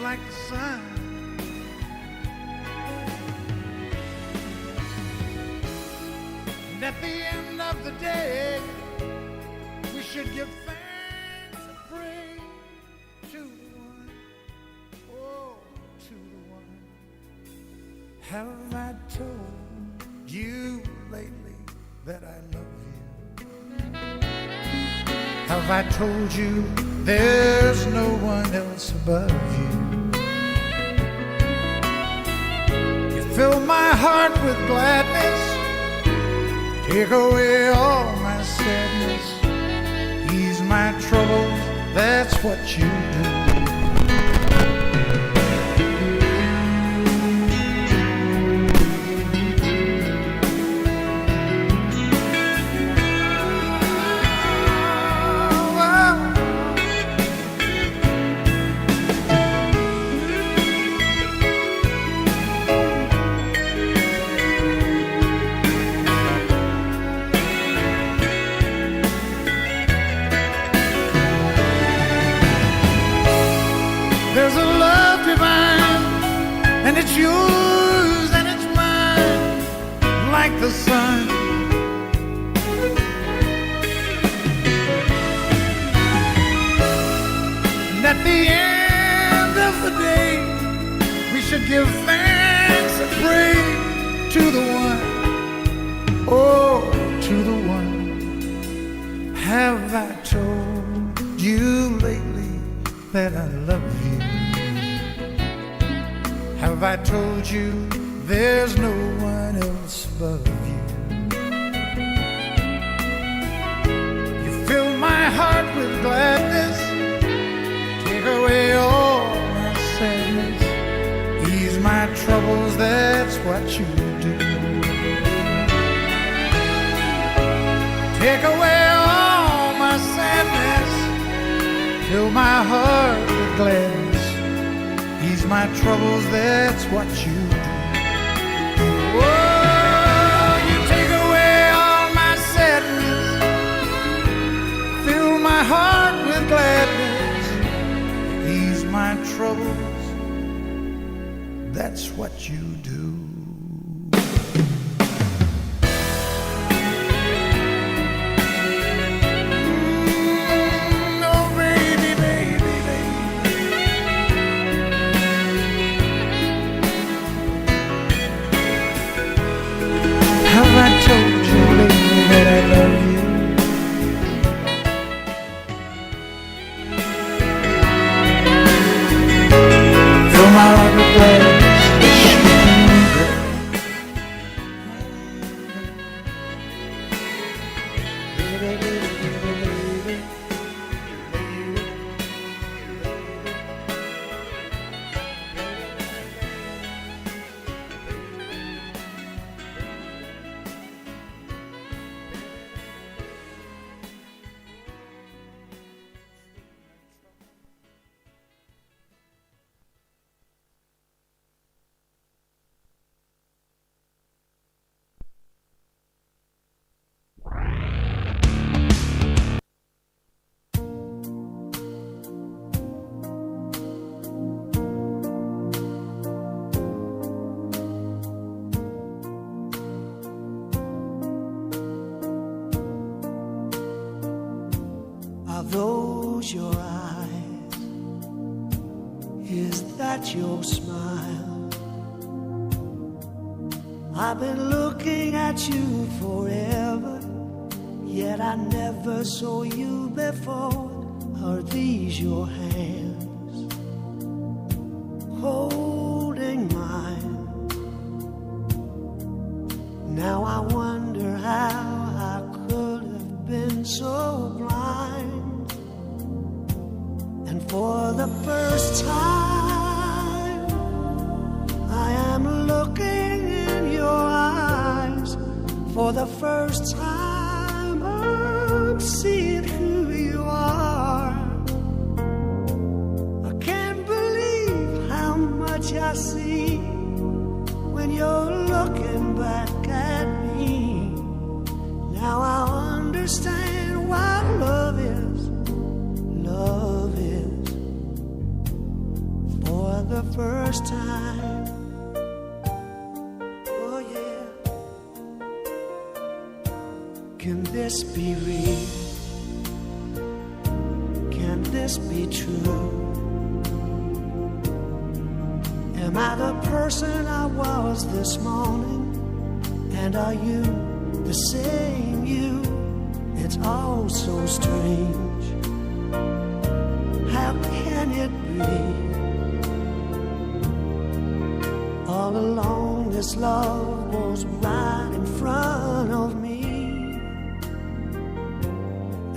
like the sun. And at the end of the day, we should give thanks and praise to the one, oh, to the one. Have I told you lately that I love you? Have I told you there's no one else above you? You fill my heart with gladness, take away all my sadness, ease my troubles, that's what you do. There's a love divine, and it's yours and it's mine, like the sun. And at the end of the day, we should give thanks and praise to the one, oh, to the one. Have I told you lately that I love you? Have I told you there's no one else above you? You fill my heart with gladness, take away all my sadness, ease my troubles, that's what you do. Take away all my sadness, fill my heart with gladness, ease my troubles, that's what you do. Oh, you take away all my sadness, fill my heart with gladness, ease my troubles, that's what you do. Have I told you lately that I love you? Fill my heart with gladness, Are those your eyes? Is that your smile? I've been looking at you forever, yet I never saw you before. Are these your hands holding mine? Now I wonder how I could have been so blind. And for the first time, I am looking in your eyes. For the first time, I'm seeing who you are. I can't believe how much I see when you're looking back at me. Now I understand what love is. Love is. For the first time. Oh yeah. Can this be real? Can this be true? Am I the person I was this morning? And are you the same you? It's all so strange. How can it be? All along this love was right in front of me.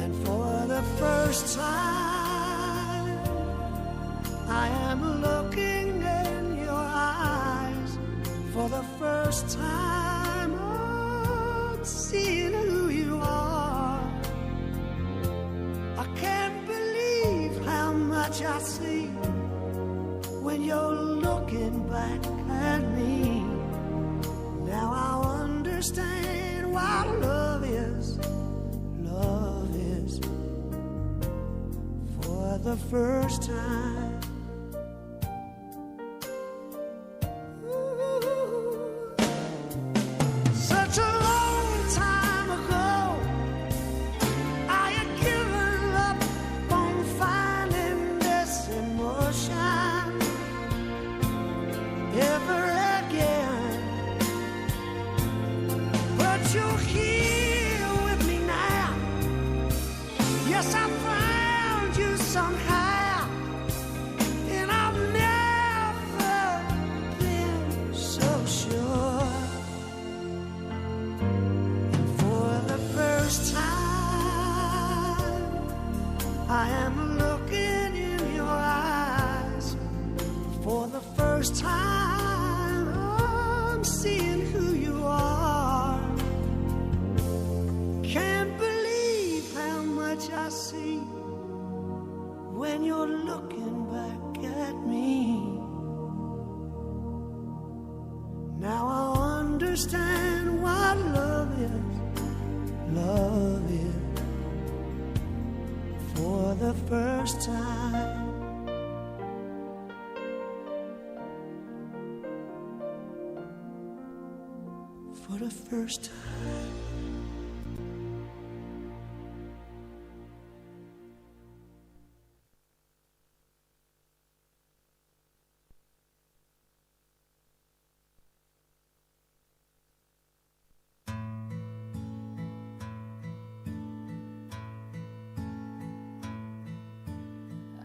And for the first time I am looking in your eyes. For the first time I'm seeing who you are. I can't believe how much I see when you're looking back at me. Now I understand what love is. Love is for the first time. Such a long time ago, I had given up on finding this emotion ever again. But you're here with me now. Yes, I found you somehow, and I've never been so sure. And for the first time, I am looking in your eyes. For the first time, I'm seeing who you are. Can't believe how much I see when you're looking back at me. Now I understand what love is. Love is for the first time. For the first time.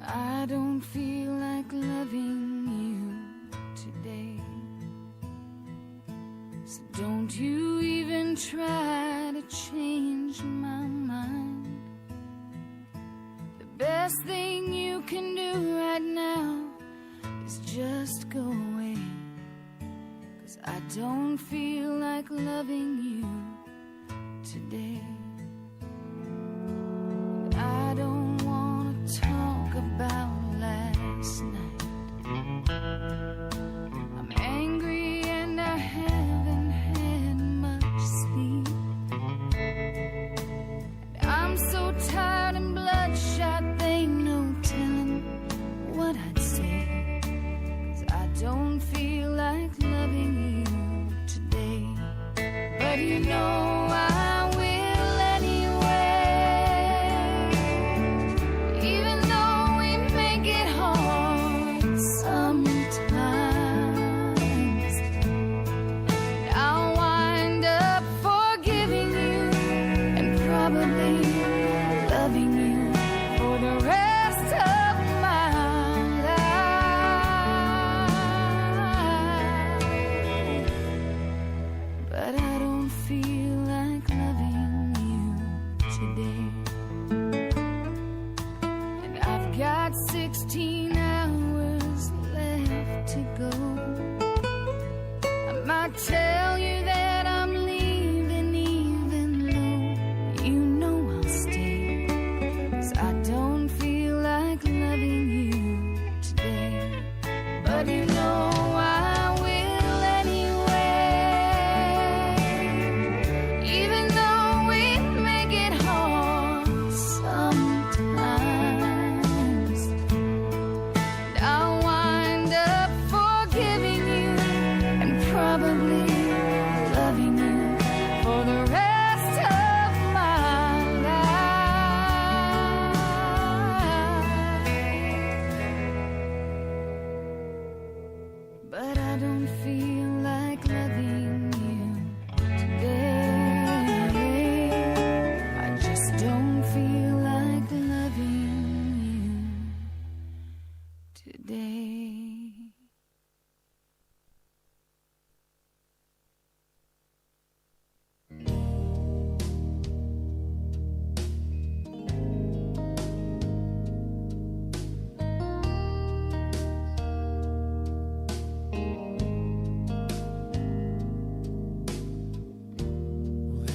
I don't feel like loving you today. So don't you even try to change my mind. The best thing you can do right now is just go away. 'Cause I don't feel like loving you today. And I don't wanna talk about last night. I'm angry and I haven't had much sleep. And I'm so tired and bloodshot, they no telling what I'd say. 'Cause I don't feel like loving you today. But you know I will anyway. Even though we make it hard sometimes, I'll wind up forgiving you and probably loving you for the rest of my life. But I don't feel like loving you today. And I've got 16 hours left to go. I might tell you that I'm leaving even though you know I'll stay. 'Cause I don't feel like loving you today. But you know I will anyway. Even though we make it hard sometimes, I'll wind up day.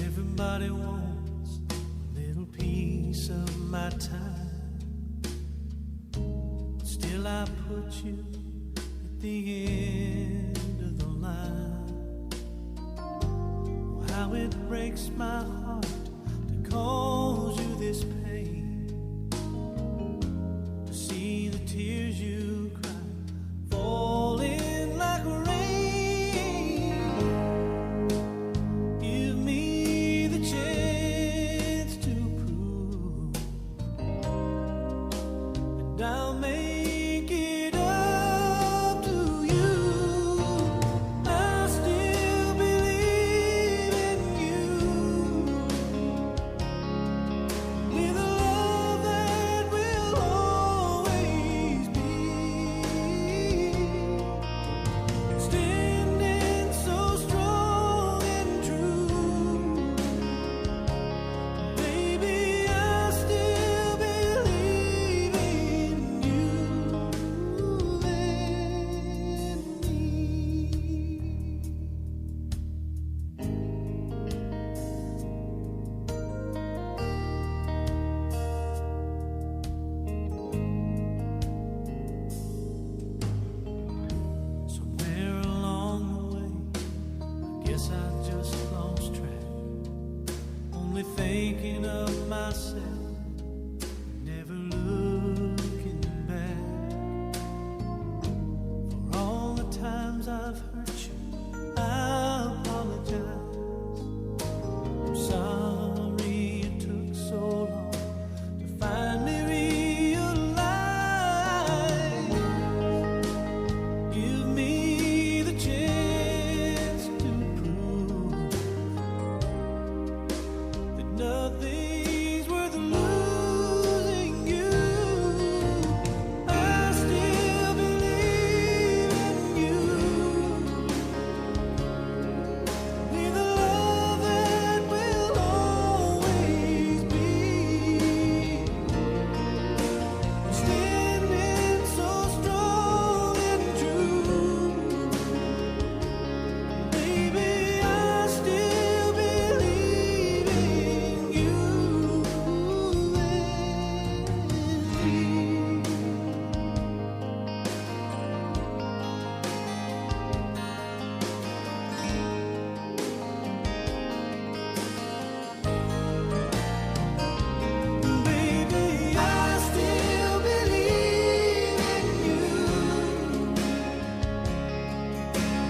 Everybody wants a little piece of my time. Still I put you at the end of the line. Oh, how it breaks my heart to cause you this pain, to see the tears you cry falling like rain. Give me the chance to prove, and I'll make it up to you. I still believe in you, with a love that will always be standing so strong and true. Baby, I still believe in you and me. Somewhere along the way, I guess I just lost track, only thinking of myself, never looking back. For all the times I've hurt you, I apologize. I'm sorry it took so long to finally realize. Give me the chance to prove that nothing's worth losing you. I still believe in you, with a love that will always be standing so strong and true. Baby, I still believe in you and me. Baby, I still believe in you,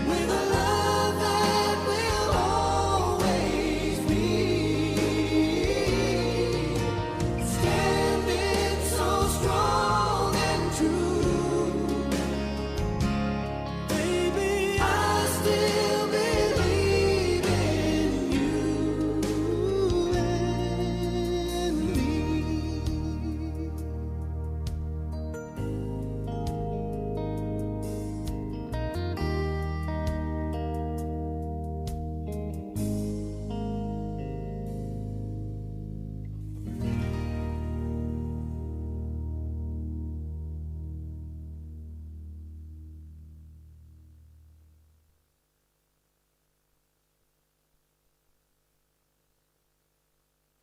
with a love that will always be standing so strong and true. Baby, I still believe in you and me.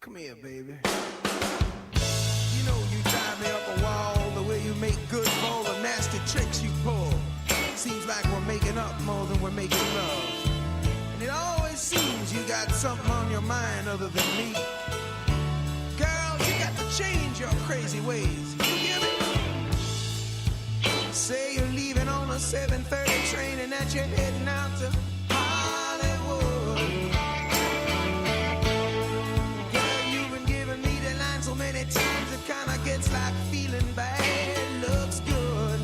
Come here, baby. You know you drive me up a wall, the way you make good for all the nasty tricks you pull. Seems like we're making up more than we're making love. And it always seems you got something on your mind other than me. Girl, you got to change your crazy ways. You hear me? Say you're leaving on a 7:30 train and that you're heading out to Hollywood. Girl, you've been giving me the line so many times it kinda gets like feeling bad looks good.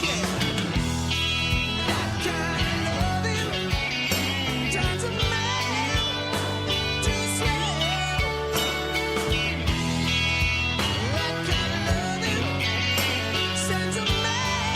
Yeah. That kind of loving turns a man to slave. That kind of loving sends a man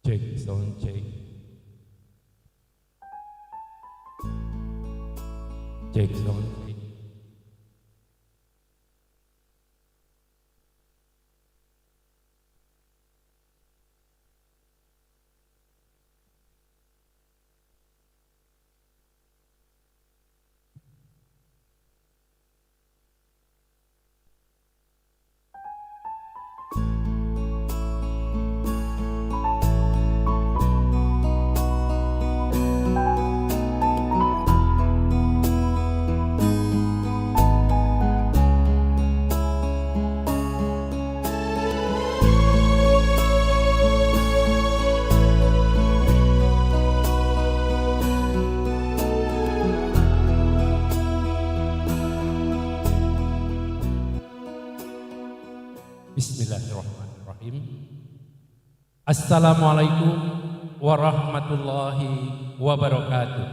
Cek sound cek. Cek sound cek. Bismillahirrahmanirrahim. Assalamualaikum warahmatullahi wabarakatuh.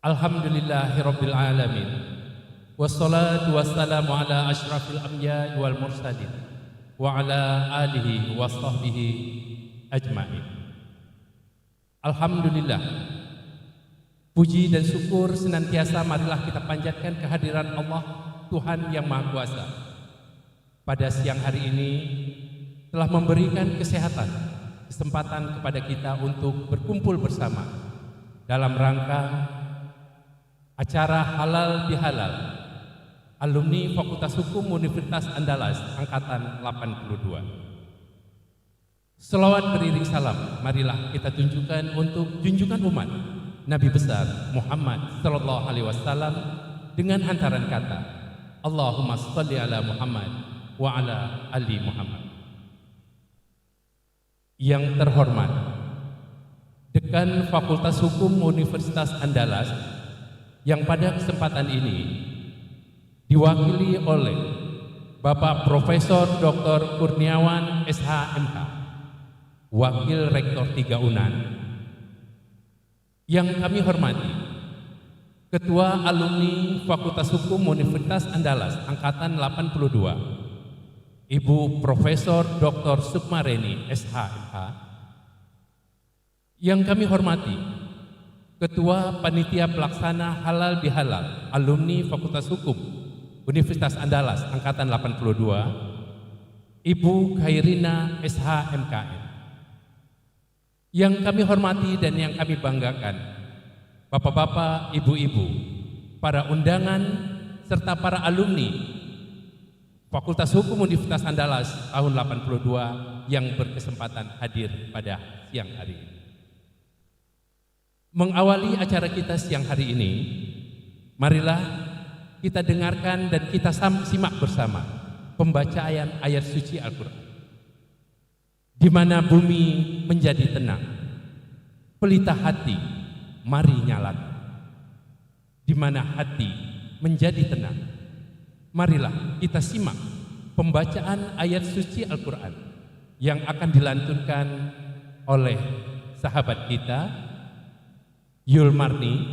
Alhamdulillahirabbil alamin. Wassalatu wassalamu ala asyrafil anbiya'i wal mursalin wa ala alihi wa sahbihi ajmain. Alhamdulillah. Puji dan syukur senantiasa marilah kita panjatkan kehadiran Allah Tuhan yang Maha Kuasa. Pada siang hari ini telah memberikan kesehatan, kesempatan kepada kita untuk berkumpul bersama dalam rangka acara Halal Bihalal alumni Fakultas Hukum Universitas Andalas angkatan 82. Selawat beriring salam marilah kita tunjukkan untuk junjungan umat Nabi besar Muhammad sallallahu alaihi wasallam dengan hantaran kata Allahumma shalli ala Muhammad wa ala ali Muhammad. Yang terhormat Dekan Fakultas Hukum Universitas Andalas yang pada kesempatan ini diwakili oleh Bapak Profesor Dr. Kurniawan SHMH, Wakil Rektor 3 UNAN. Yang kami hormati Ketua Alumni Fakultas Hukum Universitas Andalas angkatan 82, Ibu Profesor Dr. Sukmareni SHMH. Yang kami hormati Ketua Panitia Pelaksana Halal Bihalal alumni Fakultas Hukum Universitas Andalas angkatan 82, Ibu Khairina SHMKM. Yang kami hormati dan yang kami banggakan, Bapak-bapak, Ibu-ibu, para undangan, serta para alumni Fakultas Hukum Universitas Andalas tahun 82 yang berkesempatan hadir pada siang hari ini. Mengawali acara kita siang hari ini, marilah kita dengarkan dan kita simak bersama pembacaan ayat suci Al-Quran. Di mana bumi menjadi tenang, pelita hati mari nyalakan. Di mana hati menjadi tenang, marilah kita simak pembacaan ayat suci Al-Quran yang akan dilantunkan oleh sahabat kita Yul Marni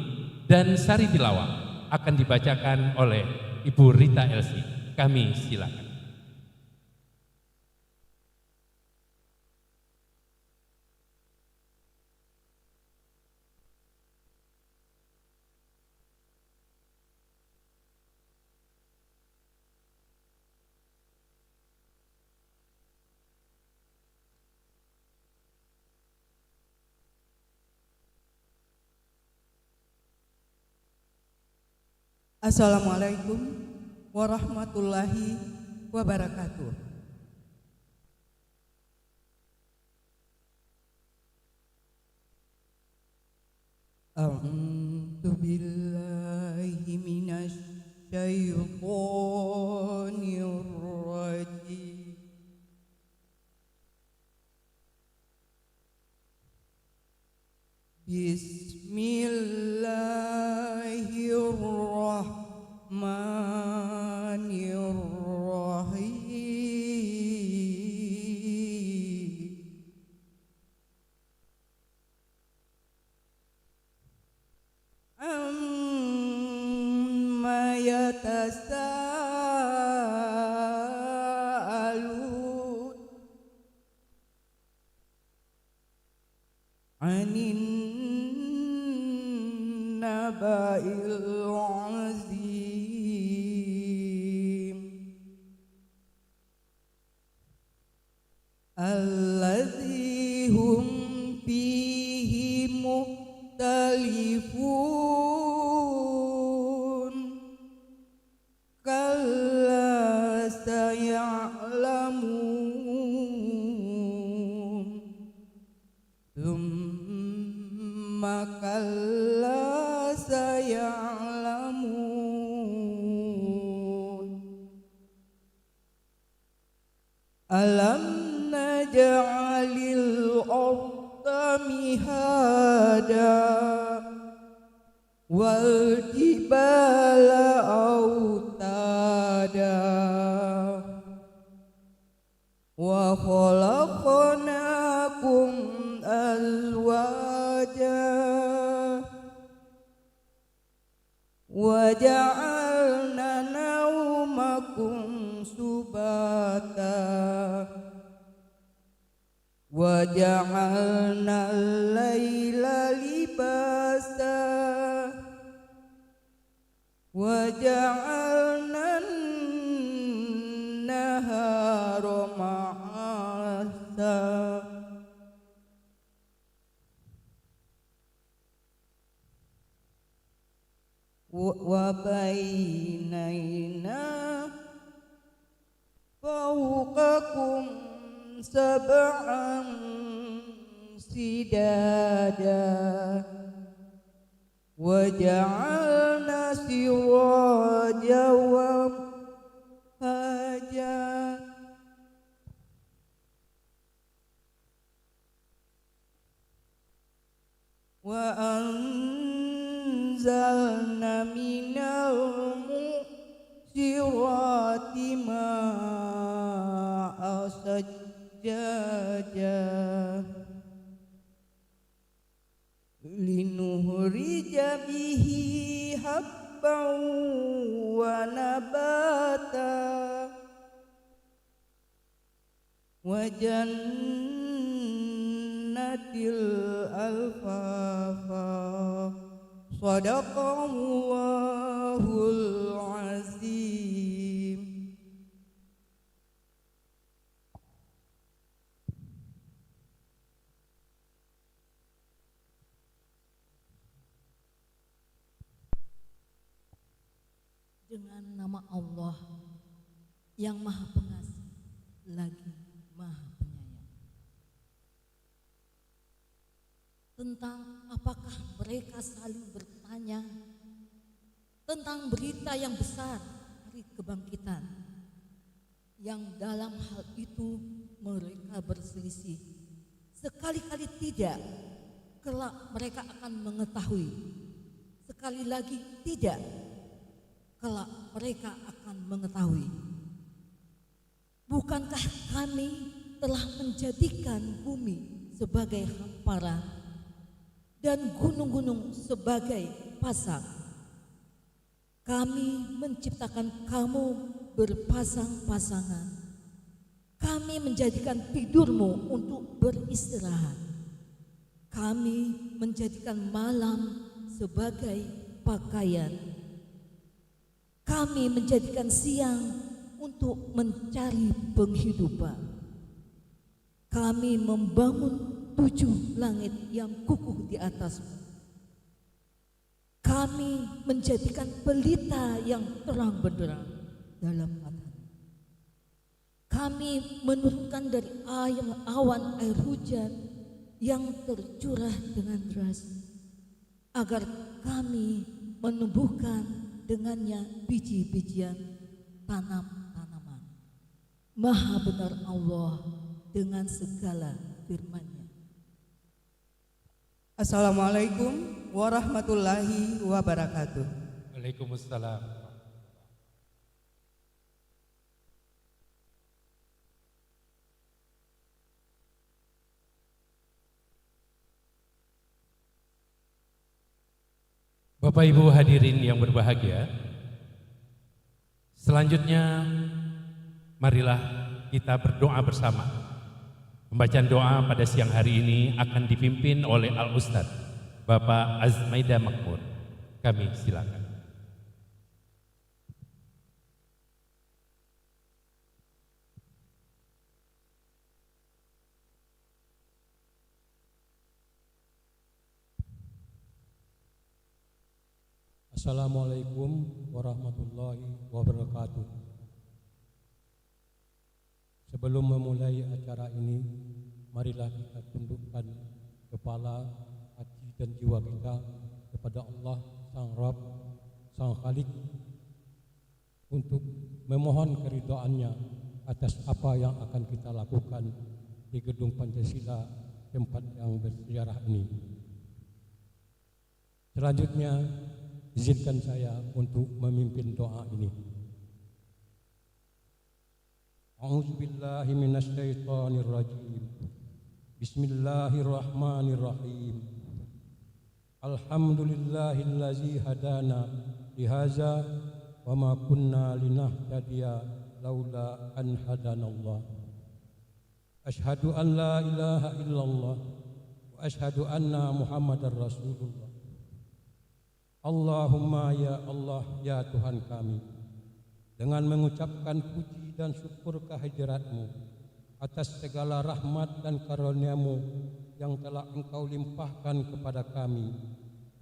dan Sari Tilawah, akan dibacakan oleh Ibu Rita Elsi. Kami silakan. Assalamualaikum warahmatullahi wabarakatuh. A'udzu billahi minasy syaithanir rajim. Bismillahirrahmanirrahim. Amma yatasaalun anin naba'il azim alladzi hum fihi mukhtalifun kalla saya'lamun thumma kalla saya'lamun alam naj'alil arda mihada wal jibala autada wa khalaqnakum azwaja wa ja'alna nawmakum subata wa ja'alna al-laila libasa wa ja'alna an-nahara ma'asa wa bainana fawqakum sab'an sidada wa ja'alna siraja wa haja wa anzalna minal mu'sirati ma'a sajjaja linuhrija bihi habban wa nabata wa jannatil alfafa sadaqallahul azim. Dengan nama Allah yang Maha Pengasih lagi Maha Penyayang. Tentang apakah mereka saling bertanya tentang berita yang besar hari kebangkitan, yang dalam hal itu mereka berselisih. Sekali-kali tidak, kelak mereka akan mengetahui. Sekali lagi tidak, kelak mereka akan mengetahui. Bukankah kami telah menjadikan bumi sebagai hamparan dan gunung-gunung sebagai pasang? Kami menciptakan kamu berpasang-pasangan. Kami menjadikan tidurmu untuk beristirahat. Kami menjadikan malam sebagai pakaian. Kami menjadikan siang untuk mencari penghidupan. Kami membangun 7 langit yang kukuh di atasmu. Kami menjadikan pelita yang terang benderang dalam matanya. Kami menurunkan dari awan air hujan yang tercurah dengan deras, agar kami menumbuhkan dengannya biji-bijian tanam-tanaman. Maha benar Allah dengan segala firman-Nya. Assalamualaikum warahmatullahi wabarakatuh. Waalaikumsalam. Bapak Ibu hadirin yang berbahagia, selanjutnya marilah kita berdoa bersama Pembacaan doa pada siang hari ini akan dipimpin oleh Al-Ustadz Bapak Azmaida Makmur. Kami silakan. Assalamualaikum warahmatullahi wabarakatuh. Sebelum memulai acara ini, marilah kita tundukkan kepala, hati dan jiwa kita kepada Allah Sang Rabb, Sang Khalik, untuk memohon keridhaannya atas apa yang akan kita lakukan di Gedung Pancasila, tempat yang bersejarah ini. Selanjutnya, izinkan saya untuk memimpin doa ini. A'udzubillahi minasyaitonirrajim. Bismillahirrahmanirrahim. Alhamdulillahillazi hadana lihaza wa ma kunna linahtadiya laula an hadanallah. Asyhadu an la ilaha illallah wa asyhadu anna Muhammadar Rasulullah. Allahumma ya Allah, ya Tuhan kami, dengan mengucapkan puji dan syukur kehadirat-Mu atas segala rahmat dan karunia-Mu yang telah Engkau limpahkan kepada kami,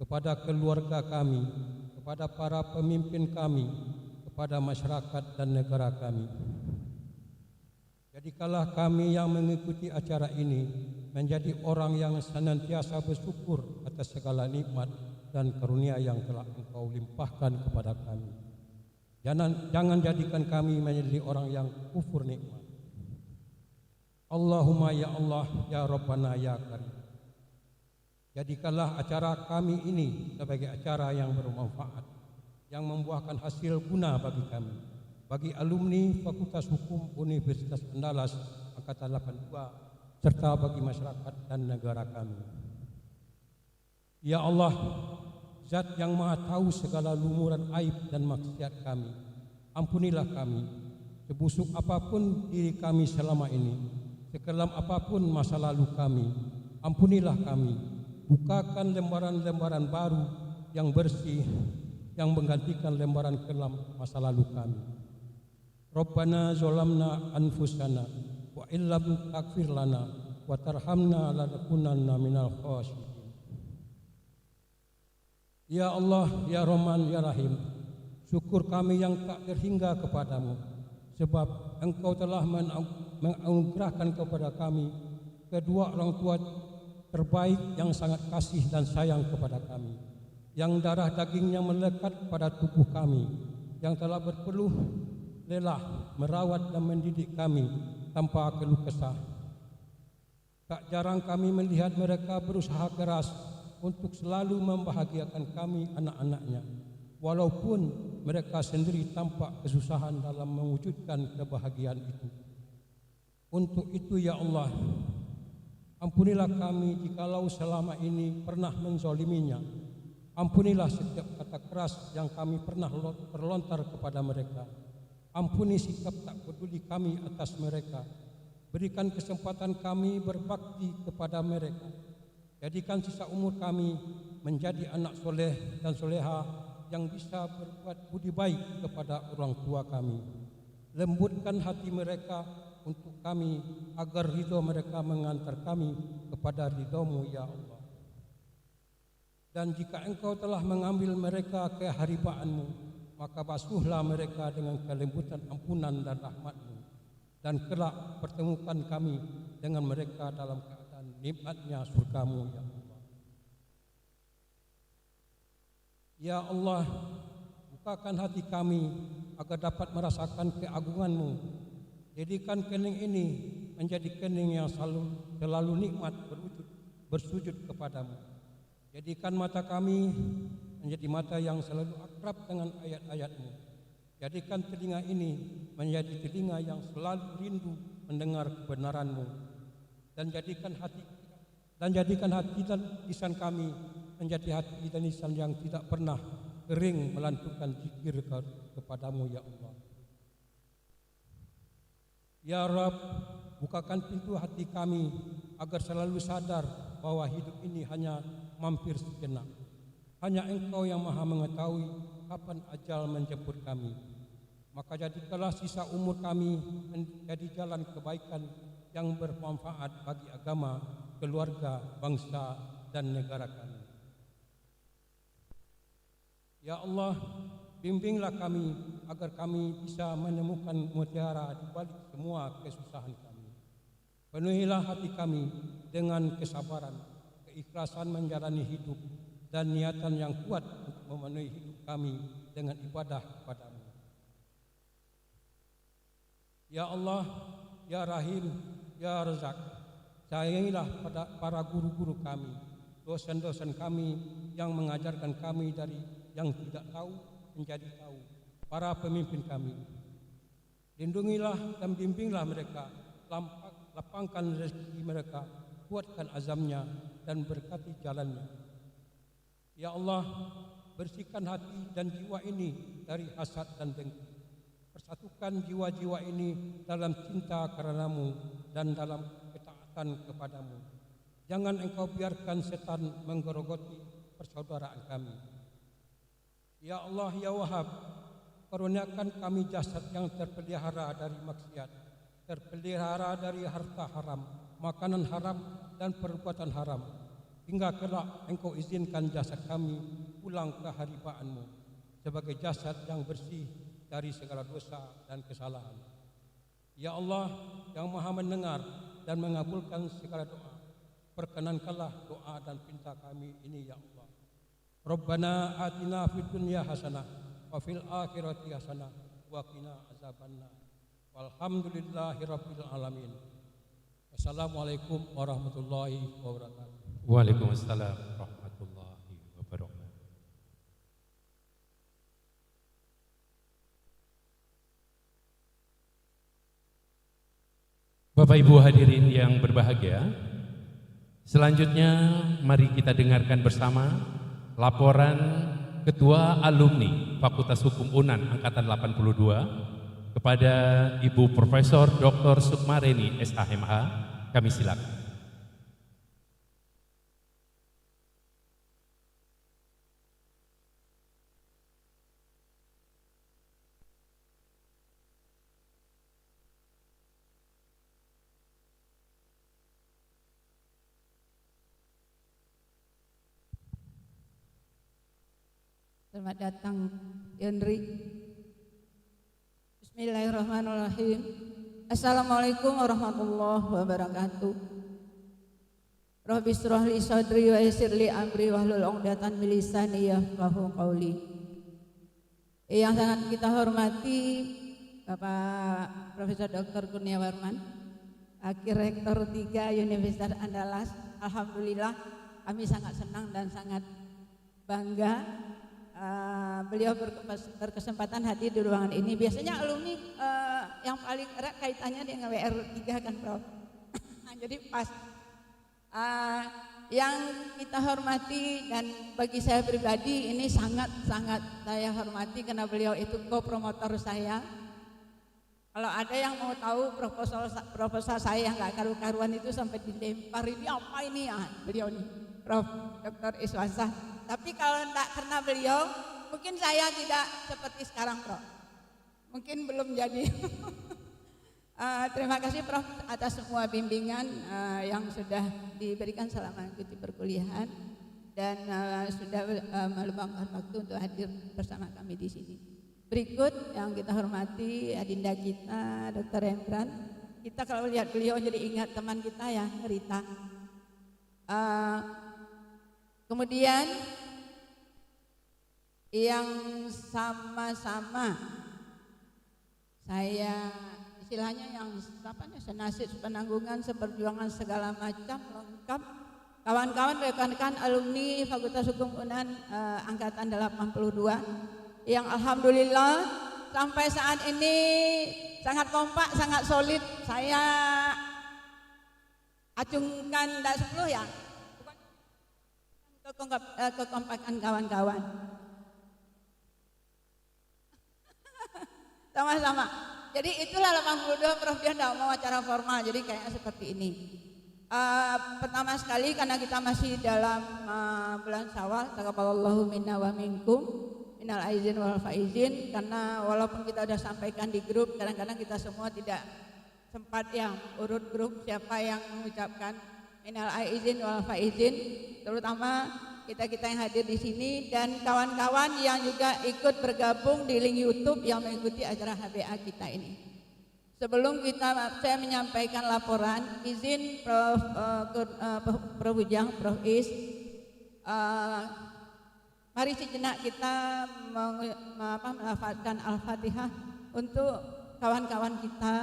kepada keluarga kami, kepada para pemimpin kami, kepada masyarakat dan negara kami. Jadikanlah kami yang mengikuti acara ini menjadi orang yang senantiasa bersyukur atas segala nikmat dan karunia yang telah Engkau limpahkan kepada kami. Jangan jadikan kami menjadi orang yang kufur nikmat. Allahumma ya Allah, ya Rabbana ya Karim. Jadikanlah acara kami ini sebagai acara yang bermanfaat, yang membuahkan hasil guna bagi kami, bagi alumni Fakultas Hukum Universitas Andalas Angkatan 82, serta bagi masyarakat dan negara kami. Ya Allah, Zat yang Maha tahu segala lumuran aib dan maksiat kami, ampunilah kami. Sebusuk apapun diri kami selama ini, sekelam apapun masa lalu kami, ampunilah kami. Bukakan lembaran-lembaran baru yang bersih, yang menggantikan lembaran kelam masa lalu kami. Rabbana zolamna anfusana wa illam takfir lana wa tarhamna lanakunanna minal khasirin. Ya Allah, ya Rahman, ya Rahim, syukur kami yang tak terhingga kepadamu, sebab Engkau telah menganugerahkan kepada kami kedua orang tua terbaik yang sangat kasih dan sayang kepada kami, yang darah dagingnya melekat pada tubuh kami, yang telah berpeluh lelah merawat dan mendidik kami tanpa keluh kesah. Tak jarang kami melihat mereka berusaha keras untuk selalu membahagiakan kami anak-anaknya, walaupun mereka sendiri tampak kesusahan dalam mewujudkan kebahagiaan itu. Untuk itu ya Allah, ampunilah kami jikalau selama ini pernah menzaliminya. Ampunilah setiap kata keras yang kami pernah terlontar kepada mereka. Ampuni sikap tak peduli kami atas mereka. Berikan kesempatan kami berbakti kepada mereka. Jadikan sisa umur kami menjadi anak soleh dan soleha yang bisa berbuat budi baik kepada orang tua kami. Lembutkan hati mereka untuk kami agar ridho mereka mengantar kami kepada ridho-Mu ya Allah. Dan jika Engkau telah mengambil mereka ke haribaanmu, maka basuhlah mereka dengan kelembutan ampunan dan rahmat-Mu, dan kelak pertemukan kami dengan mereka dalam keadaan nikmatnya surga-Mu ya Allah. Ya Allah, bukakan hati kami agar dapat merasakan keagungan-Mu. Jadikan kening ini menjadi kening yang selalu nikmat bersujud kepadamu. Jadikan mata kami menjadi mata yang selalu akrab dengan ayat-ayat-Mu. Jadikan telinga ini menjadi telinga yang selalu rindu mendengar kebenaran-Mu. Dan jadikan hati dan lisan kami menjadi hati dan lisan yang tidak pernah kering melantunkan zikir kepadamu ya Allah. Ya Rabb, bukakan pintu hati kami agar selalu sadar bahwa hidup ini hanya mampir sejenak. Hanya Engkau yang Maha mengetahui kapan ajal menjemput kami. Maka jadikanlah sisa umur kami menjadi jalan kebaikan yang bermanfaat bagi agama, keluarga, bangsa, dan negara kami. Ya Allah, bimbinglah kami agar kami bisa menemukan mutiara di balik semua kesusahan kami. Penuhilah hati kami dengan kesabaran, keikhlasan menjalani hidup, dan niatan yang kuat untuk memenuhi hidup kami dengan ibadah kepada-Mu. Ya Allah, Ya Rahim, Ya Razak, sayangilah pada para guru-guru kami, dosen-dosen kami yang mengajarkan kami dari yang tidak tahu menjadi tahu, para pemimpin kami. Lindungilah dan bimbinglah mereka, lapangkan rezeki mereka, kuatkan azamnya, dan berkati jalannya. Ya Allah, bersihkan hati dan jiwa ini dari hasad dan dengki. Persatukan jiwa-jiwa ini dalam cinta karena-Mu dan dalam ketaatan kepada-Mu. Jangan Engkau biarkan setan menggerogoti persaudaraan kami. Ya Allah, Ya Wahhab, karuniakan kami jasad yang terpelihara dari maksiat, terpelihara dari harta haram, makanan haram, dan perbuatan haram. Hingga kelak Engkau izinkan jasad kami pulang ke haribaanmu sebagai jasad yang bersih dari segala dosa dan kesalahan. Ya Allah, yang Maha mendengar dan mengabulkan segala doa, perkenankanlah doa dan pinta kami ini, ya Allah. Rabbana atina fid dunya hasanah wa fil akhirati hasanah wa qina azabannar. Walhamdulillahi rabbil alamin. Wassalamualaikum warahmatullahi wabarakatuh. Waalaikumsalam warahmatullahi wabarakatuh. Bapak Ibu hadirin yang berbahagia, selanjutnya mari kita dengarkan bersama laporan Ketua Alumni Fakultas Hukum UNAN Angkatan 82 kepada Ibu Profesor Dr. Sukmareni SHMH. Kami silakan. Selamat datang, Henry. Bismillahirrahmanirrahim. Assalamualaikum warahmatullahi wabarakatuh. Rabbi shrah li sadri wa yassir li amri wahlul 'uqdatam min lisani yafqahu qawli. Yang sangat kita hormati Bapak Profesor Dr. Kurniawarman, Wakil Rektor 3 Universitas Andalas. Alhamdulillah kami sangat senang dan sangat bangga beliau berkesempatan hadir di ruangan ini. Biasanya alumni yang paling erat kaitannya dengan WR3 kan, Prof. Jadi pas yang kita hormati, dan bagi saya pribadi ini sangat-sangat saya hormati karena beliau itu co-promotor saya. Kalau ada yang mau tahu proposal saya yang gak karu-karuan itu sampai dilempar, ini apa ini ya, beliau nih, Prof. Dr. Iswansah. Tapi kalau tidak karena beliau, mungkin saya tidak seperti sekarang, Prof. Mungkin belum jadi. Terima kasih, Prof, atas semua bimbingan yang sudah diberikan selama mengikuti perkuliahan dan sudah meluangkan waktu untuk hadir bersama kami di sini. Berikut yang kita hormati adinda kita, Dr. Hendran. Kita kalau lihat beliau jadi ingat teman kita ya, Rita. Kemudian yang sama-sama saya istilahnya yang senasib sepenanggungan, seperjuangan segala macam lengkap, kawan-kawan rekan-rekan alumni Fakultas Hukum UNAN Angkatan 82 yang alhamdulillah sampai saat ini sangat kompak, sangat solid. Saya acungkan 10 ya kekompakan kawan-kawan. Sama-sama. Jadi itulah 82 Prof dia enggak mau acara formal, jadi kayak seperti ini. Pertama sekali karena kita masih dalam bulan Syawal, taqabbalallahu minna wa minkum minal aizin wal faizin, karena walaupun kita sudah sampaikan di grup, kadang-kadang kita semua tidak sempat yang urut grup siapa yang mengucapkan minal aizin wal faizin, terutama kita yang hadir di sini dan kawan-kawan yang juga ikut bergabung di link YouTube yang mengikuti acara HBA kita ini. Sebelum saya menyampaikan laporan, izin Prof Ujang, Prof Is, mari sejenak kita melafazkan Al-Fatihah untuk kawan-kawan kita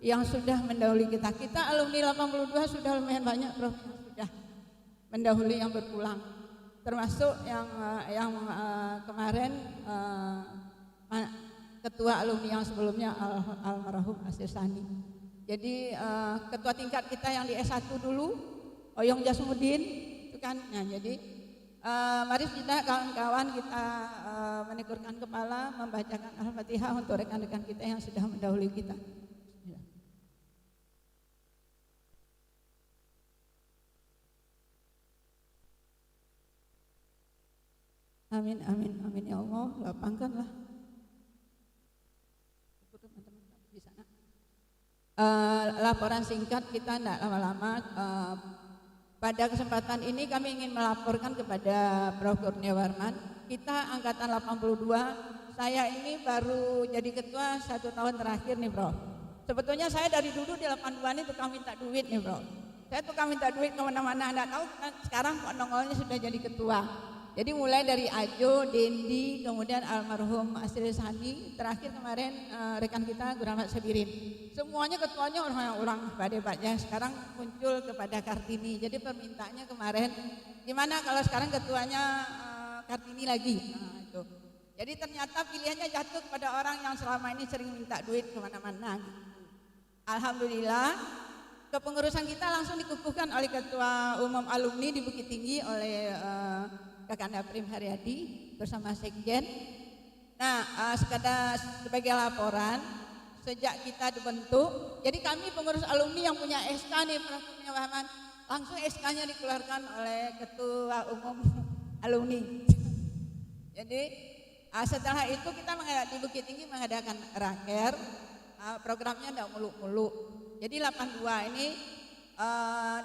yang sudah mendahului kita. Kita alumni 82 sudah lumayan banyak, Prof, yang sudah mendahului yang berpulang, termasuk yang kemarin ketua alumni yang sebelumnya almarhum Asir Sani. Jadi ketua tingkat kita yang di S1 dulu, Oyong Jasmudin itu kan. Nah, jadi mari kita kawan-kawan kita menekurkan kepala, membacakan Al-Fatihah untuk rekan-rekan kita yang sudah mendahului kita. Amin, amin, amin ya Allah, lapangkanlah. Di sana. Laporan singkat kita tidak lama-lama. Pada kesempatan ini kami ingin melaporkan kepada Prof Kurniawarman. Kita angkatan 82, saya ini baru jadi ketua 1 tahun terakhir nih, Prof. Sebetulnya saya dari dulu di 82 ini tukang minta duit nih, Prof. Saya tukang minta duit kemana-mana, anda tahu sekarang kok nongolnya sudah jadi ketua. Jadi mulai dari Ajo, Dendi, kemudian almarhum Asri Sandi, terakhir kemarin rekan kita Guramat Sabirin. Semuanya ketuanya orang-orang badai-badai. Sekarang muncul kepada Kartini. Jadi permintaannya kemarin, gimana kalau sekarang ketuanya Kartini lagi? Nah, itu. Jadi ternyata pilihannya jatuh kepada orang yang selama ini sering minta duit kemana-mana. Alhamdulillah, kepengurusan kita langsung dikukuhkan oleh Ketua Umum Alumni di Bukit Tinggi oleh Kakanda Prim Haryadi bersama Sekjen. Nah, sebagai laporan, sejak kita dibentuk, jadi kami pengurus alumni yang punya SK nih, Prof Kurniawarman, langsung SK-nya dikeluarkan oleh Ketua Umum Alumni. Jadi setelah itu kita di Bukit Tinggi mengadakan raker, programnya tidak muluk-muluk. Jadi 82 ini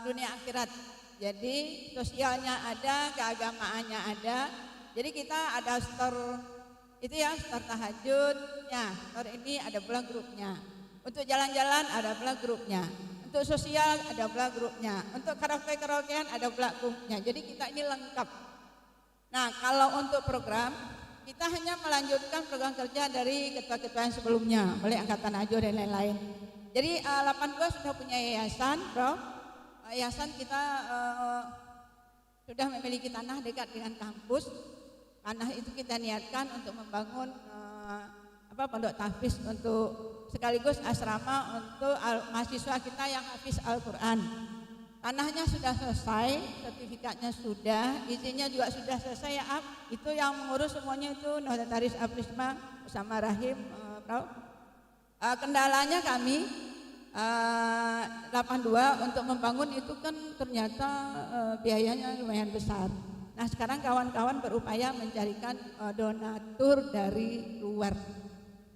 dunia akhirat. Jadi sosialnya ada, keagamaannya ada. Jadi kita ada store itu ya, store tahajud. Ya, store ini ada pula grupnya. Untuk jalan-jalan ada pula grupnya. Untuk sosial ada pula grupnya. Untuk karaoke-karaokean ada pula grupnya. Jadi kita ini lengkap. Nah, kalau untuk program kita hanya melanjutkan program kerja dari ketua-ketua yang sebelumnya, mulai angkatan Ajo dan lain-lain. Jadi 82 sudah punya yayasan, Prof. Yayasan kita sudah memiliki tanah dekat dengan kampus. Tanah itu kita niatkan untuk membangun pondok tahfiz untuk sekaligus asrama untuk mahasiswa kita yang hafiz Al-Quran. Tanahnya sudah selesai, sertifikatnya sudah, izinnya juga sudah selesai ya, itu yang mengurus semuanya itu Notaris Aprisma bersama Rahim, Prof. Kendalanya kami 82 untuk membangun itu kan ternyata biayanya lumayan besar. Nah, sekarang kawan-kawan berupaya mencarikan donatur dari luar.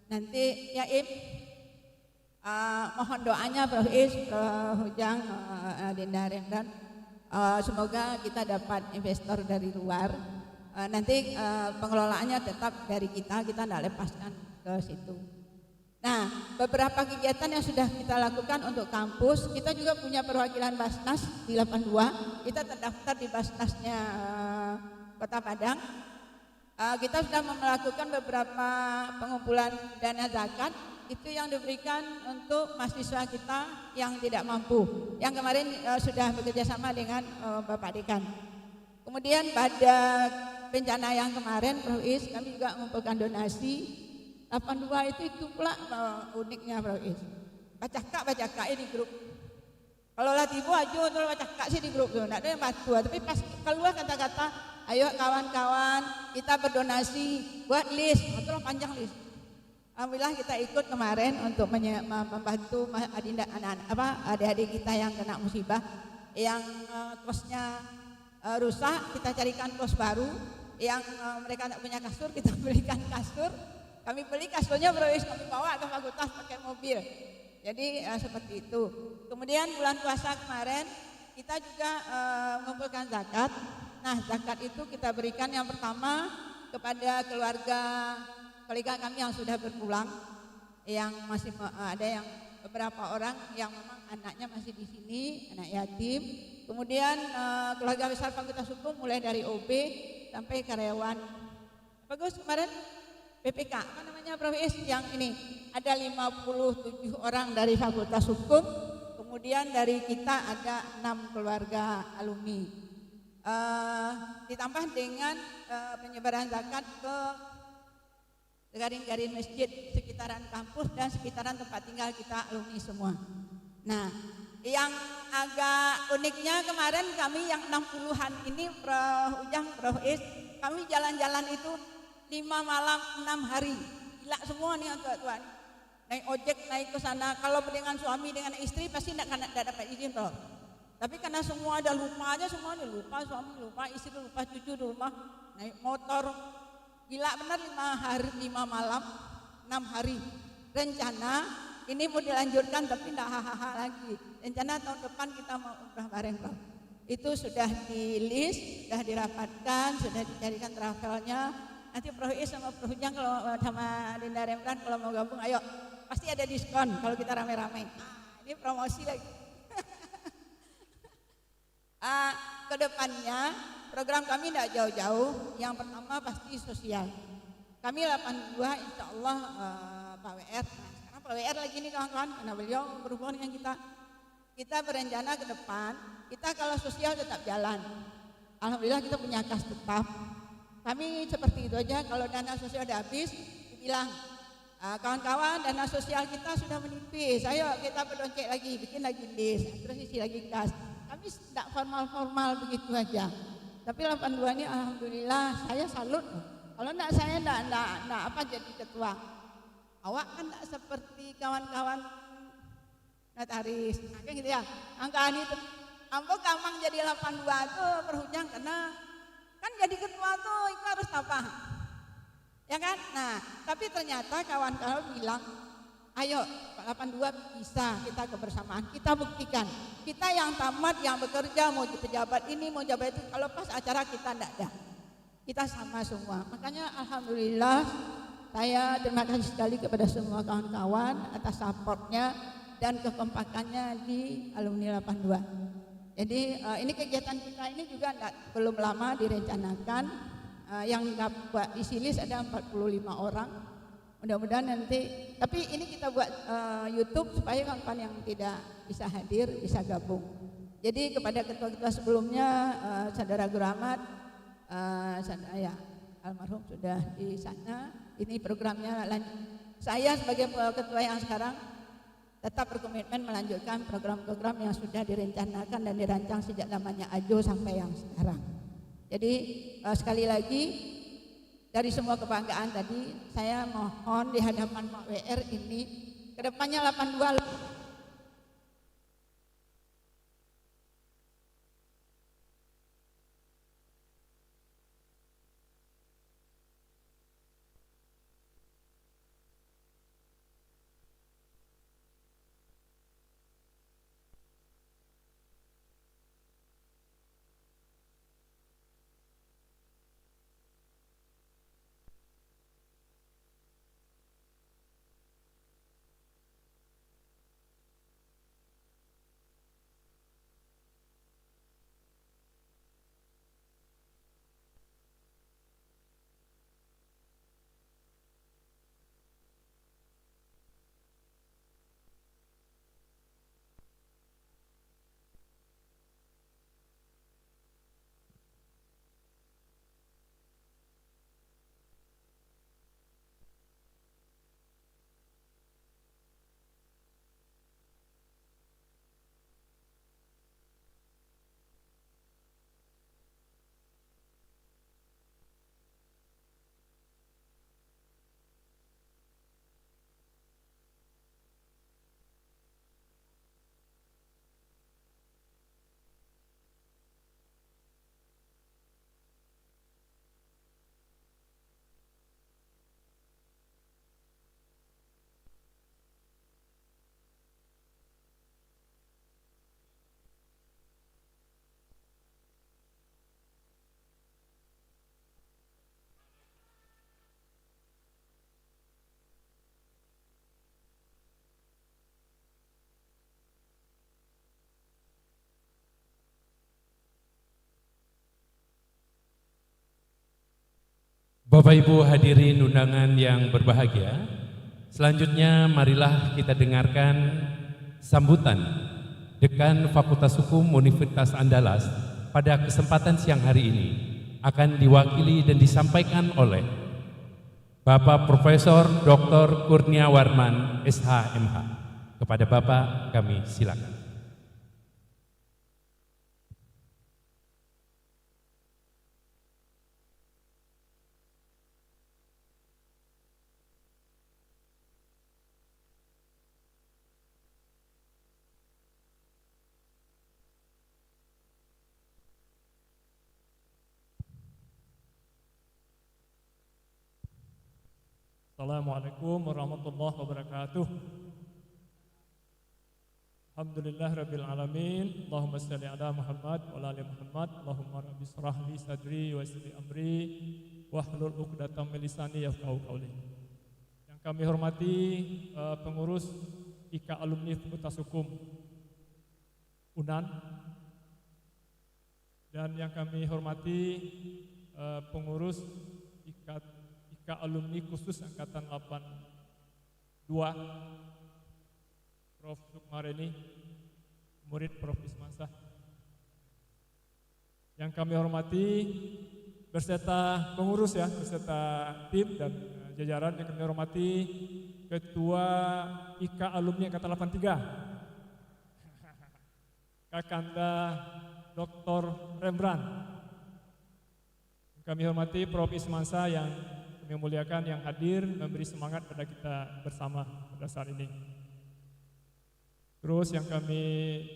Nanti ya mohon doanya Prof Is, Prof Ujang, Dinda Rendran, semoga kita dapat investor dari luar. Nanti pengelolaannya tetap dari kita tidak lepaskan ke situ. Nah, beberapa kegiatan yang sudah kita lakukan untuk kampus, kita juga punya perwakilan Basnas di 82. Kita terdaftar di Basnasnya Kota Padang. Kita sudah melakukan beberapa pengumpulan dana zakat, itu yang diberikan untuk mahasiswa kita yang tidak mampu. Yang kemarin sudah bekerja sama dengan Bapak Dekan. Kemudian pada bencana yang kemarin, Prof Is, kami juga mengumpulkan donasi. 82 itu pula uniknya, Prof Is. Baca kak ini grup. Kalau Latifu Ajo tuh baca kak sih di grup tuh, enggak ada yang bantu. Tapi pas keluar kata-kata, ayo kawan-kawan kita berdonasi buat list, terus panjang list. Alhamdulillah kita ikut kemarin untuk membantu adinda adik-adik kita yang kena musibah, yang kosnya rusak kita carikan kos baru, yang mereka tidak punya kasur kita belikan kasur. Kami beli kasurnya terus kami bawa ke fakultas pakai mobil. Jadi seperti itu. Kemudian bulan puasa kemarin kita juga mengumpulkan zakat. Nah, zakat itu kita berikan yang pertama kepada keluarga kami yang sudah berpulang, yang masih ada yang beberapa orang yang memang anaknya masih di sini, anak yatim. Kemudian keluarga besar Fakultas Hukum mulai dari OB sampai karyawan. Bagus kemarin PPK, apa namanya Prof. Is yang ini ada 57 orang dari Fakultas Hukum, kemudian dari kita ada 6 keluarga alumni. Ditambah dengan penyebaran zakat ke garing-garing masjid sekitaran kampus dan sekitaran tempat tinggal kita alumni semua. Nah, yang agak uniknya kemarin kami yang 60-an ini Prof. Ujang, Prof. Is, kami jalan-jalan itu 5 malam 6 hari. Gila semua nih tuan-tuan. Naik ojek, naik ke sana. Kalau dengan suami, dengan istri pasti tidak dapat izin, Prof. Tapi karena semua ada lupa aja, semua ada lupa, suami lupa, istri lupa, cucu di rumah, naik motor. Gila benar 5 malam 6 hari. Rencana ini mau dilanjutkan tapi tidak hahaha lagi. Rencana tahun depan kita mau umrah bareng, Prof. Itu sudah di list, sudah dirapatkan, sudah dicarikan travelnya. Nanti Prof. Is sama Prof. Ujang kalau sama Dinda Rembrandt kalau mau gabung, ayo pasti ada diskon kalau kita rame-rame. Ini promosi lagi. Kedepannya program kami tidak jauh-jauh. Yang pertama pasti sosial. Kami 82 insya Allah Pak WR. Nah, sekarang Pak WR lagi nih kawan-kawan, karena beliau berhubungan dengan kita. Kita berencana ke depan, kita kalau sosial tetap jalan. Alhamdulillah kita punya kas tetap. Kami seperti itu aja, kalau dana sosial udah habis, bilang kawan-kawan dana sosial kita sudah menipis, ayo kita berdoncek lagi, bikin lagi list, terus isi lagi kas. Kami tidak formal-formal begitu aja. Tapi 82 ini alhamdulillah saya salut. Kalau enggak saya enggak apa jadi ketua. Awak kan enggak seperti kawan-kawan notaris. Nah, kan gitu ya. Angkaan itu. Ambo gampang jadi 82 tuh berhujang karena kan jadi ketua tuh itu harus apa? Ya kan? Nah, tapi ternyata kawan-kawan bilang, ayo 82 bisa kita kebersamaan, kita buktikan. Kita yang tamat, yang bekerja, mau jadi pejabat ini, mau jabat itu, kalau pas acara kita enggak ada. Kita sama semua. Makanya alhamdulillah saya terima kasih sekali kepada semua kawan-kawan atas supportnya dan kekompakannya di alumni 82. Jadi ini kegiatan kita ini juga belum lama direncanakan. Yang buat isi list ada 45 orang. Mudah-mudahan nanti, tapi ini kita buat YouTube supaya kawan-kawan yang tidak bisa hadir bisa gabung. Jadi kepada ketua-ketua sebelumnya, Saudara Guru Ahmad, ya, almarhum sudah di sana. Ini programnya lanjut. Saya sebagai ketua yang sekarang tetap berkomitmen melanjutkan program-program yang sudah direncanakan dan dirancang sejak zamannya Ajo sampai yang sekarang. Jadi sekali lagi dari semua kebanggaan tadi saya mohon di hadapan Pak WR ini kedepannya 82 Bapak Ibu hadirin undangan yang berbahagia, selanjutnya marilah kita dengarkan sambutan Dekan Fakultas Hukum Universitas Andalas pada kesempatan siang hari ini akan diwakili dan disampaikan oleh Bapak Profesor Dr. Kurnia Warman, SH.MH. Kepada Bapak kami silakan. Assalamualaikum warahmatullahi wabarakatuh. Alhamdulillah rabbil alamin. Allahumma shalli ala Muhammad wa ala ali Muhammad. Allahumma rabbi shrah li sadri wa yassir li amri wahlul 'uqdatam min lisani yafqahu qawli. Yang kami hormati pengurus IKA Alumni Fakultas Hukum UNAN, dan yang kami hormati pengurus IKA Alumni khusus Angkatan 82, Prof. Sukmareni, murid Prof. Ismansah. Yang kami hormati beserta pengurus ya, beserta tim dan jajaran yang kami hormati Ketua IKA Alumni Angkatan 83, Kakanda Dr. Rembrandt. Yang kami hormati Prof. Ismansah yang kami muliakan, yang hadir memberi semangat pada kita bersama pada saat ini. Terus yang kami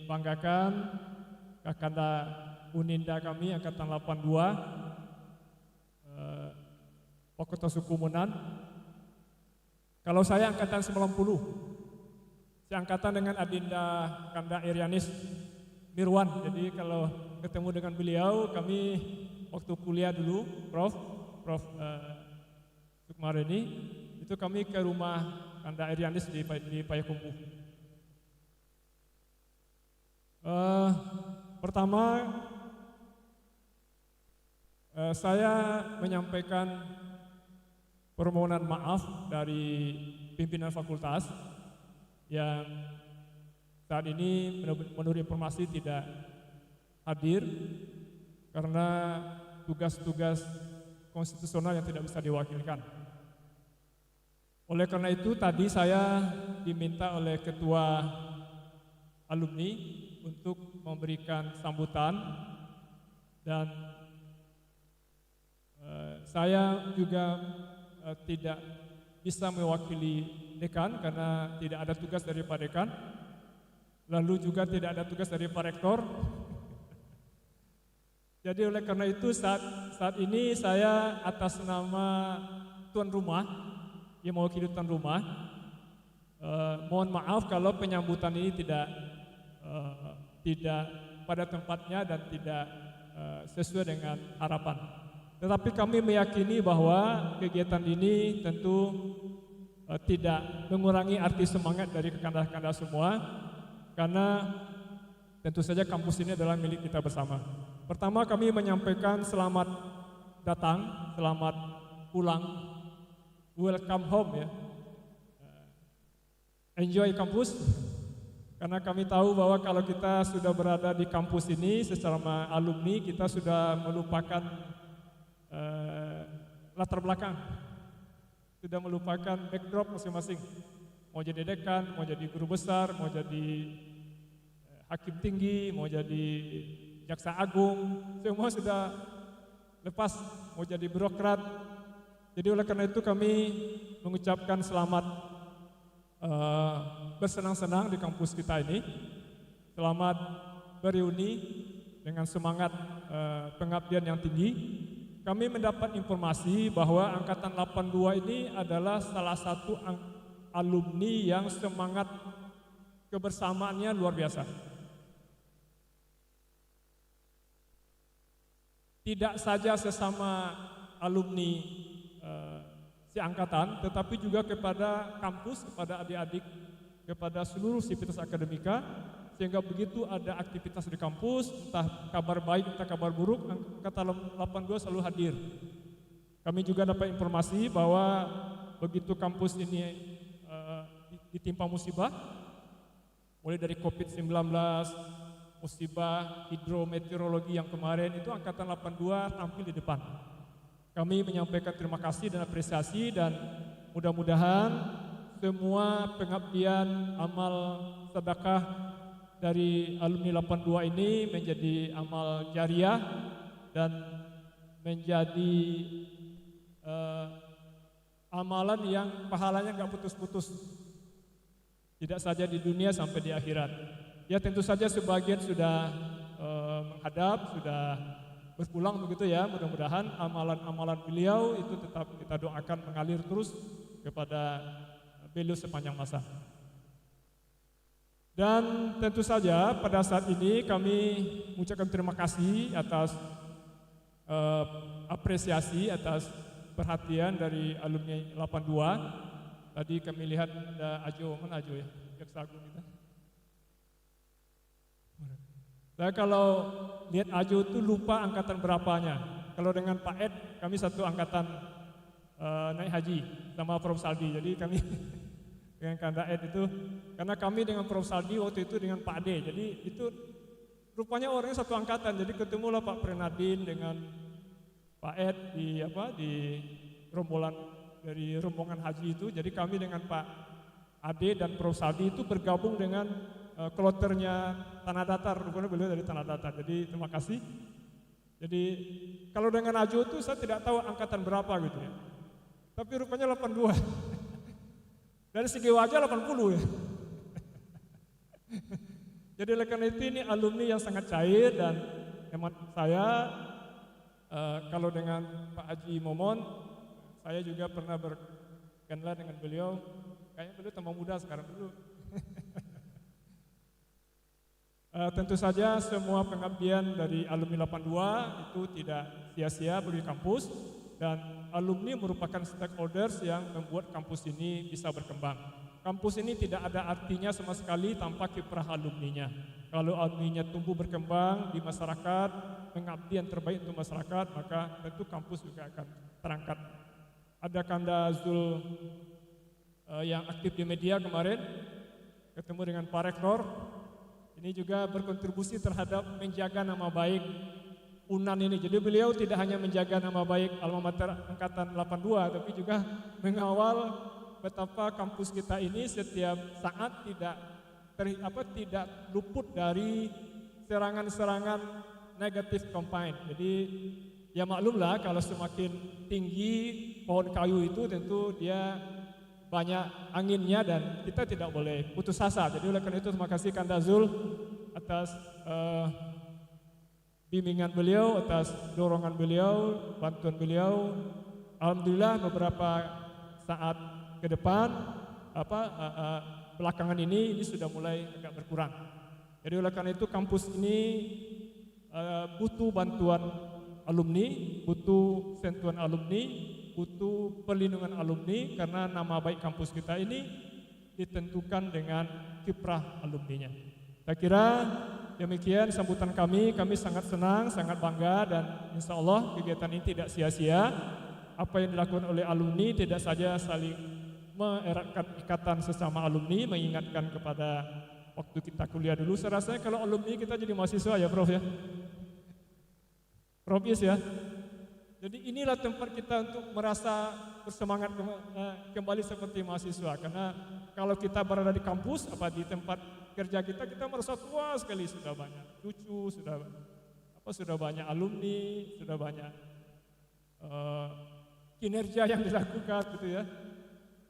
banggakan Kakanda Uninda kami Angkatan 82, Fakultas Hukum UNAN. Kalau saya Angkatan 90, saya angkatan dengan Adinda Kanda Irianis Mirwan. Jadi kalau ketemu dengan beliau, kami waktu kuliah dulu, Prof. Sukmareni, itu kami ke rumah Kanda Irianis di Payakumbuh. Pertama, saya menyampaikan permohonan maaf dari pimpinan fakultas yang saat ini menurut informasi tidak hadir karena tugas-tugas konstitusional yang tidak bisa diwakilkan. Oleh karena itu tadi saya diminta oleh ketua alumni untuk memberikan sambutan, dan saya juga tidak bisa mewakili dekan karena tidak ada tugas dari Pak Dekan, lalu juga tidak ada tugas dari Pak Rektor. Jadi oleh karena itu saat ini saya atas nama tuan rumah yang mewakili tuan rumah, mohon maaf kalau penyambutan ini tidak pada tempatnya dan tidak sesuai dengan harapan. Tetapi kami meyakini bahwa kegiatan ini tentu tidak mengurangi arti semangat dari rekan-rekan semua, karena tentu saja kampus ini adalah milik kita bersama. Pertama, kami menyampaikan selamat datang, selamat pulang, welcome home ya. Enjoy kampus, karena kami tahu bahwa kalau kita sudah berada di kampus ini secara alumni, kita sudah melupakan latar belakang, sudah melupakan backdrop masing-masing. Mau jadi dekan, mau jadi guru besar, mau jadi hakim tinggi, mau jadi jaksa agung, semua sudah lepas, mau jadi birokrat. Jadi oleh karena itu kami mengucapkan selamat bersenang-senang di kampus kita ini. Selamat bereuni dengan semangat pengabdian yang tinggi. Kami mendapat informasi bahwa Angkatan 82 ini adalah salah satu alumni yang semangat kebersamaannya luar biasa. Tidak saja sesama alumni si angkatan, tetapi juga kepada kampus, kepada adik-adik, kepada seluruh sivitas akademika, sehingga begitu ada aktivitas di kampus, entah kabar baik, entah kabar buruk, Angkatan 82 selalu hadir. Kami juga dapat informasi bahwa begitu kampus ini ditimpa musibah, mulai dari COVID-19, musibah hidrometeorologi yang kemarin, itu Angkatan 82 tampil di depan. Kami menyampaikan terima kasih dan apresiasi, dan mudah-mudahan semua pengabdian amal sedekah dari alumni 82 ini menjadi amal jariah dan menjadi amalan yang pahalanya nggak putus-putus, tidak saja di dunia sampai di akhirat. Ya tentu saja sebagian sudah menghadap, sudah berpulang begitu ya. Mudah-mudahan amalan-amalan beliau itu tetap kita doakan mengalir terus kepada beliau sepanjang masa. Dan tentu saja pada saat ini kami mengucapkan terima kasih atas apresiasi atas perhatian dari alumni 82. Tadi kami lihat ada Ajo, mana Ajo ya? Jaksa Agung kita. Saya kalau lihat Ajo itu lupa angkatan berapanya. Kalau dengan Pak Ed, kami satu angkatan naik haji sama Prof Saldi. Jadi kami dengan Kanda Ed itu, karena kami dengan Prof Saldi waktu itu dengan Pak Ade. Jadi itu rupanya orangnya satu angkatan. Jadi ketemulah Pak Prenadin dengan Pak Ed di rombongan dari rombongan haji itu. Jadi kami dengan Pak Ade dan Prof Saldi itu bergabung dengan kloternya Tanah Datar, rupanya beliau dari Tanah Datar. Jadi terima kasih. Jadi kalau dengan Ajo itu saya tidak tahu angkatan berapa gitu ya. Tapi rupanya 82. Dari segi wajah 80 ya. Jadi oleh karena itu ini alumni yang sangat cair, dan hemat saya kalau dengan Pak Haji Momon, saya juga pernah berkenalan dengan beliau. Kayaknya beliau tambah muda sekarang dulu. Tentu saja semua pengabdian dari alumni 82 itu tidak sia-sia bagi kampus, dan alumni merupakan stakeholders yang membuat kampus ini bisa berkembang. Kampus ini tidak ada artinya sama sekali tanpa kiprah alumninya. Kalau alumninya tumbuh berkembang di masyarakat, pengabdian terbaik untuk masyarakat, maka tentu kampus juga akan terangkat. Ada Kanda Zul yang aktif di media kemarin, ketemu dengan Pak Rektor. Ini juga berkontribusi terhadap menjaga nama baik UNAN ini. Jadi beliau tidak hanya menjaga nama baik alma mater angkatan 82, tapi juga mengawal betapa kampus kita ini setiap saat tidak luput dari serangan-serangan negatif campaign. Jadi ya maklumlah kalau semakin tinggi pohon kayu itu tentu dia banyak anginnya, dan kita tidak boleh putus asa. Jadi oleh karena itu terima kasih Kanda Zul atas bimbingan beliau, atas dorongan beliau, bantuan beliau. Alhamdulillah beberapa saat ke depan belakangan ini sudah mulai agak berkurang. Jadi oleh karena itu kampus ini butuh bantuan alumni, butuh sentuhan alumni, butuh perlindungan alumni, karena nama baik kampus kita ini ditentukan dengan kiprah alumninya. Saya kira demikian sambutan kami sangat senang, sangat bangga, dan insya Allah kegiatan ini tidak sia-sia. Apa yang dilakukan oleh alumni tidak saja saling mengeratkan ikatan sesama alumni, mengingatkan kepada waktu kita kuliah dulu. Saya rasa kalau alumni kita jadi mahasiswa ya Prof ya. Prof ya. Jadi inilah tempat kita untuk merasa bersemangat kembali seperti mahasiswa. Karena kalau kita berada di kampus, di tempat kerja kita merasa tua sekali, sudah banyak cucu, sudah banyak alumni, sudah banyak kinerja yang dilakukan gitu ya.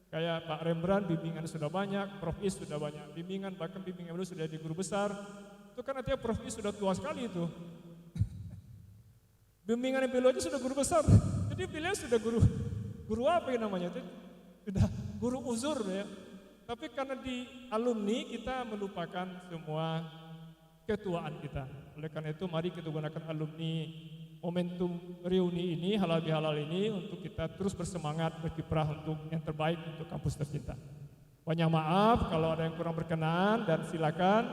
Kayak Pak Rembrandt bimbingan sudah banyak, Prof Is sudah banyak bimbingan, bahkan bimbingan beliau sudah di guru besar. Itu kan artinya Prof Is sudah tua sekali itu. Bimbingan beliau itu sudah guru besar. Jadi beliau sudah guru apa yang namanya itu? Sudah guru uzur ya. Tapi karena di alumni kita melupakan semua ketuaan kita. Oleh karena itu mari kita gunakan alumni momentum reuni ini, halal bihalal ini, untuk kita terus bersemangat berkiprah untuk yang terbaik untuk kampus tercinta. Banyak maaf kalau ada yang kurang berkenan, dan silakan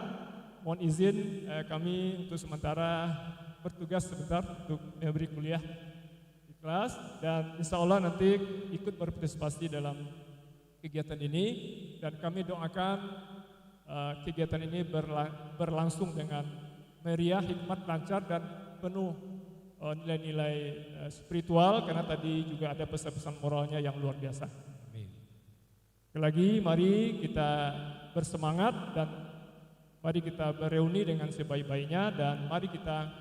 mohon izin kami untuk sementara bertugas sebentar untuk memberi kuliah. Itu ikhlas dan insya Allah nanti ikut berpartisipasi dalam kegiatan ini dan kami doakan kegiatan ini berlangsung dengan meriah, hikmat, lancar dan penuh nilai-nilai spiritual karena tadi juga ada pesan-pesan moralnya yang luar biasa. Amin. Sekali lagi mari kita bersemangat dan mari kita bereuni dengan sebaik-baiknya dan mari kita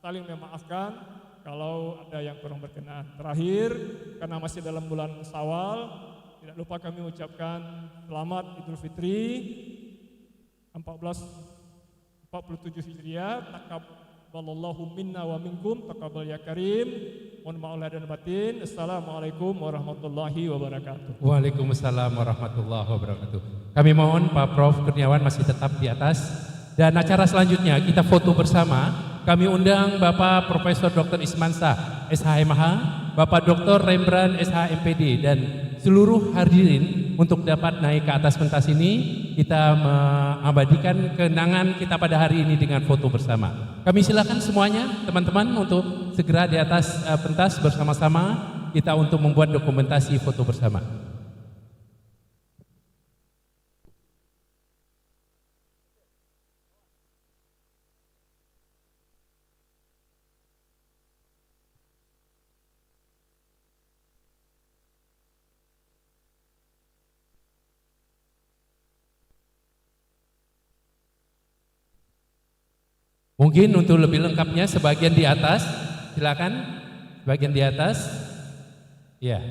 saling memaafkan kalau ada yang kurang berkenan. Terakhir, karena masih dalam bulan Syawal, tidak lupa kami ucapkan selamat Idul Fitri 1447 Hijriah. Taqabbalallahu minna wa minkum, taqabbal ya karim. Mohon maaf lahir dan batin. Assalamualaikum warahmatullahi wabarakatuh. Waalaikumsalam warahmatullahi wabarakatuh. Kami mohon Pak Prof. Kurniawan masih tetap di atas. Dan acara selanjutnya kita foto bersama. Kami undang Bapak Profesor Dr. Ismansyah, SHMH, Bapak Dr. Rembrandt, SHMPD, dan seluruh hadirin untuk dapat naik ke atas pentas ini. Kita mengabadikan kenangan kita pada hari ini dengan foto bersama. Kami silakan semuanya teman-teman untuk segera di atas pentas bersama-sama kita untuk membuat dokumentasi foto bersama. Mungkin untuk lebih lengkapnya sebagian di atas, silakan bagian di atas. Ya.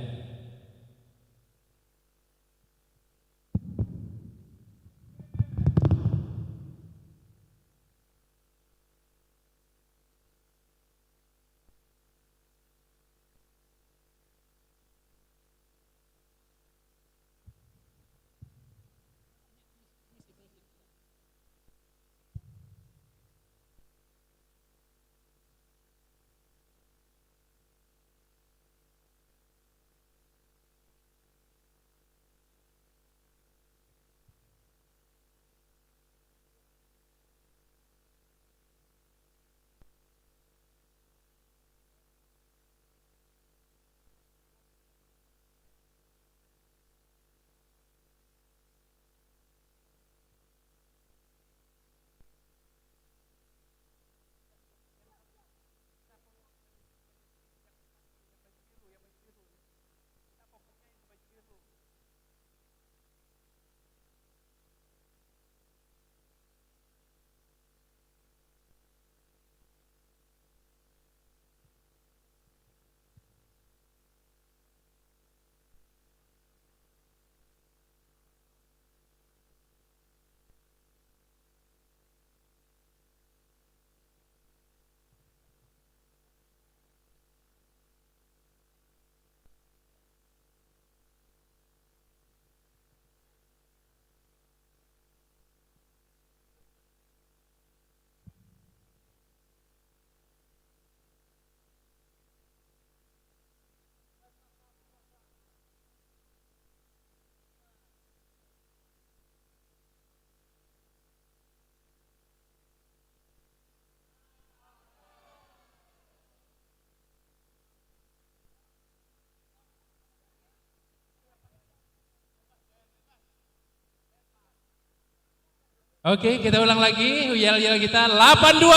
Oke, kita ulang lagi yel-yel kita 82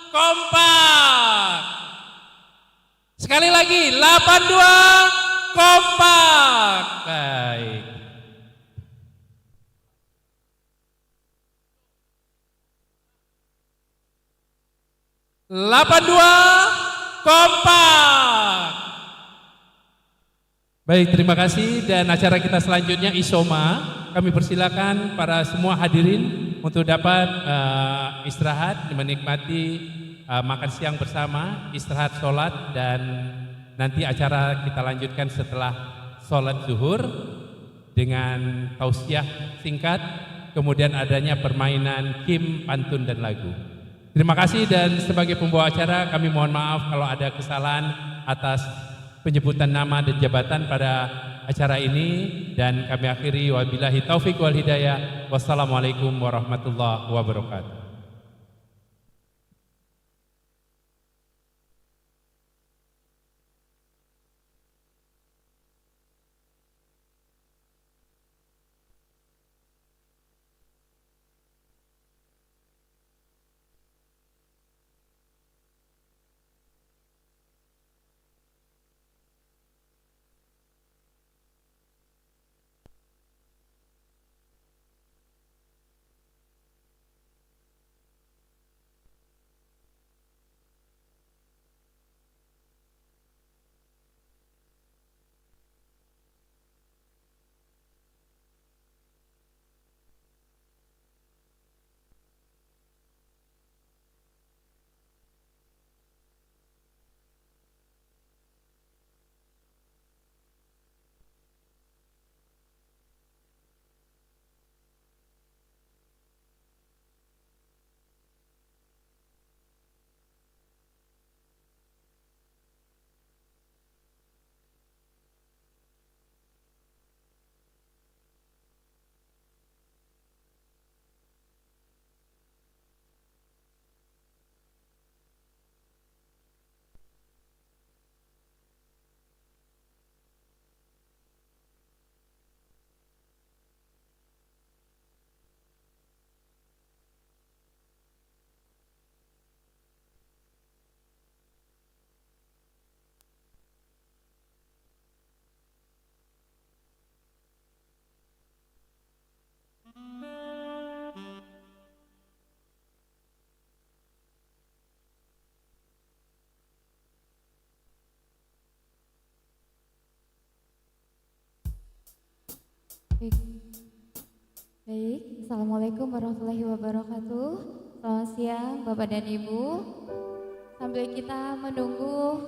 kompak. Sekali lagi 82 kompak. Baik. Kompak. Baik, terima kasih dan acara kita selanjutnya Isoma. Kami persilakan para semua hadirin untuk dapat istirahat, menikmati makan siang bersama, istirahat sholat dan nanti acara kita lanjutkan setelah sholat zuhur dengan tausiah singkat, kemudian adanya permainan kim, pantun dan lagu. Terima kasih dan sebagai pembawa acara kami mohon maaf kalau ada kesalahan atas penyebutan nama dan jabatan pada acara ini dan kami akhiri wabillahi taufik wal hidayah. Wassalamualaikum warahmatullahi wabarakatuh. Baik. Baik, Assalamualaikum warahmatullahi wabarakatuh. Selamat siang Bapak dan Ibu. Sambil kita menunggu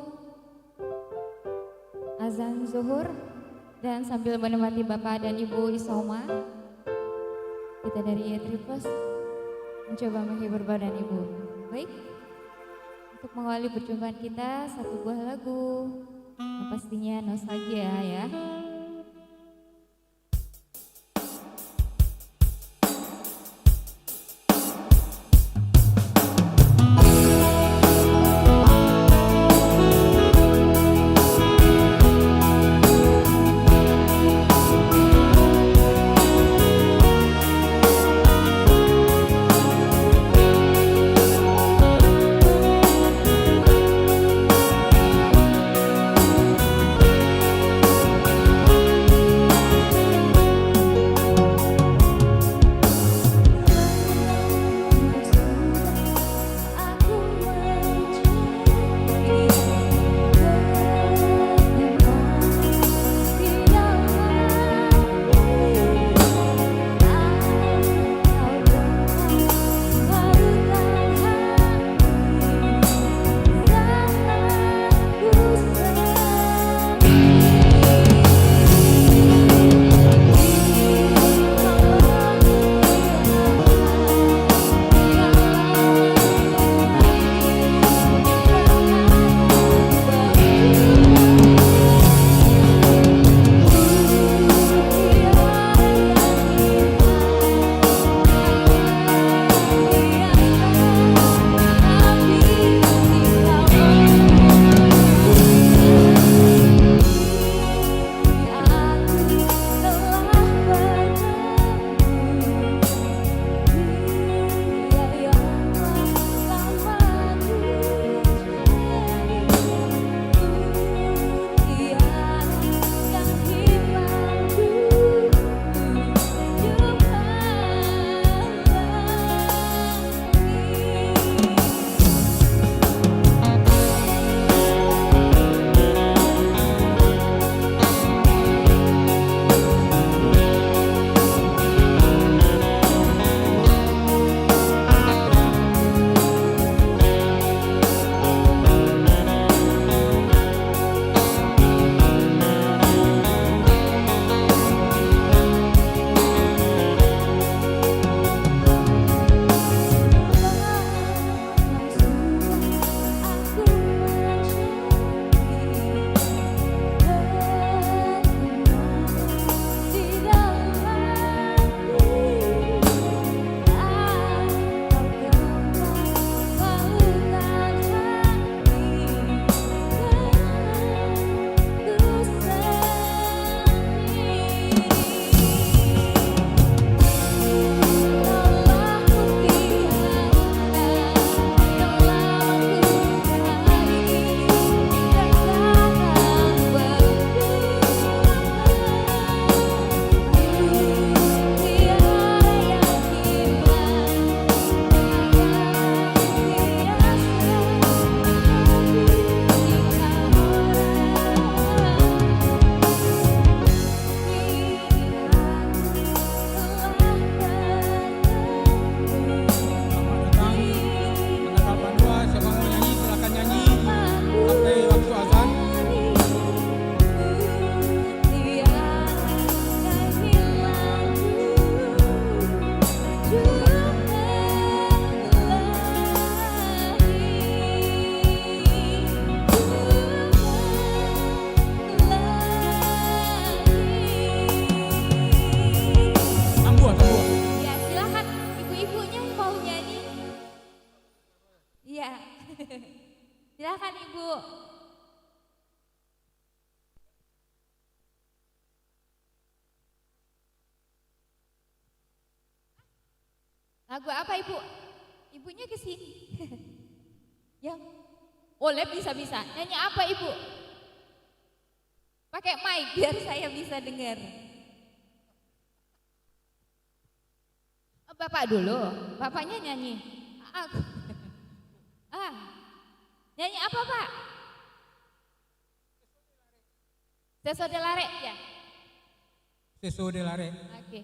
azan zuhur dan sambil menemani Bapak dan Ibu Isoma, kita dari Triples mencoba menghibur Bapak dan Ibu. Baik, untuk mengawali perjumpaan kita satu buah lagu yang pastinya nostalgia ya. Silakan Ibu. Lagu apa Ibu? Ibunya ke sini. Ya. Oleh bisa-bisa. Nyanyi apa Ibu? Pakai mic biar saya bisa dengar. Bapak dulu, bapaknya nyanyi. Nyanyi apa Pak? Sesode lare ya. Sesuai lare. Oke.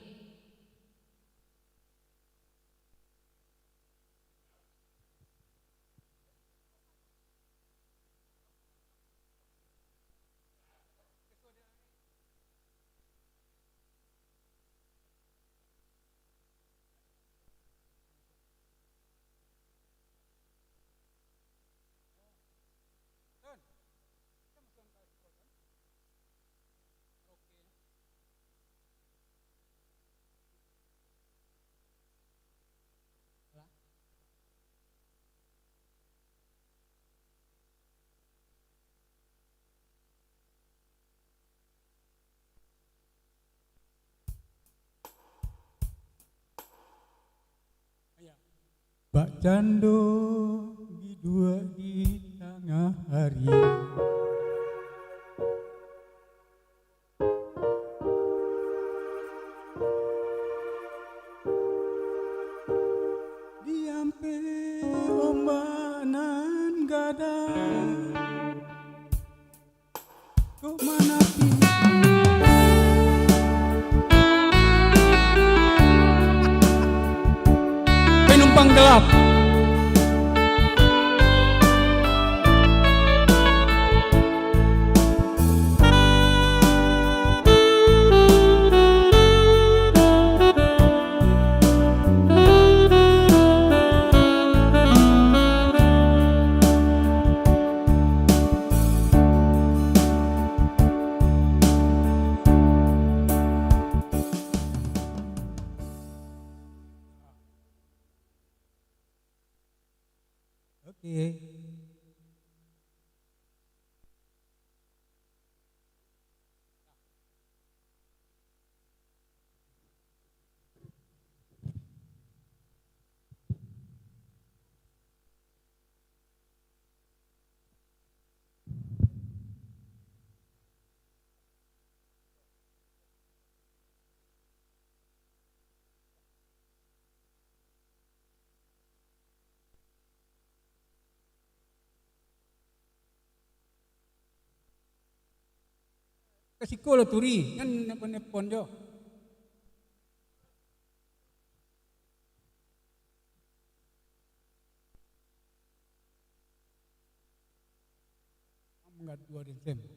Bak cando bidua di tengah hari. Diampe ombanan gada. Kok mana pi? Penumpang gelap. Oke. Kasih ko lo turi, kan nepon jo. Enggak 2 Desember.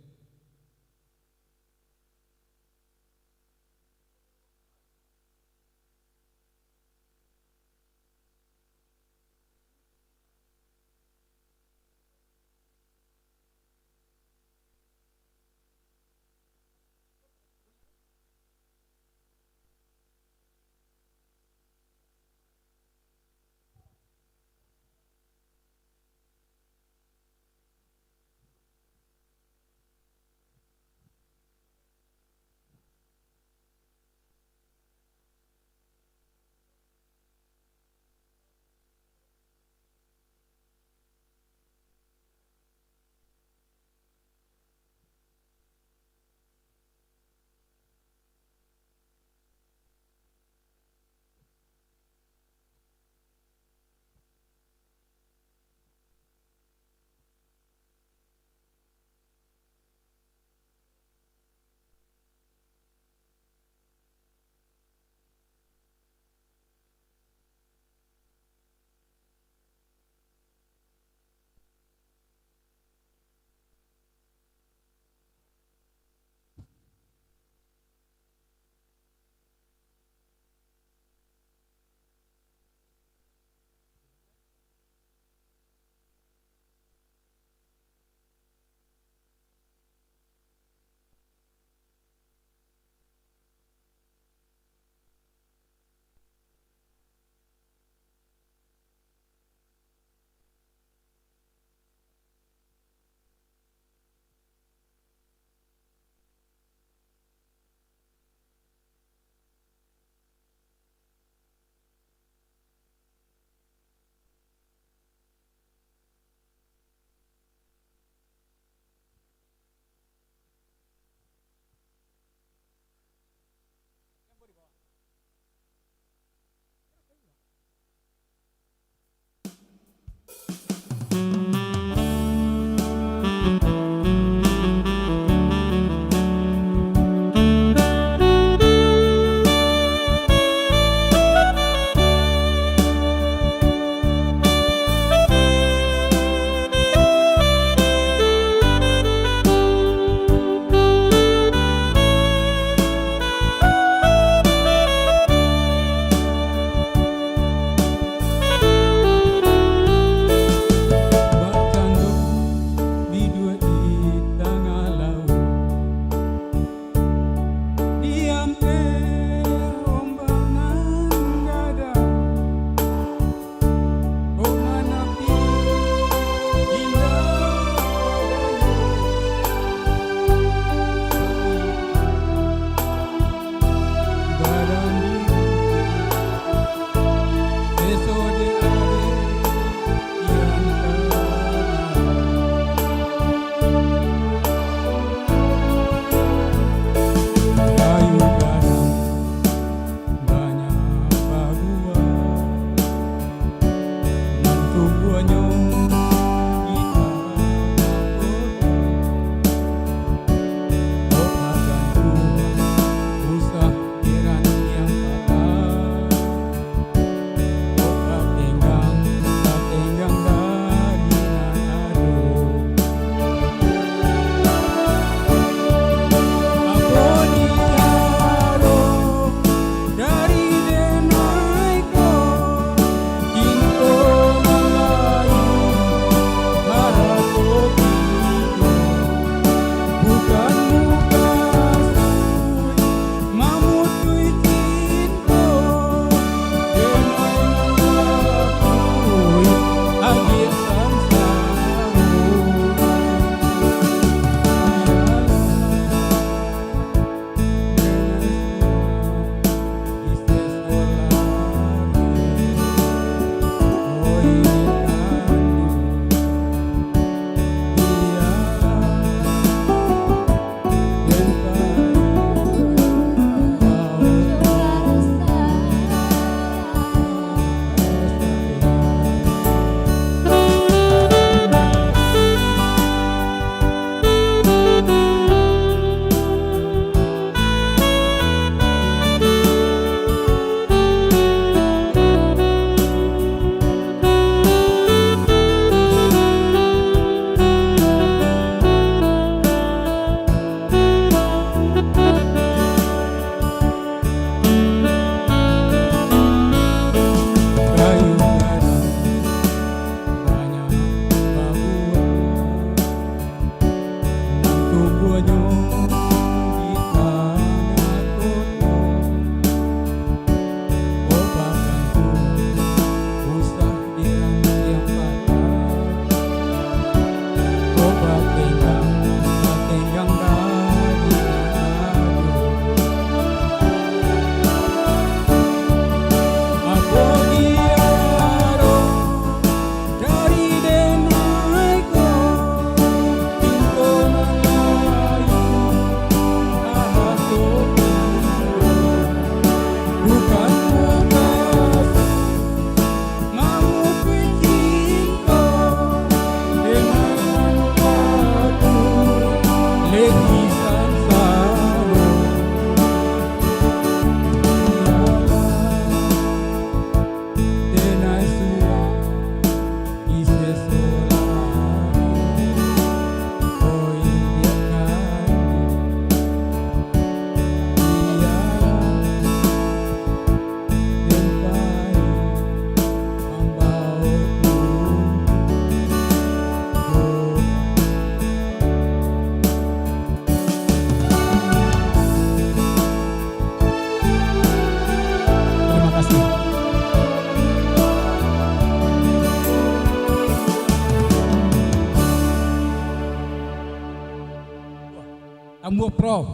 Tambuk Prof.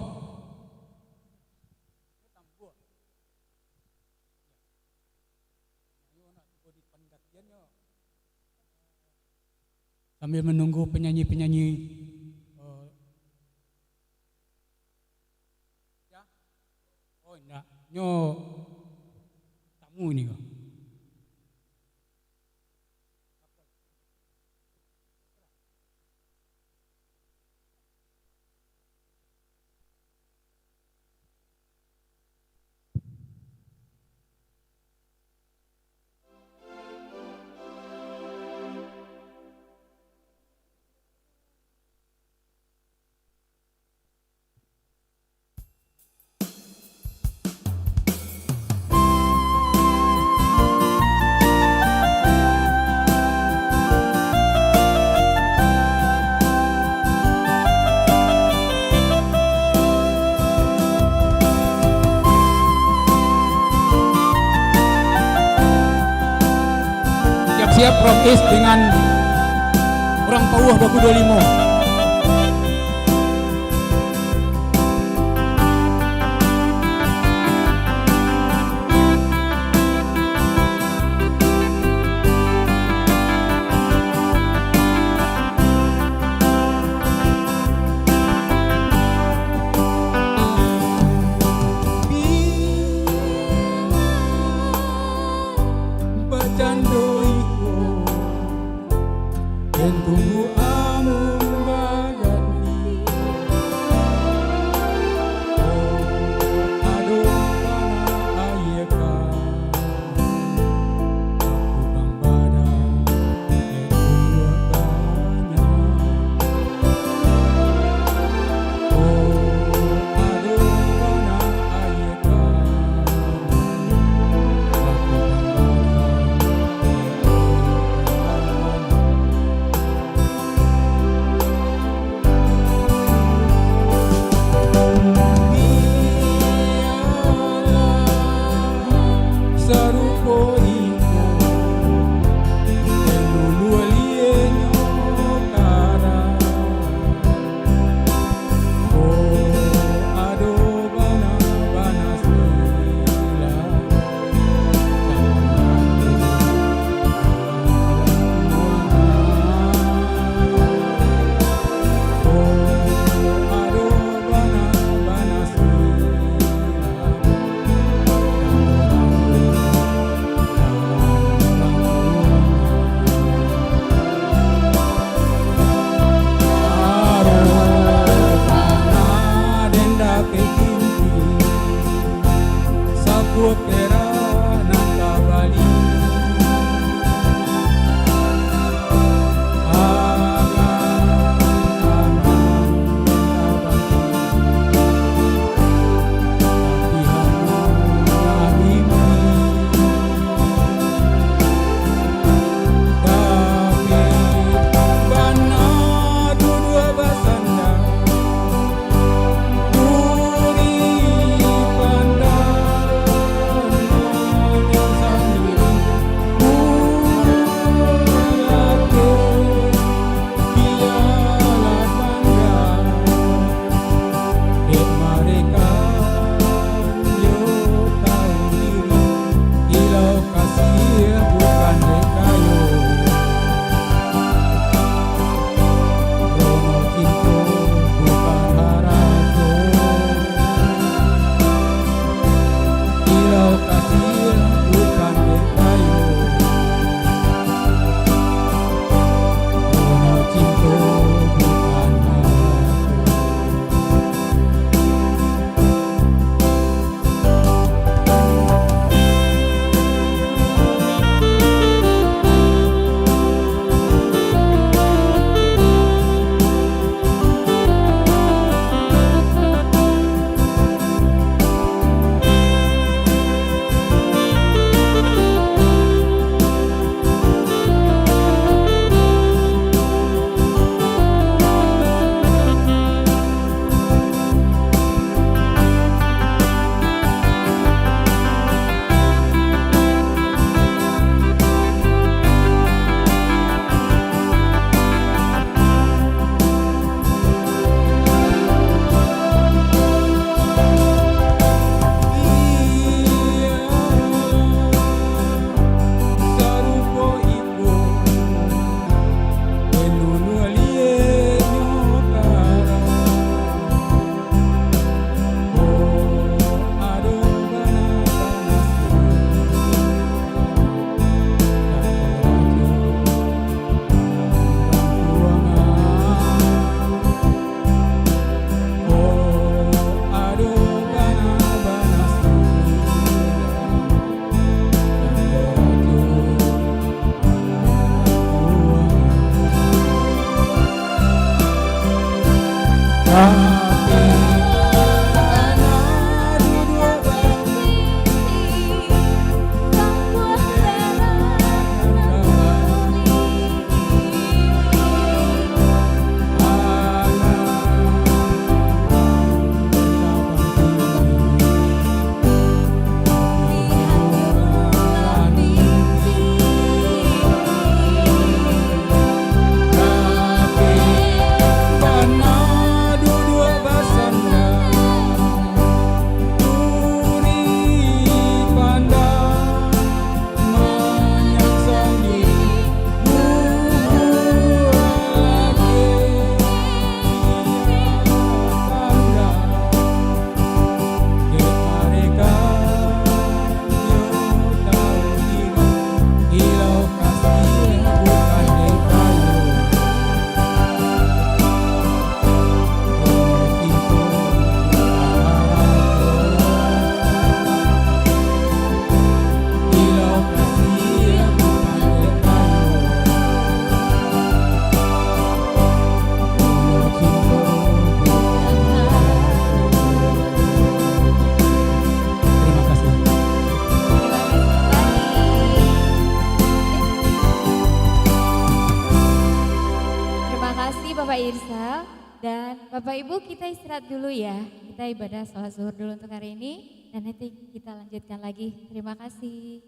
Sambil menunggu penyanyi-penyanyi oh enggak, nyo tamu ini kok. Siap Prof Is dengan orang Pauh Baku 25. Tunggu amu Bapak Irsal dan Bapak Ibu, kita istirahat dulu ya. Kita ibadah sholat zuhur dulu untuk hari ini dan nanti kita lanjutkan lagi. Terima kasih.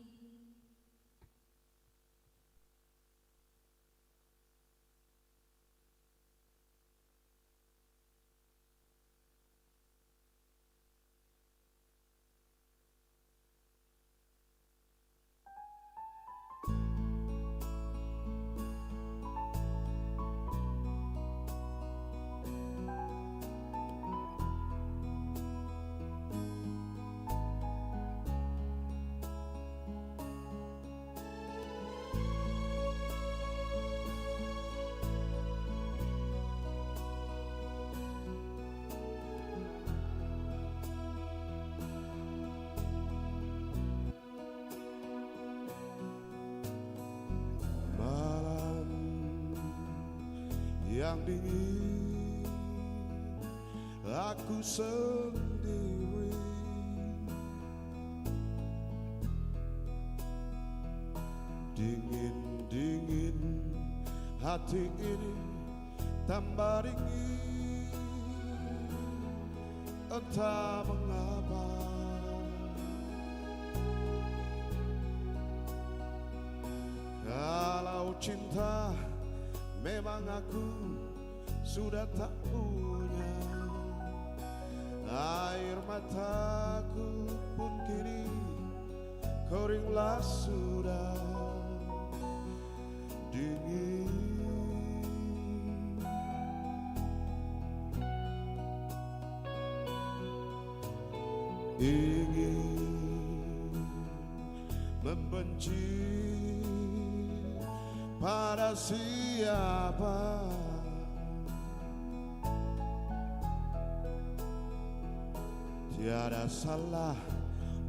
Yang dingin aku sendiri, dingin-dingin hati ini tambah dingin, entah mengapa. Kalau cinta memang aku sudah tak punya, air mataku pun kini keringlah sudah, dingin. Ingin membenci pada siapa, tiada salah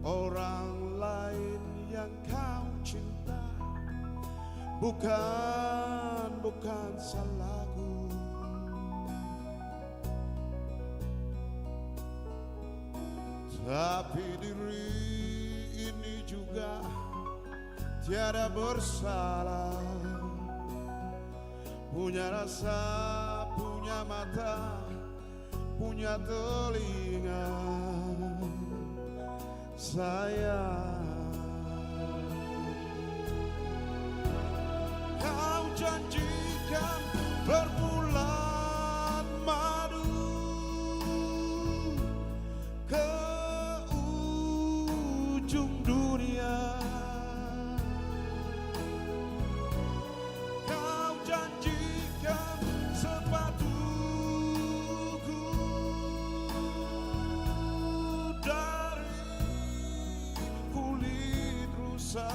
orang lain yang kau cinta, bukan salahku. Tapi diri ini juga tiada bersalah, punya rasa, punya mata, punya telinga, sayang. Kau janjikan berbulan madu ke ujung dunia. Kau janjikan sepatuku dari kulit rusa.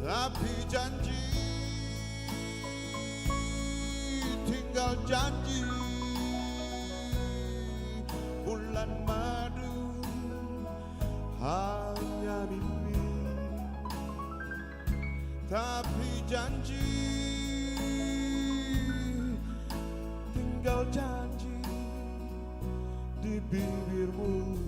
Tapi janji tinggal janji, bulan madu hanya mimpi. Tapi janji tinggal janji di bibirmu.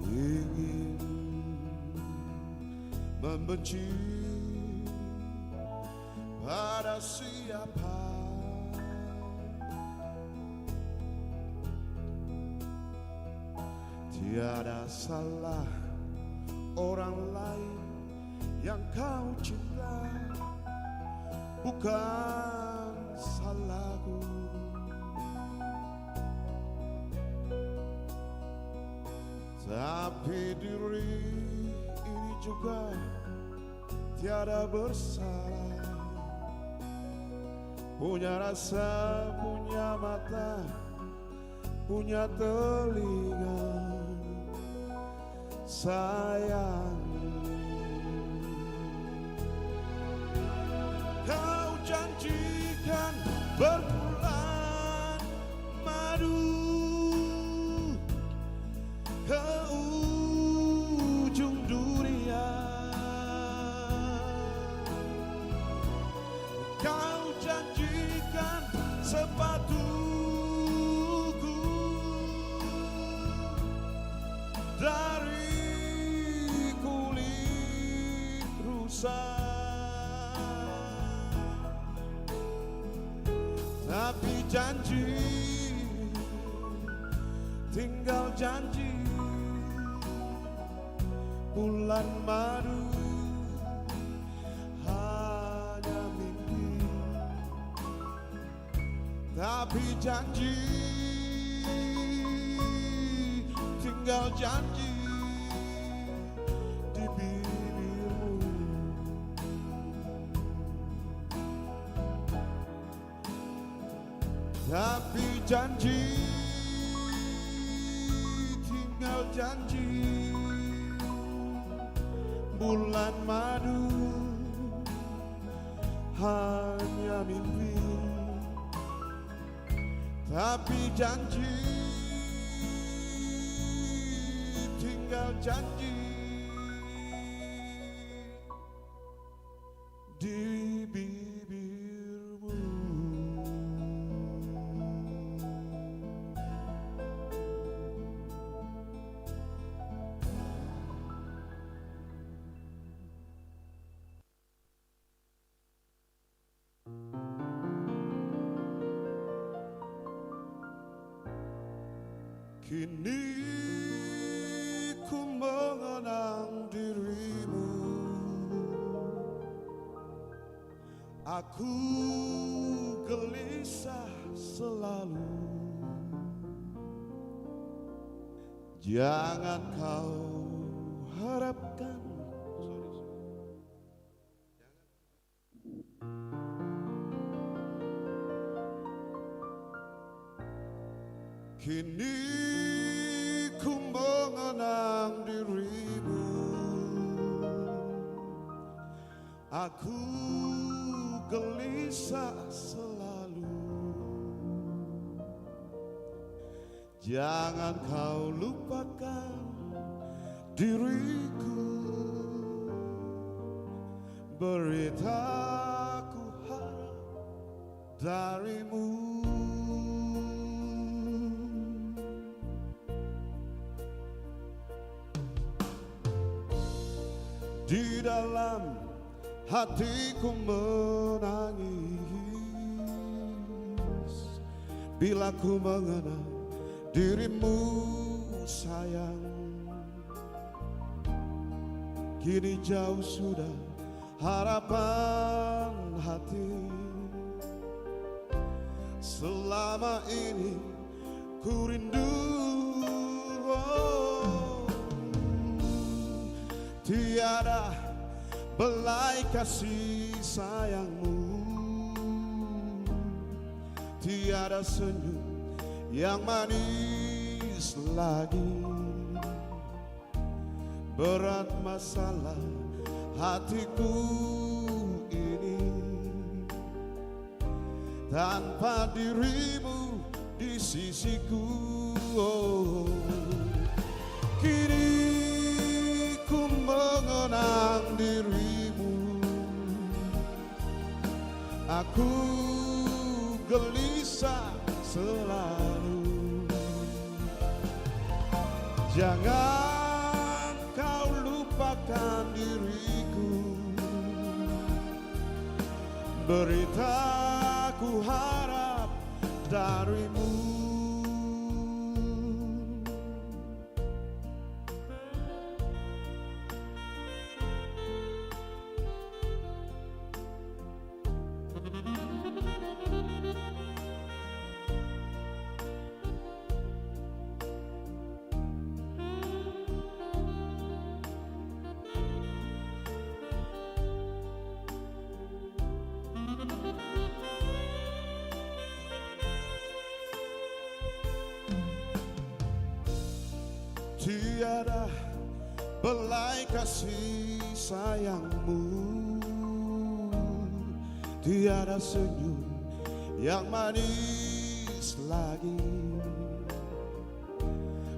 Ingin membenci pada siapa, tiada salah orang lain yang kau cinta, bukan salahku. Tapi diri ini juga tiada bersalah, punya rasa, punya mata, punya telinga, sayang. Kau janjikan berbulan madu ke ujung dunia. Kau janjikan sepatuku dari kulit rusa. Tapi janji tinggal janji, bulan madu hanya mimpi. Tapi janji tinggal janji di bibirmu. Tapi janji tinggal janji, bulan madu hanya mimpi. Tapi janji tinggal janji di bibirmu. Kini ku mengenang dirimu, aku gelisah selalu. Jangan kau harapkan kini ku mengenang dirimu, aku gelisah selalu. Jangan kau lupakan diriku, beritaku harap darimu. Di dalam hatiku menangis bila ku mengenang dirimu sayang. Kini jauh sudah harapan hati, selama ini ku rindu. Tiada Tiada belai kasih sayangmu, tiada senyum yang manis lagi. Berat masalah hatiku ini, tanpa dirimu di sisiku. Oh, kini ku mengenang dirimu, aku gelisah selalu. Jangan kau lupakan diriku, beritaku harap darimu. Tiada belai kasih sayangmu, tiada senyum yang manis lagi.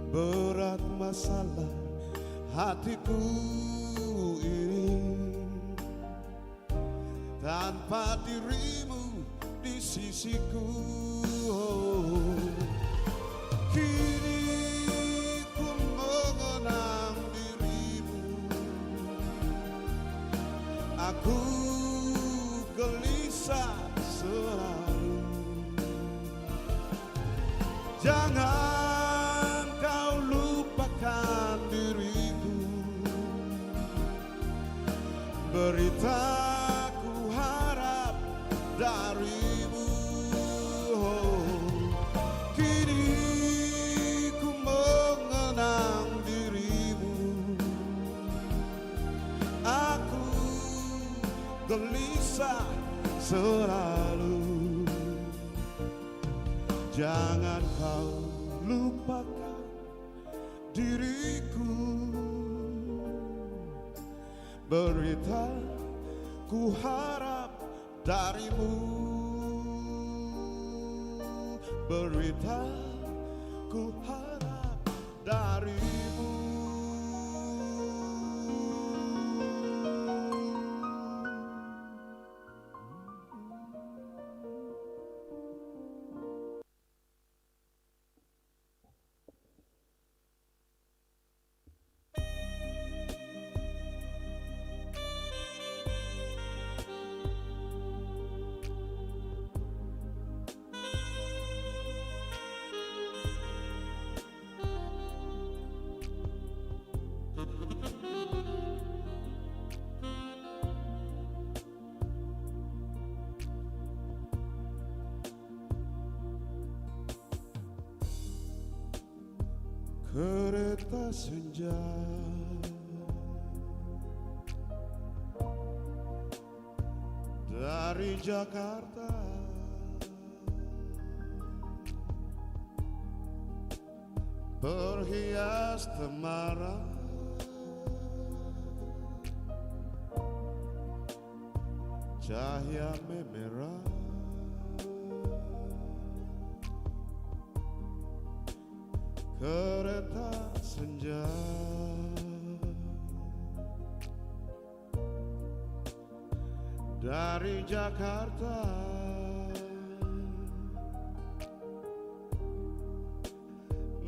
Berat masalah hatiku ini, tanpa dirimu di sisiku. Oh, kini ku mengenang dirimu, aku gelisah selalu. Jangan kau lupakan diriku, beritaku harap darimu. Oh, kini ku mengenang dirimu, aku gelisah selalu. Jangan kau lupakan diriku, berita ku harap darimu, berita ku harap darimu. Kereta senja dari Jakarta, berhias temaram, cahaya memerah. Kereta senja dari Jakarta,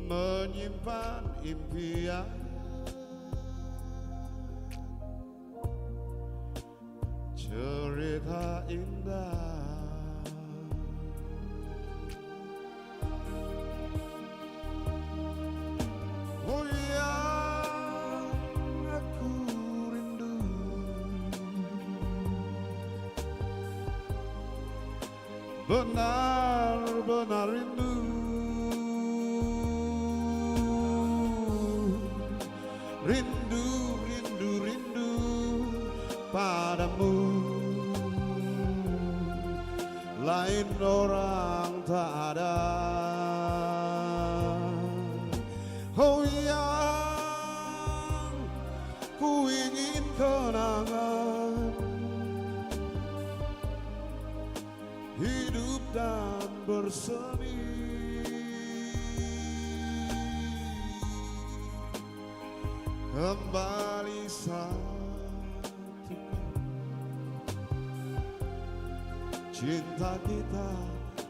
menyimpan impian, cerita indah. Oh ya, aku rindu, benar-benar rindu, rindu, rindu, rindu. lain orang tak ada. Oh yang ku ingin kenangan hidup dan bersemi. Kembali satukan cinta kita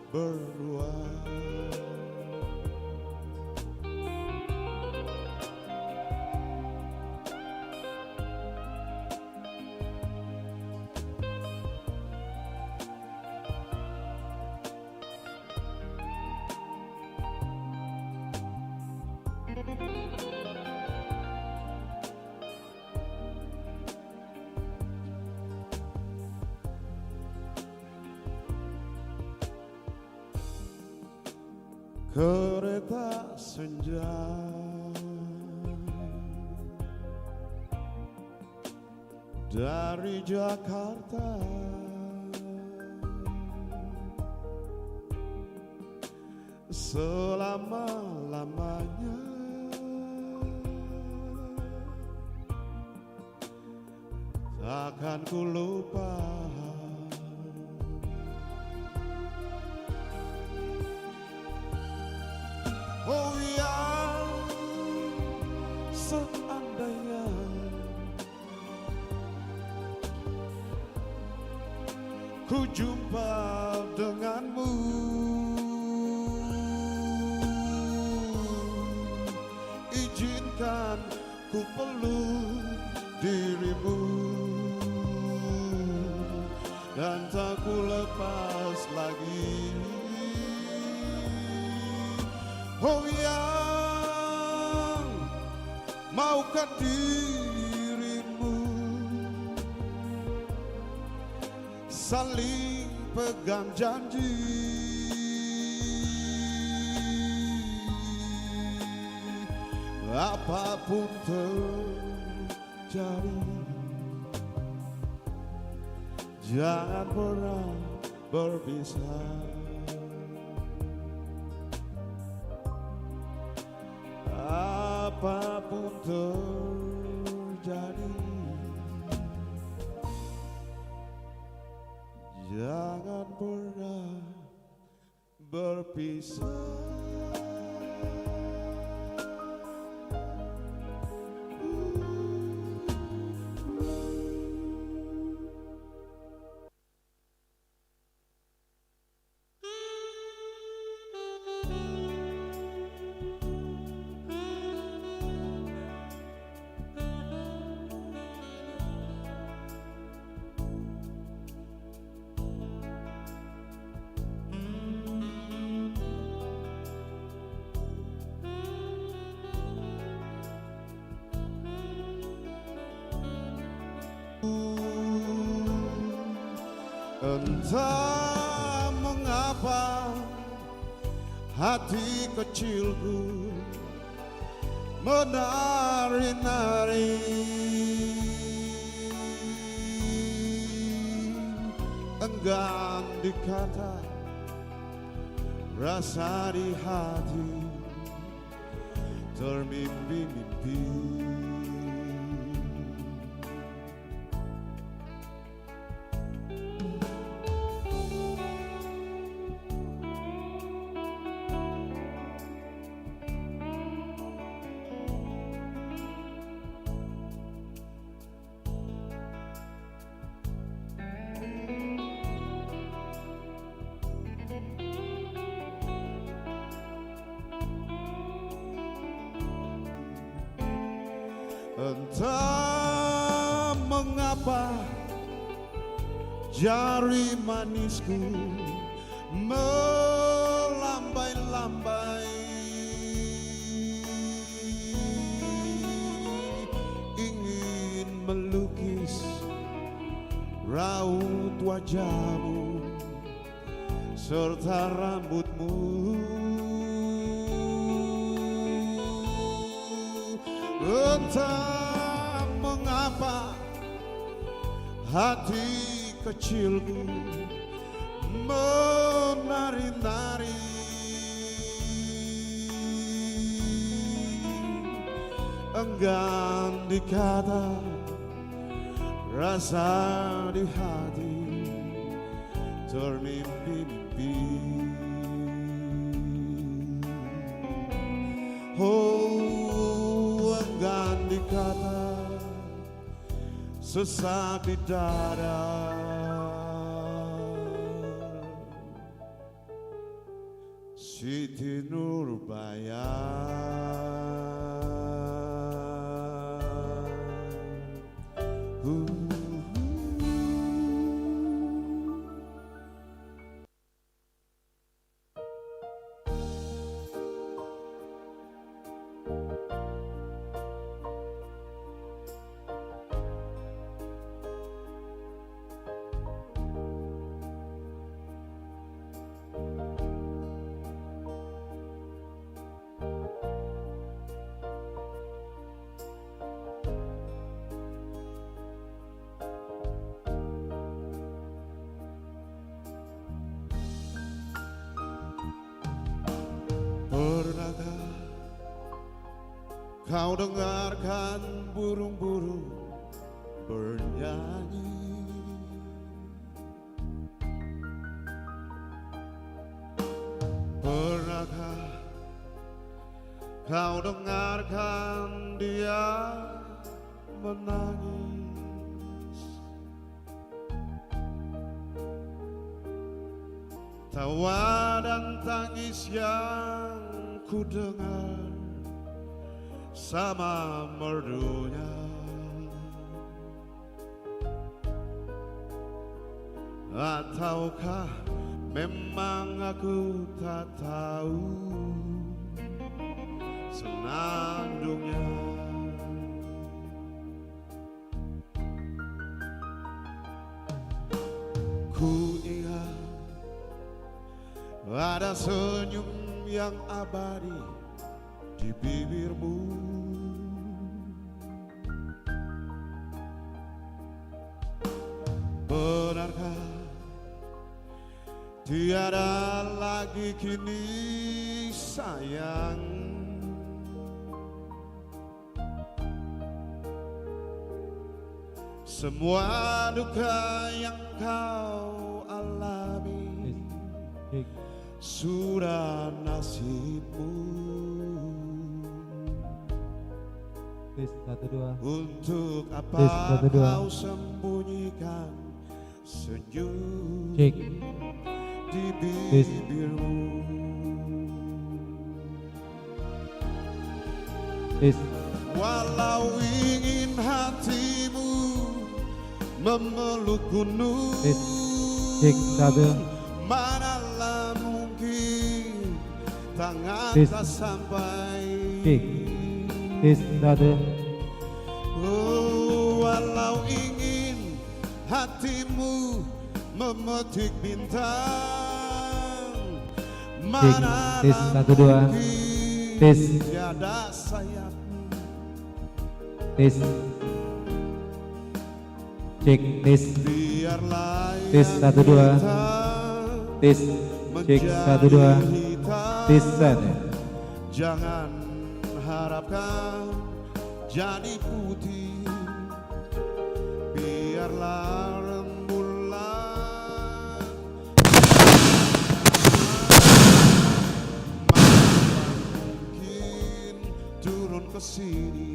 berdua. Kereta senja dari Jakarta selama-lamanya takkan ku lupa. Oh yang seandainya ku jumpa denganmu, izinkan ku peluk dirimu dan tak ku lepas lagi. Oh yang maukah dirimu saling pegang janji, apapun terjadi jangan pernah berpisah. Apapun terjadi jangan pernah berpisah. Entah mengapa hati kecilku menari-nari, enggan dikata rasa di hati termimpi-mimpi. Entah mengapa jari manisku melambai-lambai, ingin melukis raut wajahmu serta rambutmu. Entah mengapa hati kecilku nari-nari enggan dikata, rasa di hati termimpi-mimpi. Oh, enggan dikata, sesak di dada. Siti Nurbaya. Pernahkah kau dengarkan burung-burung bernyanyi? Pernahkah kau dengarkan dia menangis? Tawa dan tangis yang ku dengar sama merdunya. Ataukah memang aku tak tahu senandungnya? Ku ingat ada senyum yang abadi di bibirmu. Benarkah tiada lagi kini sayang? Semua duka yang kau alami sudah nasibmu. Untuk apa kau sembunyikan senyum di bibirmu? Walau ingin hatimu memeluk gunung, manalah mungkin tangan tak sampai. Oh, walau ingin hatimu memetik bintang, manalah mungkin tiada sayapmu. Biarlah hitam menjadi hitam, jangan harapkan jadi putih. Biarlah rembulan mungkin turun ke sini.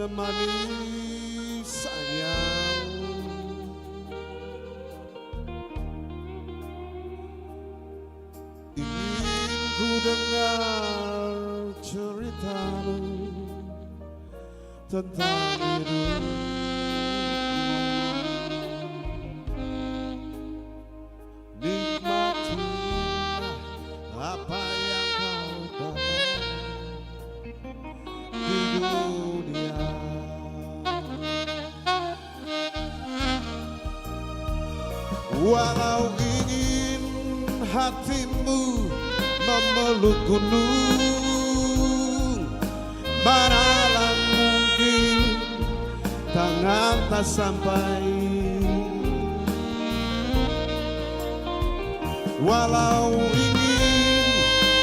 menemani sayang. Ingin ku dengar ceritamu tentang hidup. Nikmati apa yang kau dapat di dunia. Walau ingin hatimu memeluk gunung, manalah mungkin tangan tak sampai. Walau ingin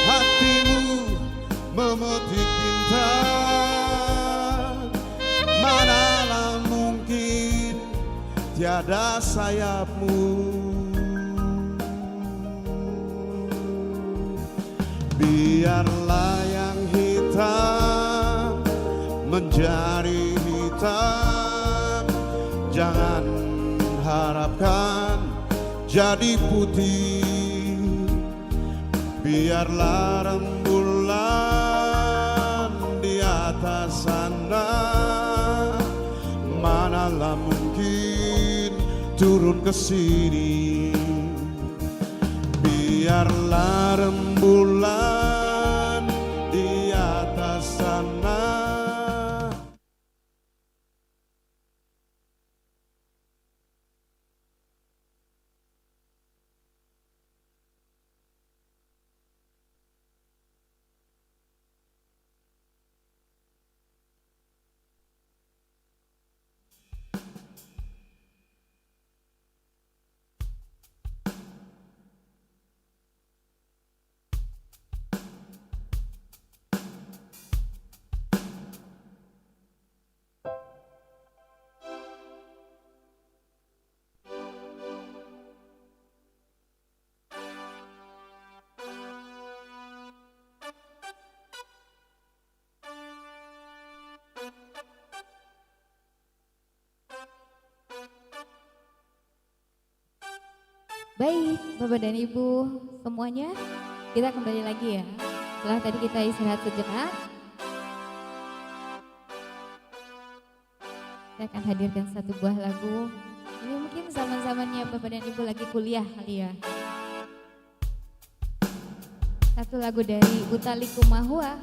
hatimu memetik bintang, manalah mungkin tiada sayapmu. Biarlah yang hitam menjadi hitam, jangan harapkan jadi putih. Biarlah rembulan di atas sana, manalah mungkin turun ke sini. Biarlah rembulan di atas sana. Baik, Bapak dan Ibu semuanya, kita kembali lagi ya. Setelah tadi kita istirahat sejenak, saya akan hadirkan satu buah lagu. Ini mungkin zaman-zamannya Bapak dan Ibu lagi kuliah kali ya. Satu lagu dari Utha Likumahua,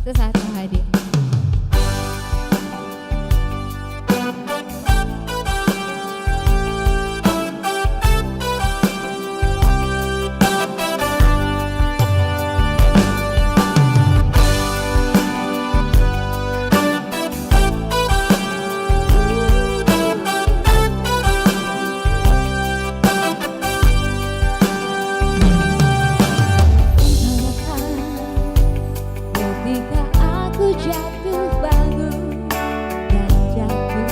sesaat hadir. Ketika aku jatuh bangun dan jatuh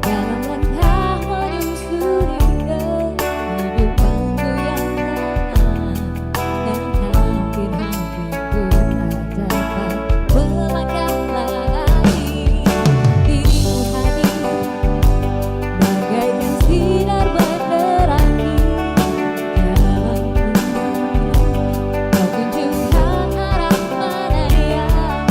dalam langkah menyusuri kehidupanku yang tenang, dan hampir-hampir ku tak dapat melangkah lagi. Dirimu hadir bagaikan sinar menerangi jalanku. Kau tunjukkan arah mana yang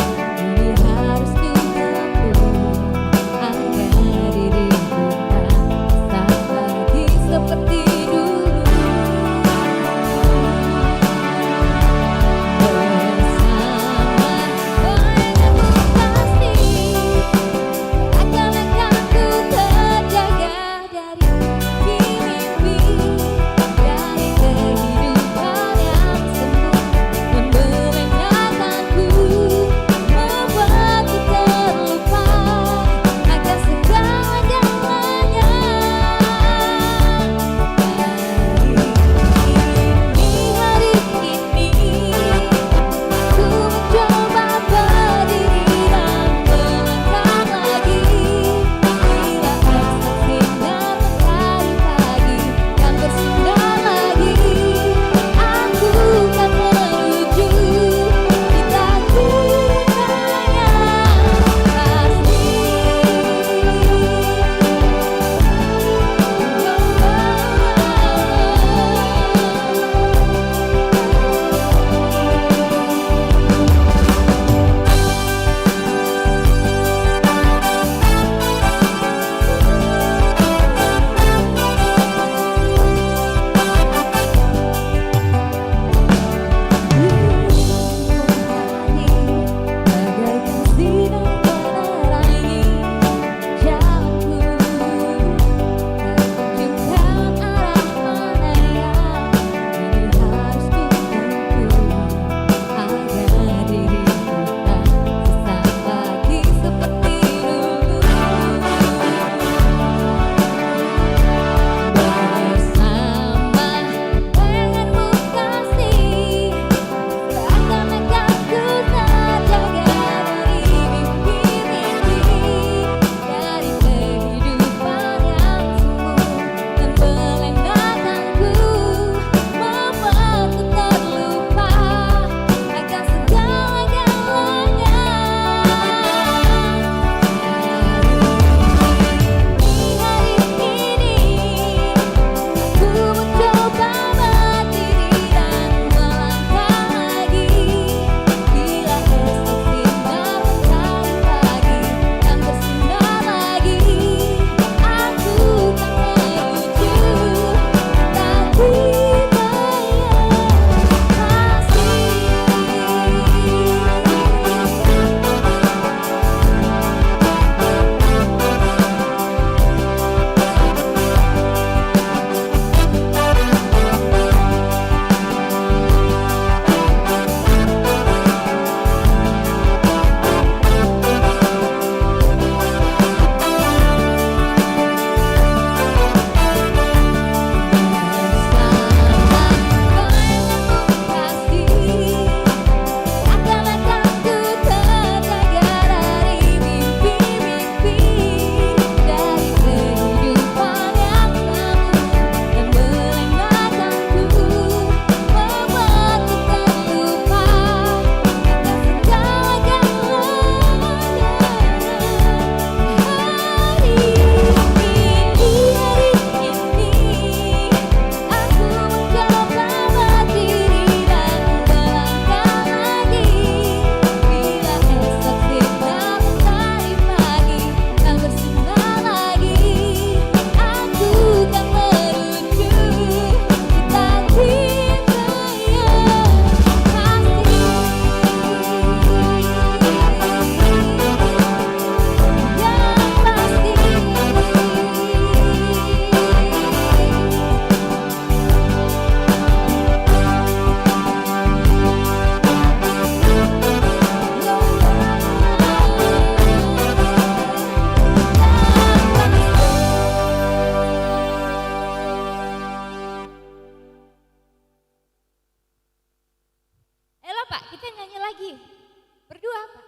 Berdua Pak.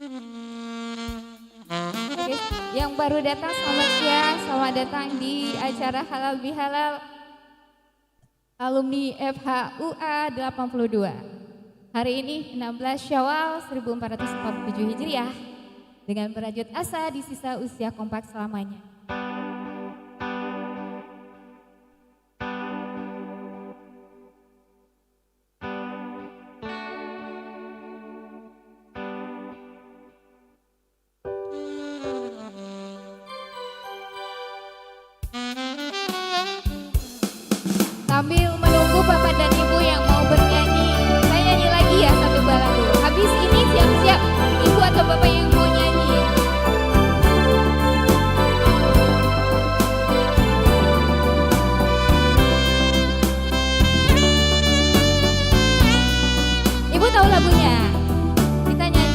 Oke, yang baru datang selamat siang, selamat datang di acara Halal Bihalal alumni FHUA 82. Hari ini 16 Syawal 1447 Hijriah dengan berajut asa di sisa usia kompak selamanya. Sambil menunggu Bapak dan Ibu yang mau bernyanyi, saya nyanyi lagi ya satu balagu. Habis ini siap-siap Ibu atau Bapak yang mau nyanyi. Ibu tahu lagunya? Kita nyanyi.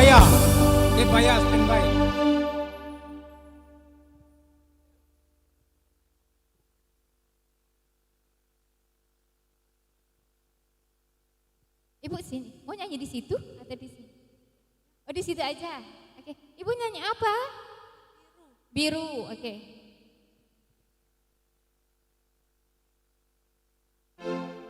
Kebaya. Kebaya standby. Ibu sini, mau nyanyi di situ atau di sini? Oh di situ aja. Oke, ibu nyanyi apa? Biru. Oke. Thank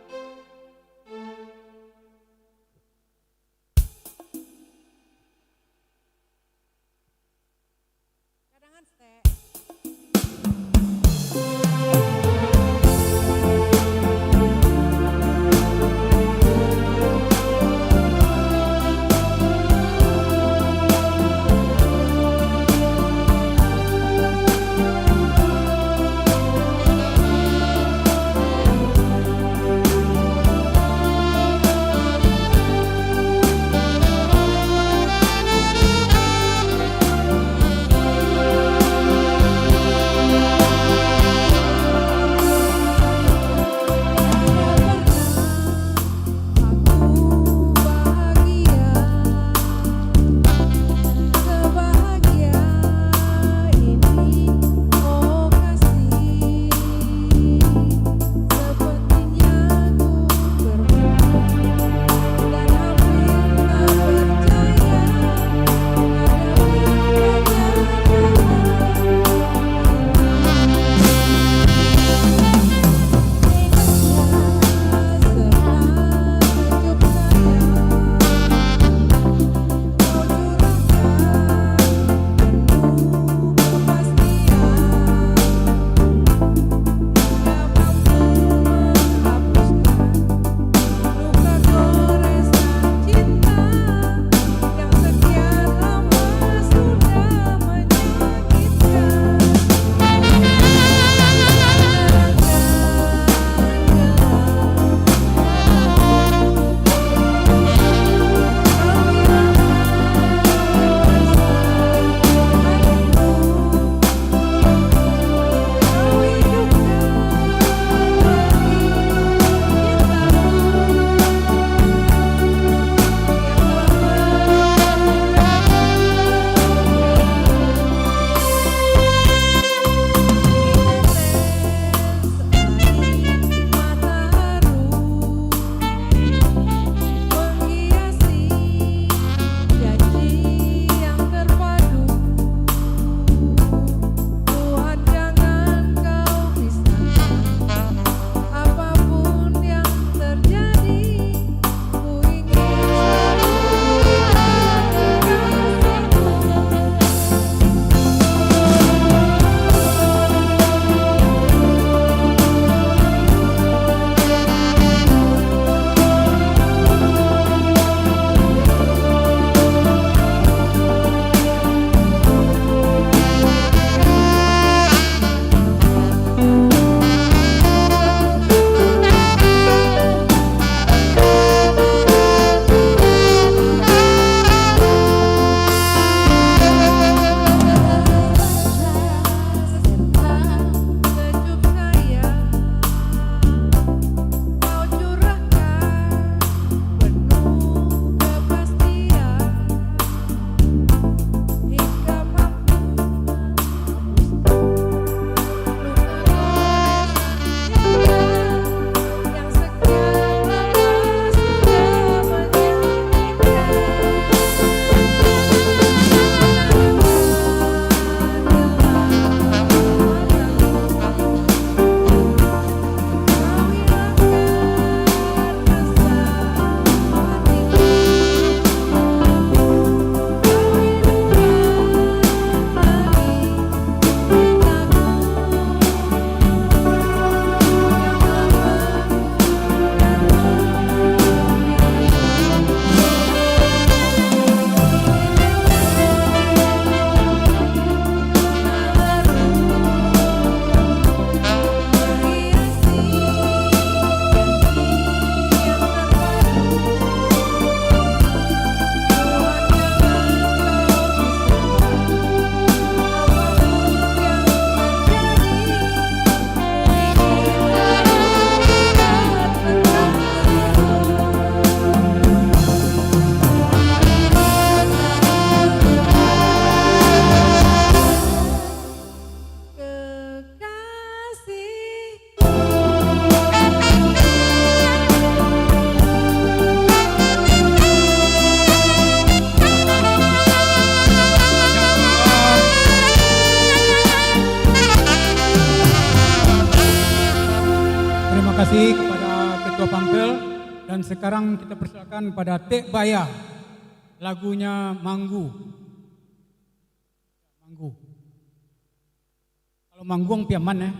kasih kepada Ketua Pampel dan sekarang kita persilakan kepada Tek Baya, lagunya Manggu. Manggu. Kalau manggung piaman ya.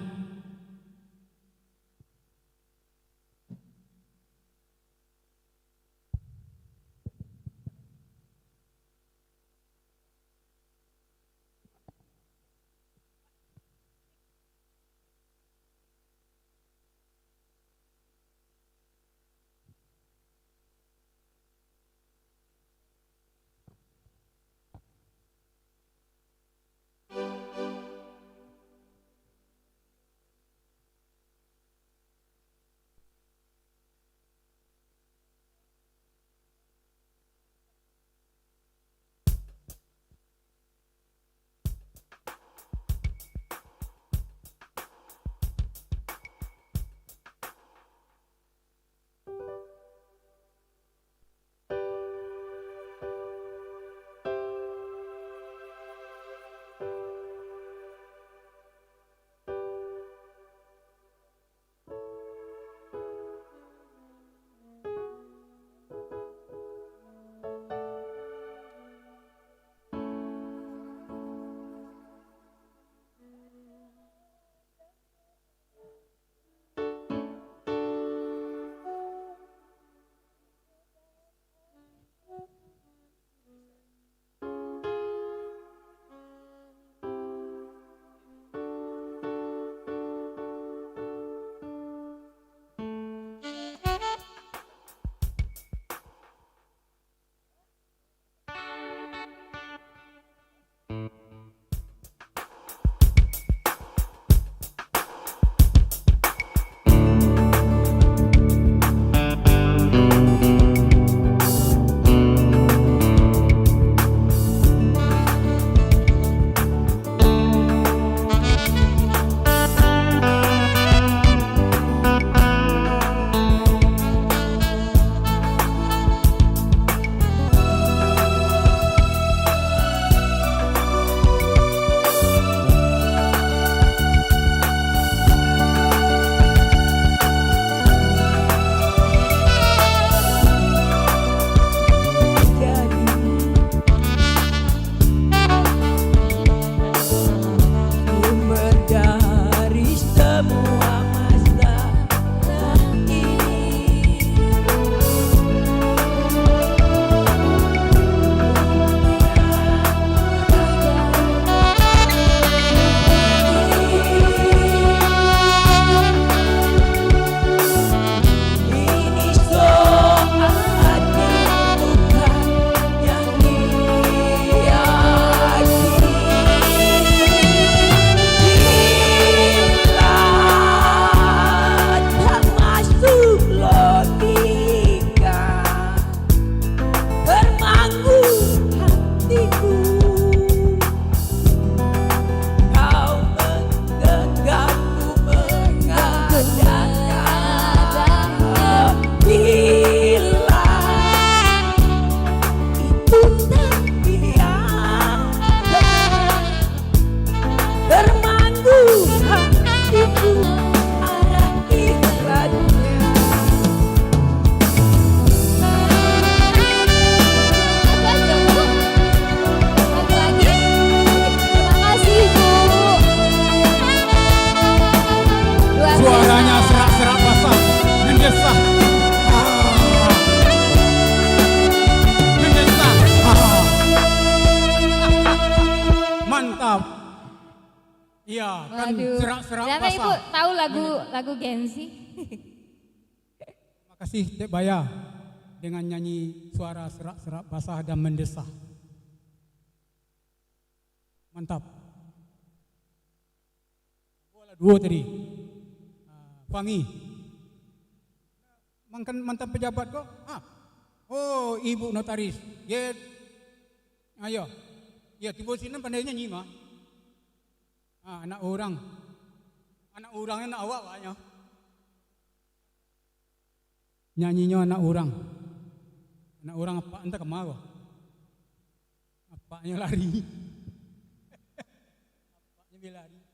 Iya, kan serak-serak Ternyata basah. Ibu tahu lagu Gensi. Terima kasih Tek Baya dengan nyanyi suara serak-serak basah dan mendesah. Mantap. Bola dua tadi. Fangi. Mangkan mantan pejabat kok? Oh, Ibu Notaris. Ya, ayo. Ya, tiba sini pandai nyanyi mah. Anak orangnya anak awak banyak. Nyanyinya anak orang apa entah kemana. Apanya lari. Apanya lari.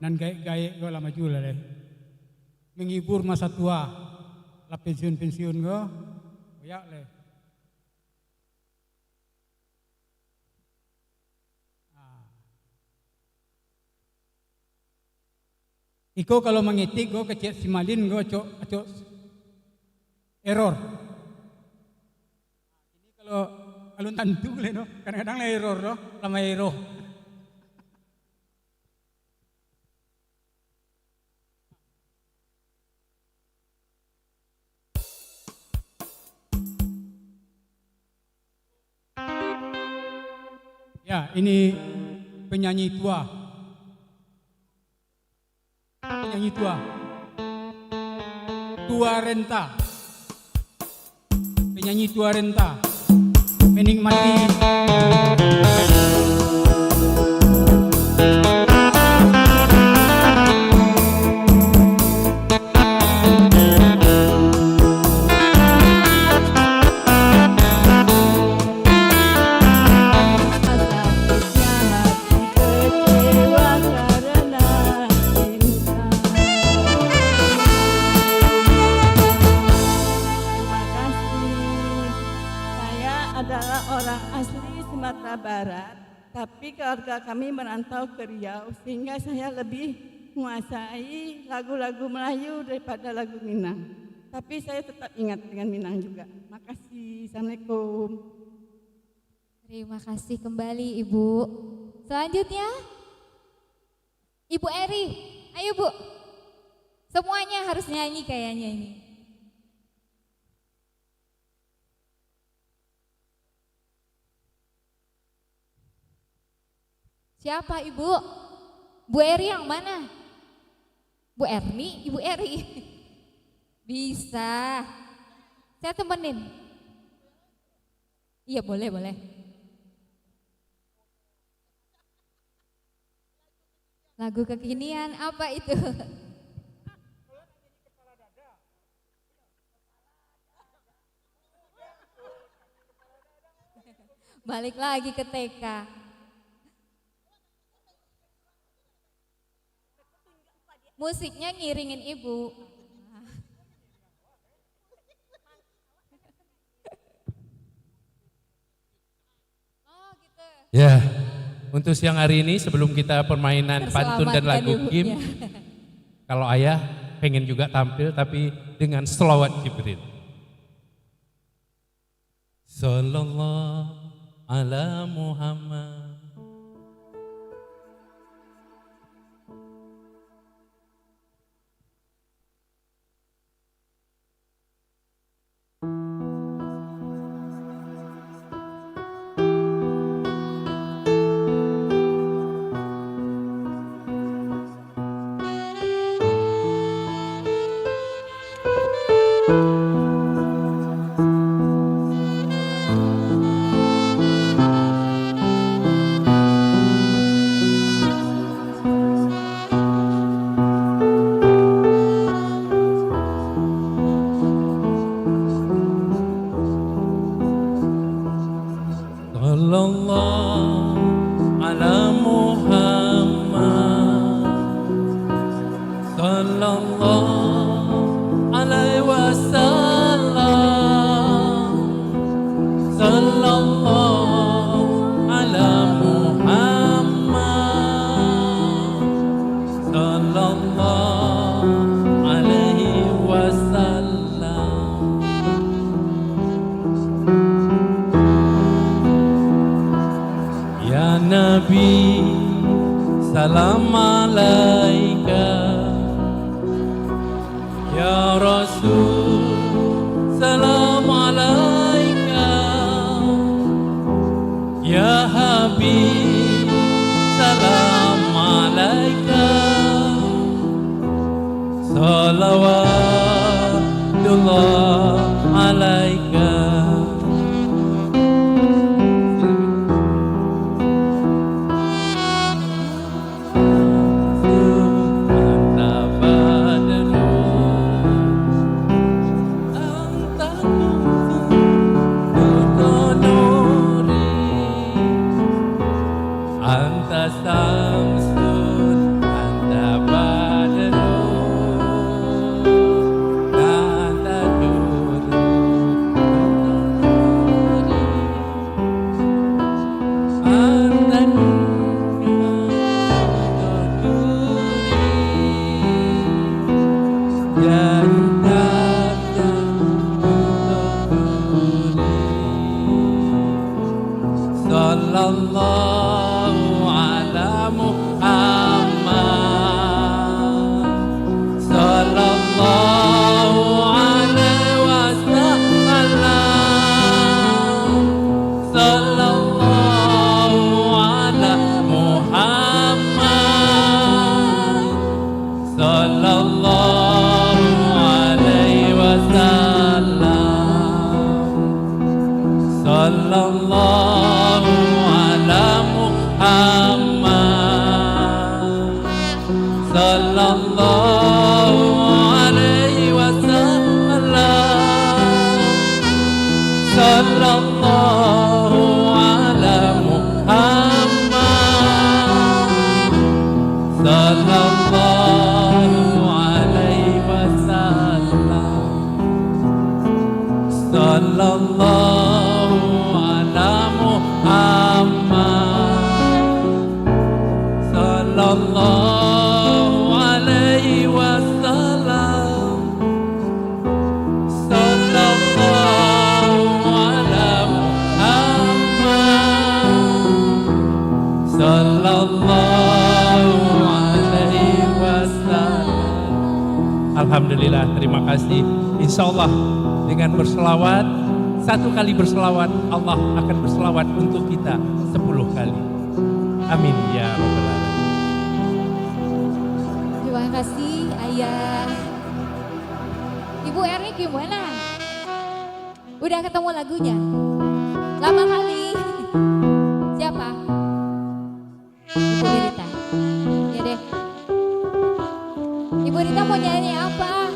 nan gaek-gaek go lama jula deh. Menghibur masa tua, lah pensiun go, ya leh. Iko kalau mengetik go kecil simalin go acok error. Ini kalau tentu le no, kadang-kadang le error no, lama error. Ya, ini penyanyi tua. Penyanyi tua. Tua renta. Penyanyi tua renta. Menikmati tapi keluarga kami merantau ke Riau sehingga saya lebih menguasai lagu-lagu Melayu daripada lagu Minang. Tapi saya tetap ingat dengan Minang juga. Makasih. Assalamualaikum. Terima kasih kembali Ibu. Selanjutnya Ibu Eri. Ayo Bu. Semuanya harus nyanyi kayaknya ini. Siapa Ibu? Bu Eri yang mana? Bu Erni, Ibu Eri. Bisa. Saya temenin. Iya boleh, boleh. Lagu kekinian apa itu? Balik lagi ke TK. Musiknya ngiringin Ibu. Ya, untuk siang hari ini sebelum kita permainan pantun dan lagu Kim, kalau ayah pengen juga tampil tapi dengan selawat Jibril. Sallallahu ala Muhammad. Nabi, salam alaika. Ya Rasul, salam alaika. Ya Habib, salam alaika. Salawatullah alaika. Sallallahu ala Muhammad. sallallahu alaihi wasallam. Alhamdulillah, terima kasih. Insya Allah dengan berselawat, 1 kali berselawat, Allah akan berselawat untuk kita 10 kali. Amin ya rabbal alamin. Terima kasih Ayah. Ibu Erni gimana? Udah ketemu lagunya? Lama kali. Siapa? Ibu Rita. Ya deh. Ibu Rita mau nyanyi apa?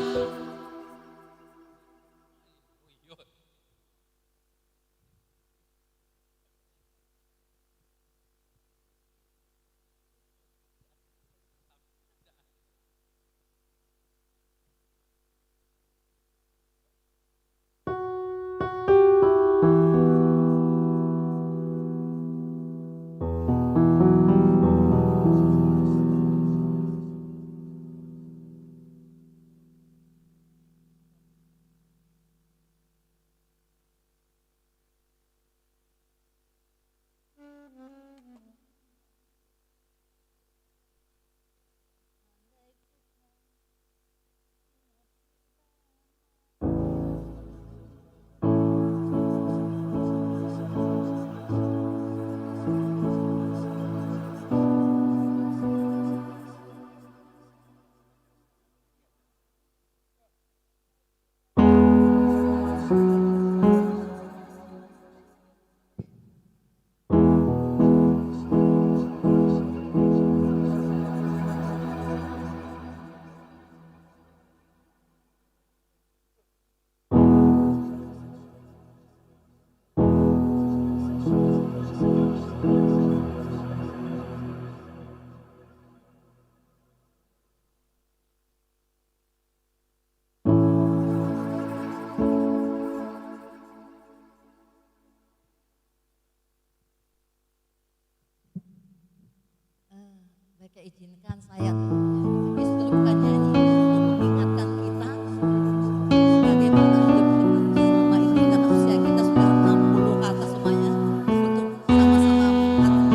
Baiklah, izinkan saya justru bukan nyanyi untuk mengingatkan kita bagaimana hidup kita selama ini karena usia kita sudah 60 ke atas semuanya untuk sama-sama mengangkat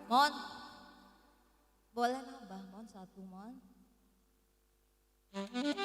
Mon, boleh nambah Mon satu Mon. Thank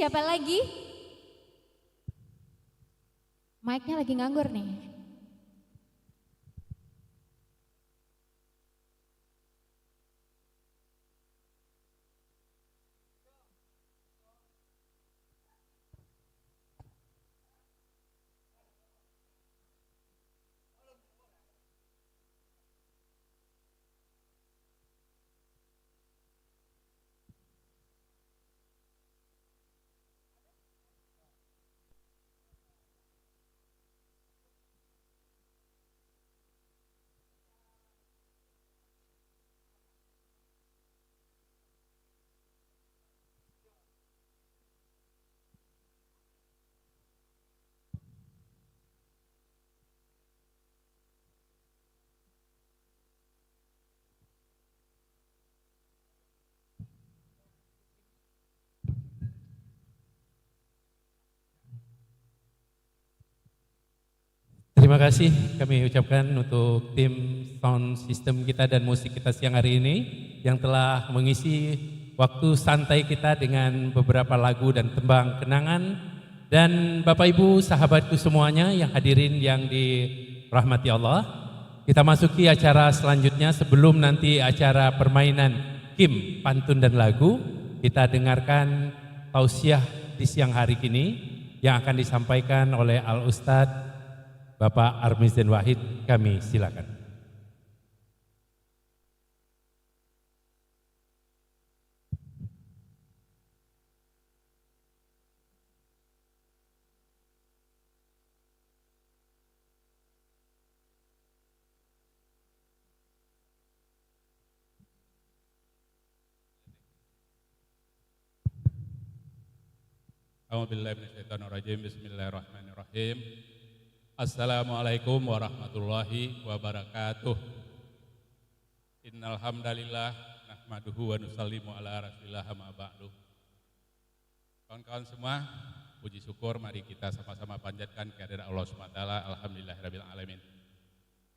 siapa lagi? Mic-nya lagi nganggur nih. Terima kasih kami ucapkan untuk tim sound system kita dan musik kita siang hari ini yang telah mengisi waktu santai kita dengan beberapa lagu dan tembang kenangan. Dan Bapak Ibu sahabatku semuanya yang hadirin yang dirahmati Allah, kita masuki acara selanjutnya. Sebelum nanti acara permainan Kim, pantun dan lagu, kita dengarkan tausiah di siang hari ini yang akan disampaikan oleh Al-Ustadz Bapak Armizan Wahid. Kami silakan. A'udzubillahi minasyaitonirrajim. Bismillahirrahmanirrahim. Assalamualaikum warahmatullahi wabarakatuh. Innal hamdalillah nahmaduhu wa nusallimu ala rasulillah ma ba'du. Kawan-kawan semua, puji syukur mari kita sama-sama panjatkan kehadirat Allah SWT. Alhamdulillahirabbil alamin.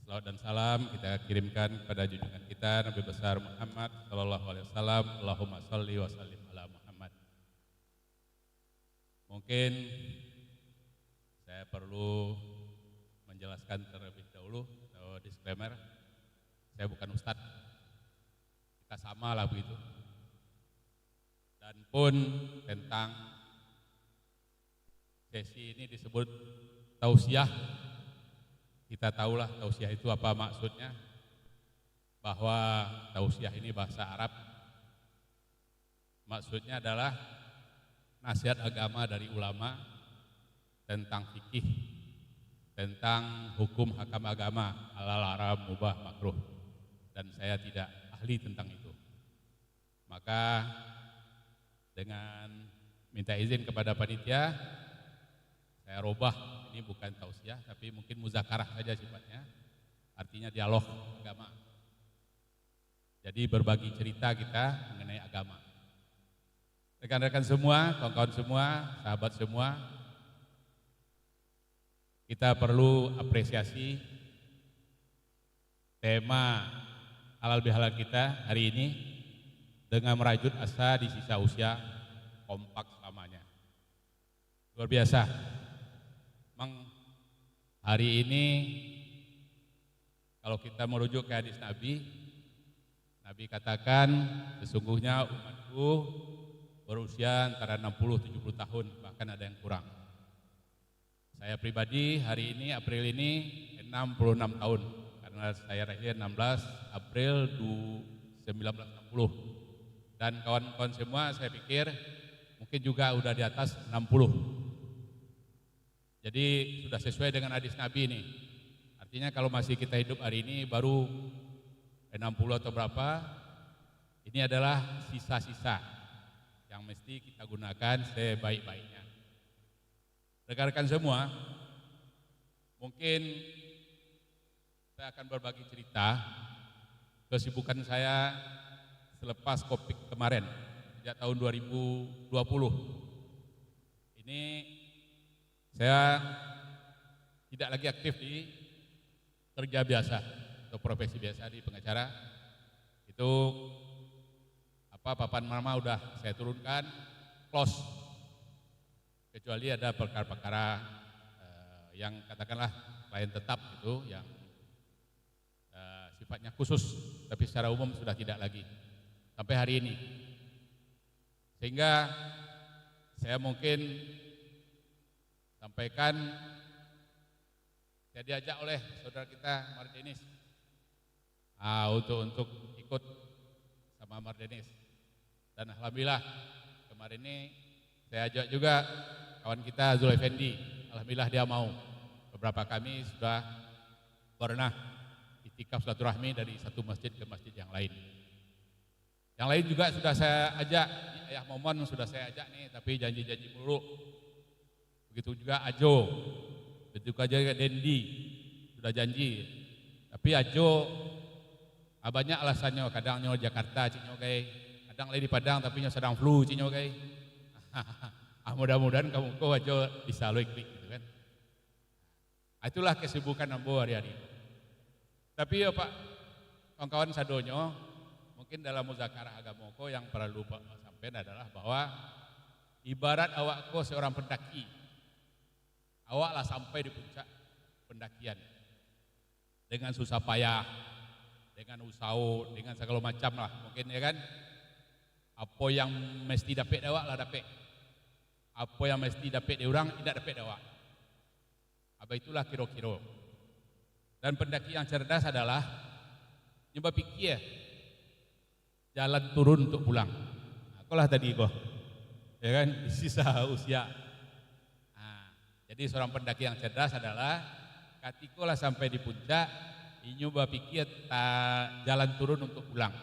Salawat dan salam kita kirimkan kepada junjungan kita Nabi besar Muhammad sallallahu alaihi wasallam. Allahumma shalli wa sallim ala Muhammad. Mungkin saya perlu menjelaskan terlebih dahulu atau disclaimer, saya bukan ustadz, kita sama lah begitu. Dan pun tentang sesi ini disebut tausiah, kita tahulah tausiah itu apa maksudnya, bahwa tausiah ini bahasa Arab, maksudnya adalah nasihat agama dari ulama tentang fikih, tentang hukum hakam agama, halal, haram, mubah, makruh, dan saya tidak ahli tentang itu. Maka dengan minta izin kepada panitia, saya robah, ini bukan tausiah tapi mungkin muzakarah saja sifatnya, artinya dialog agama. Jadi berbagi cerita kita mengenai agama. Rekan-rekan semua, kawan-kawan semua, sahabat semua, kita perlu apresiasi tema halal bihalal kita hari ini dengan merajut asa di sisa usia kompak selamanya. Luar biasa. Memang hari ini kalau kita merujuk ke hadis Nabi, Nabi katakan sesungguhnya umatku berusia antara 60-70 tahun, bahkan ada yang kurang. Saya pribadi hari ini, April ini 66 tahun, karena saya lahir 16 April 1960. Dan kawan-kawan semua saya pikir mungkin juga udah di atas 60. Jadi sudah sesuai dengan hadis Nabi ini. Artinya kalau masih kita hidup hari ini baru 60 atau berapa, ini adalah sisa-sisa yang mesti kita gunakan sebaik-baiknya. Rekan-rekan semua, mungkin saya akan berbagi cerita kesibukan saya selepas Covid kemarin, sejak tahun 2020. Ini saya tidak lagi aktif di kerja biasa atau profesi biasa di pengacara. Itu papan nama udah saya turunkan, close. kecuali ada perkara-perkara yang katakanlah klien tetap itu yang sifatnya khusus, tapi secara umum sudah tidak lagi sampai hari ini. Sehingga saya mungkin sampaikan, saya diajak oleh saudara kita Mardenis untuk ikut sama Mardenis, dan alhamdulillah kemarin ini saya ajak juga kawan kita Zul Effendi, alhamdulillah dia mau. Beberapa kami sudah pernah itikaf silaturahmi dari satu masjid ke masjid yang lain. Yang lain juga sudah saya ajak, Ayah Momon sudah saya ajak nih, tapi janji-janji mulu. Begitu juga Ajo, begitu juga Dendi sudah janji. Tapi Ajo banyak alasannya, kadang nyo Jakarta cinyo kai, kadang lagi di Padang tapi nyo sedang flu cinyo kai. Mudah-mudahan kamu kau Ajo bisa loik gitu kan. Itulah kesibukan Ambo hari-hari. Tapi ya Pak, kawan-kawan sadonyo, mungkin dalam muzakarah agama ko yang perlu sampaikan adalah bahwa ibarat awak ko seorang pendaki, awaklah sampai di puncak pendakian dengan susah payah, dengan usaha, dengan segala macam lah mungkin ya kan. Apa yang mesti dapat awak lah dapat, apa yang mesti dapat di orang tidak dapat awak. Apa itulah kira-kira. Dan pendaki yang cerdas adalah nyoba pikir jalan turun untuk pulang. Akulah tadi kok, ya kan, di sisa usia. Jadi seorang pendaki yang cerdas adalah katikolah sampai di puncak, nyoba pikir jalan turun untuk pulang.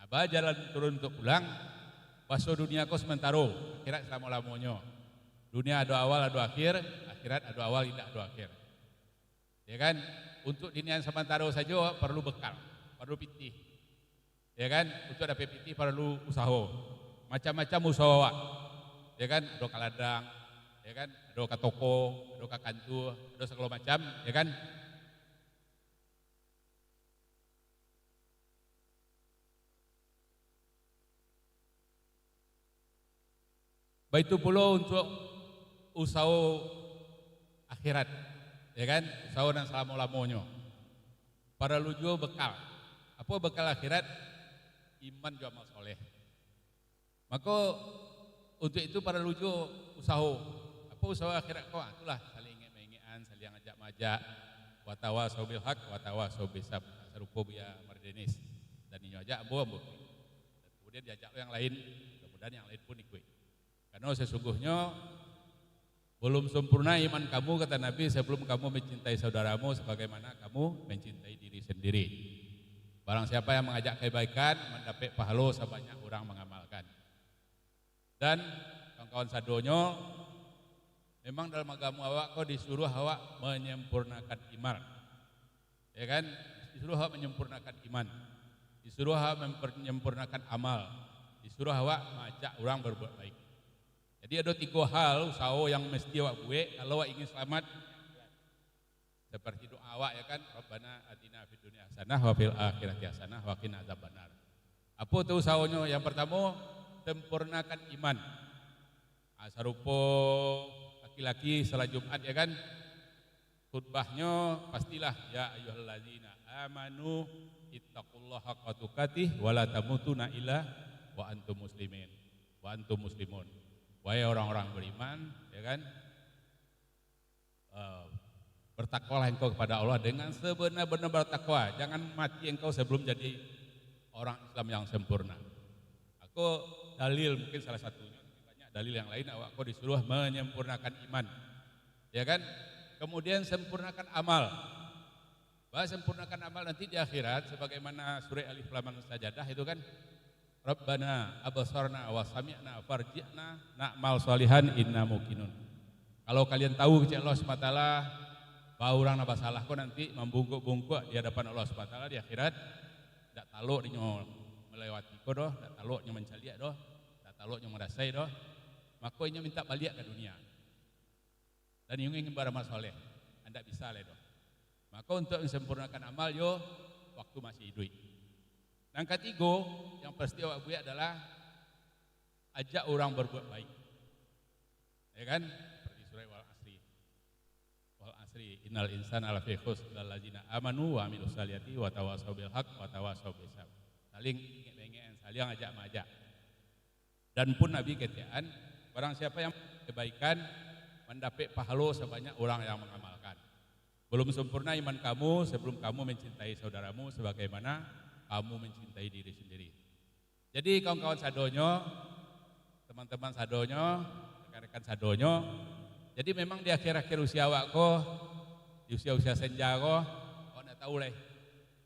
Apa jalan turun untuk pulang? Baso dunia kau sementara, akhirat selama-lamanya. Dunia ada awal, ada akhir, akhirat ada awal, tidak ada akhir. Ya kan? Untuk dunia sementara saja perlu bekal, perlu pitih. Ya kan? Untuk dapat pitih perlu usaha. Macam-macam usaha. Ya kan? Ada kaladang, ya kan? Ada ke toko, ada ke kantor, ada segala macam, ya kan? Begitu pula untuk usaha akhirat, ya kan? Usaha dan selama-lamanya. Para lujo bekal. Apa bekal akhirat? Iman juga amal soleh. Maka untuk itu para lujo usaha. Apa usaha akhirat kau? Itulah saling ingin-inginan, saling ajak-majak. Watawa sobil hak, watawa sobil sab. Serupa biya Mardenis. Dan ini ajak ambo. Dan kemudian diajak yang lain. Kemudian yang lain pun ikut. Karena sesungguhnya belum sempurna iman kamu, kata Nabi, sebelum kamu mencintai saudaramu sebagaimana kamu mencintai diri sendiri. Barang siapa yang mengajak kebaikan mendapat pahala sebanyak orang mengamalkan. Dan kawan-kawan sadonyo, memang dalam agama awak kau disuruh awak menyempurnakan iman. Ya kan? Disuruh awak menyempurnakan iman. Disuruh awak menyempurnakan amal. Disuruh awak mengajak orang berbuat baik. Jadi ada 3 hal usaha yang mesti awak buat kalau awak ingin selamat. Seperti doa awak ya kan, Rabbana atina fid dunya hasanah wa fil akhirati hasanah wa qina adzabannar. Apa itu usahanya? Yang pertama, sempurnakan iman. Sarupa laki-laki salat Jumat ya kan, khutbahnya pastilah ya ayyuhallazina amanu ittaqullaha haqqa tuqatih wa la tamutunna illa wa antum muslimin wa antum muslimun. Wahai orang-orang beriman, ya kan, bertakwalah engkau kepada Allah dengan sebenar-benar bertakwa. Jangan mati engkau sebelum jadi orang Islam yang sempurna. Aku dalil mungkin salah satunya, banyak dalil yang lain. Aku disuruh menyempurnakan iman, ya kan. Kemudian sempurnakan amal. Bahwa sempurnakan amal nanti di akhirat, sebagaimana surah Alif Lam Mim Sajadah itu kan. Rabbana abasarna wa sami'na farji'na na'mal salihan inna muqinun. Kalau kalian tahu kecil Allah SWT bahwa orang nabah salah kok nanti membungkuk-bungkuk di hadapan Allah SWT di akhirat, tidak taluk dinyo melewati kok doh, tidak taluk dinyo mencaliak doh, tidak taluk dinyo merasai doh, maka inyo minta balik ke dunia. Dan inyo ingin beramal soleh, anda bisa le doh. Maka untuk menyempurnakan amal yo waktu masih hidup. Yang ketiga, yang pasti awak buat adalah ajak orang berbuat baik. Ya kan? Seperti surah wal asri. Wal asri innal insana lafi khusr allazina amanu wa amilus salihati wa tawassaw bil haqq wa tawassaw bis sabr. Saling ingin saling ajak mengajak. Dan pun Nabi katakan, barang siapa yang kebaikan mendapat pahala sebanyak orang yang mengamalkan. Belum sempurna iman kamu sebelum kamu mencintai saudaramu sebagaimana kamu mencintai diri sendiri. Jadi kawan-kawan sadonyo, teman-teman sadonyo, rekan-rekan sadonyo, jadi memang di akhir-akhir usia awak ko, di usia-usia senja ko ndak tahu leh,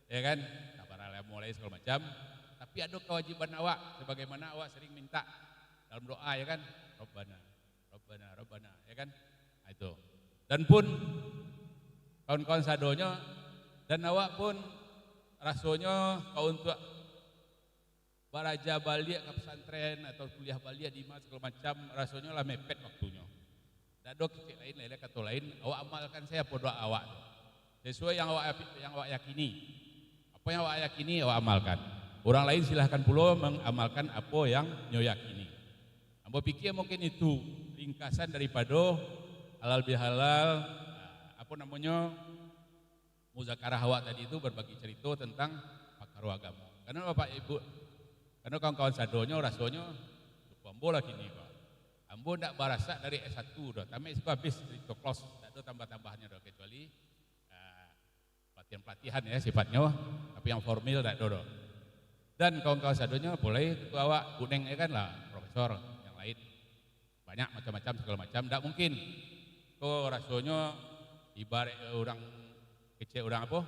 ya kan? Kabar mulai segala macam. Tapi ada kewajiban awak, sebagaimana awak sering minta dalam doa, ya kan? Rabbana, Rabbana, Rabbana, ya kan? Nah, itu. Dan pun kawan-kawan sadonyo dan awak pun rasanya kau untuk baraja balik ke pesantren atau kuliah balik di mana segala macam, rasanya lah mepet waktunya. Dan dok kecil lain, lele kata lain, awak amalkan saya doa awak sesuai yang awak yakini. Apa yang awak yakini awak amalkan. Orang lain silahkan pula mengamalkan apa yang nyo yakini. Ambo pikir mungkin itu ringkasan daripada halal bihalal, apa namanya, muzakarah awak tadi itu berbagi cerita tentang pakar agama. Karena Bapak Ibu, karena kawan-kawan sadonyo rasanya ambo lagi nih Pak. Ambo ndak barasa dari S1 dah. Tapi itu habis cerita close, ndak ada tambah-tambahnya dah kecuali pelatihan-pelatihan ya sifatnya, tapi yang formal ndak ada. Dan kawan-kawan sadonyo boleh ketua awak Buneng ya kan lah, profesor yang lain. Banyak macam-macam segala macam, ndak mungkin. Kok rasanya ibarat orang kecil orang apa?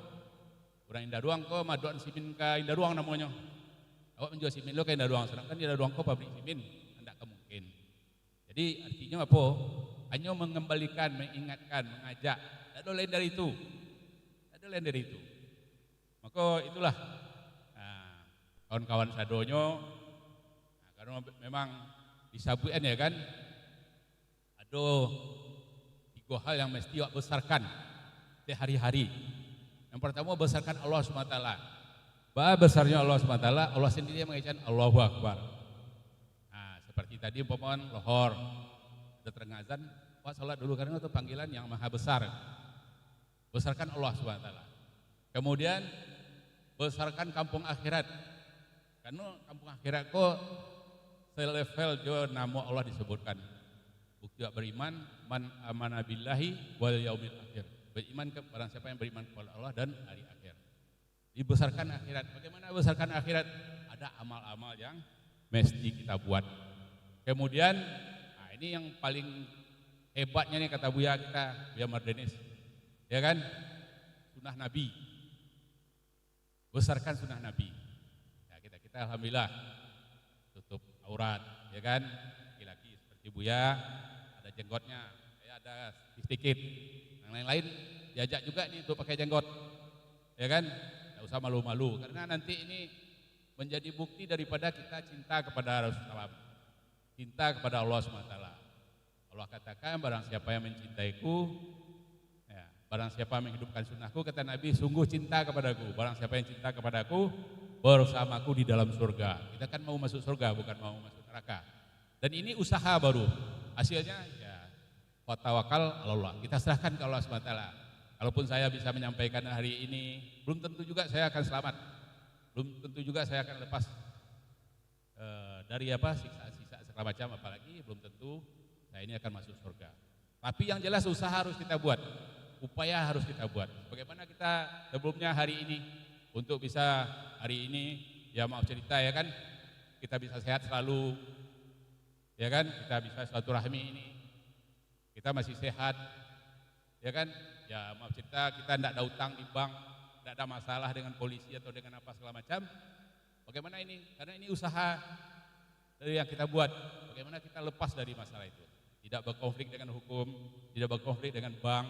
Orang Indaruang kok maduan simin ke Indaruang namanya. Awak menjual simin lo ke Indaruang, sedangkan Indaruang kok pabrik simin, tidak mungkin. Jadi artinya apa? Hanya mengembalikan, mengingatkan, mengajak. Tidak ada lain dari itu. Tidak ada lain dari itu. Maka itulah kawan-kawan sadonyo. Karena memang disabuin ya kan. Ada 3 hal yang mesti awak besarkan sehari-hari. Yang pertama besarkan Allah SWT. Bahwa besarnya Allah SWT, Allah sendiri yang mengucapkan Allahu Akbar. Nah, seperti tadi umpamakan lohor, ada terengazan, wah salat dulu karena itu panggilan yang maha besar. Besarkan Allah SWT. Kemudian besarkan kampung akhirat. Karena kampung akhirat kok selevel jo nama Allah disebutkan. Bukti beriman man amana billahi wal yaumil akhir. Beriman kepada siapa yang beriman kepada Allah dan hari akhir. Dibesarkan akhirat. Bagaimana besarkan akhirat? Ada amal-amal yang mesti kita buat. Kemudian, nah ini yang paling hebatnya nih kata Buya kita, Buya Mardenis, ya kan? Sunnah Nabi. Besarkan sunnah Nabi. Ya, kita alhamdulillah tutup aurat, ya kan? Laki-laki seperti Buya ada jenggotnya, saya ada sedikit. Yang lain-lain diajak juga nih untuk pakai jenggot, ya kan? Tidak usah malu-malu, karena nanti ini menjadi bukti daripada kita cinta kepada Rasulullah, cinta kepada Allah SWT. Allah katakan barang siapa yang mencintaiku, ya, barang siapa yang menghidupkan sunnahku, kata Nabi, sungguh cinta kepadaku. Barang siapa yang cinta kepadaku, bersamaku di dalam surga. Kita kan mau masuk surga, bukan mau masuk neraka. Dan ini usaha baru, hasilnya ya tawakal Allah. Kita serahkan ke Allah SWT. Kalaupun saya bisa menyampaikan hari ini, belum tentu juga saya akan selamat. Belum tentu juga saya akan lepas dari siksa-siksa segala macam, apalagi belum tentu saya ini akan masuk surga. Tapi yang jelas usaha harus kita buat, upaya harus kita buat. Bagaimana kita sebelumnya hari ini untuk bisa hari ini, ya maaf cerita ya kan, kita bisa sehat selalu, ya kan, kita bisa silaturahmi ini. Kita masih sehat, ya kan? Ya maaf cerita, kita tidak ada utang di bank, tidak ada masalah dengan polisi atau dengan apa segala macam. Bagaimana ini? Karena ini usaha dari yang kita buat. Bagaimana kita lepas dari masalah itu? Tidak berkonflik dengan hukum, tidak berkonflik dengan bank,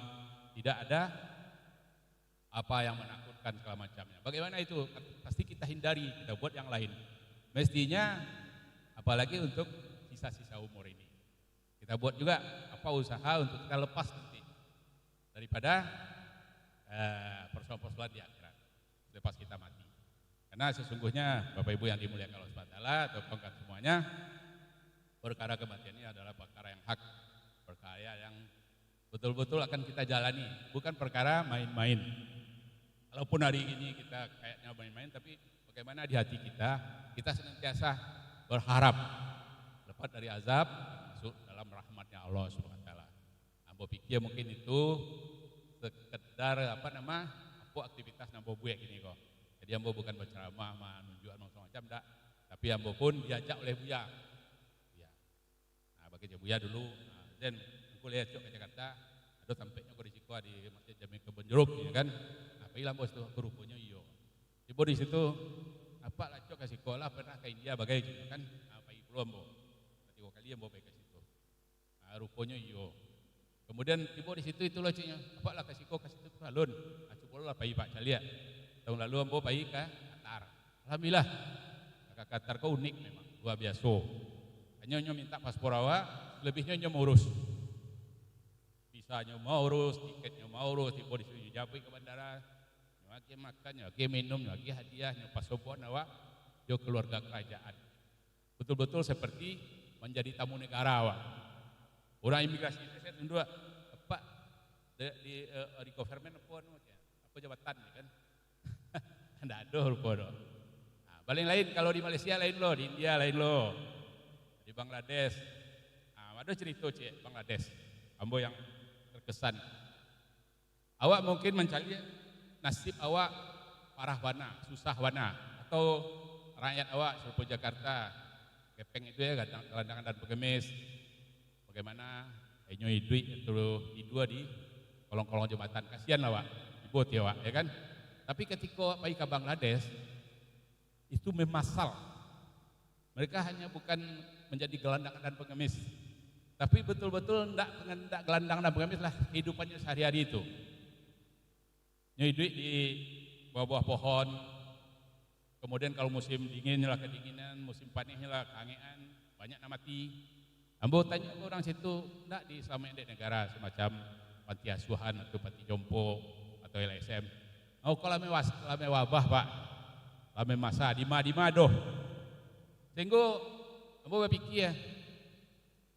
tidak ada apa yang menakutkan segala macamnya. Bagaimana itu? Pasti kita hindari, kita buat yang lain. Mestinya, apalagi untuk sisa-sisa umur ini. Kita buat juga apa usaha untuk kita lepas nanti daripada persoalan-persoalan di akhirat lepas kita mati. Karena sesungguhnya Bapak Ibu yang dimuliakan Allah SWT atau pengkat semuanya, perkara kematian ini adalah perkara yang hak, raya yang betul-betul akan kita jalani, bukan perkara main-main. Walaupun hari ini kita kayaknya main-main, tapi bagaimana di hati kita senantiasa berharap lepas dari azab, masuk dalam rahmatnya Allah Subhanahu wa taala. Ambo pikir mungkin itu sekedar aktivitas nambo buek ini kok. Jadi ambo bukan berceramah, menunjukkan macam-macam enggak, tapi ambo pun diajak oleh Buya. Ya. Nah, bagi Buya dulu, dan aku lihat ke Jakarta, ada sampainya ke risiko di Masjid Jami Kebon Jeruk, ya kan? Apa ilang bos tuh rupanya iyo. Di di situ apa lah cok kasih sekolah pernah ke India bagai gitu kan? Apa belum bo? Tiga kali ambo baik ke situ. Nah, rupanya iyo. Kemudian tiba di situ itulah ciknya. Apa lah kasih situ alun. Coba lah pai Pak Calia. Tahun lalu ambo pai ke Qatar. Alhamdulillah. Kakak Qatar kau unik memang, luar biasa. Hanya minta paspor awak, lebihnya mau urus. Visanya mau urus, tiketnya mau urus, tiba di situ japai ke bandara. Nyaki makan, nyaki minum, nyaki hadiah, nyaki paspor awak, jo keluarga kerajaan. Betul-betul seperti menjadi tamu negara awak. Orang imigrasi saya tunduk apa di government apa jabatan kan? Tidak ada rupa. Nah, paling lain kalau di Malaysia lain loh, di India lain loh, di Bangladesh. Nah, ada cerita cik Bangladesh, ambo yang terkesan. Awak mungkin mencari nasib awak parah wana, susah wana, atau rakyat awak serupa Jakarta, kepeng itu ya gelandangan dan pengemis. Bagaimana nyoi duit itu dua di kolong-kolong jembatan, kasihan lah Wak, dibuat ya Wak, ya kan? Tapi ketika pergi ke Bangladesh itu memasal. Mereka hanya bukan menjadi gelandangan dan pengemis, tapi betul-betul enggak gelandangan dan pengemis lah kehidupannya sehari-hari itu. Nyoi duit di bawah-bawah pohon. Kemudian kalau musim dingin lah kedinginan, musim panasnya lah keangean, banyak yang mati. Ambo tanya ke orang situ, enggak diselamain di negara semacam panti asuhan atau panti jompo atau LSM. Oh kalau lame wabah Pak, lame masa di doh. Sehingga ambo berpikir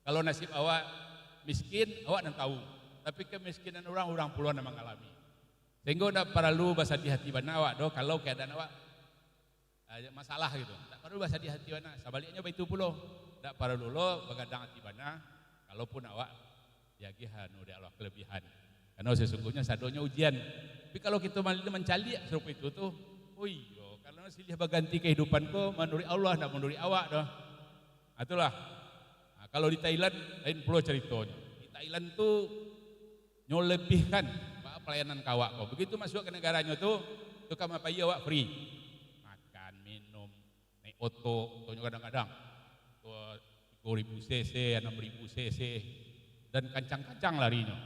kalau nasib awak miskin, awak dan tahu. Tapi kemiskinan orang puluhan yang mengalami. Sehingga enggak perlu bahasa di hati bana awak doh kalau keadaan awak masalah gitu. Enggak perlu bahasa di hati bana, sebaliknya begitu pula. Tak para dulu begadang hati bana, kalaupun awak yagi hanu di Allah kelebihan. Karena sesungguhnya sadonya ujian. Tapi kalau kita mencali serupa itu tuh, oh iya, karena silih berganti kehidupanku menurut Allah, tidak menurut awak dah. Itulah. Nah, kalau di Thailand lain pula ceritanya. Di Thailand tuh nyolebihkan pelayanan kawak kau. Begitu masuk ke negaranya tuh kama payi awak free. Makan, minum, naik oto, tuh kadang-kadang. 1000 cc, 6000 cc dan kancang-kancang larinya.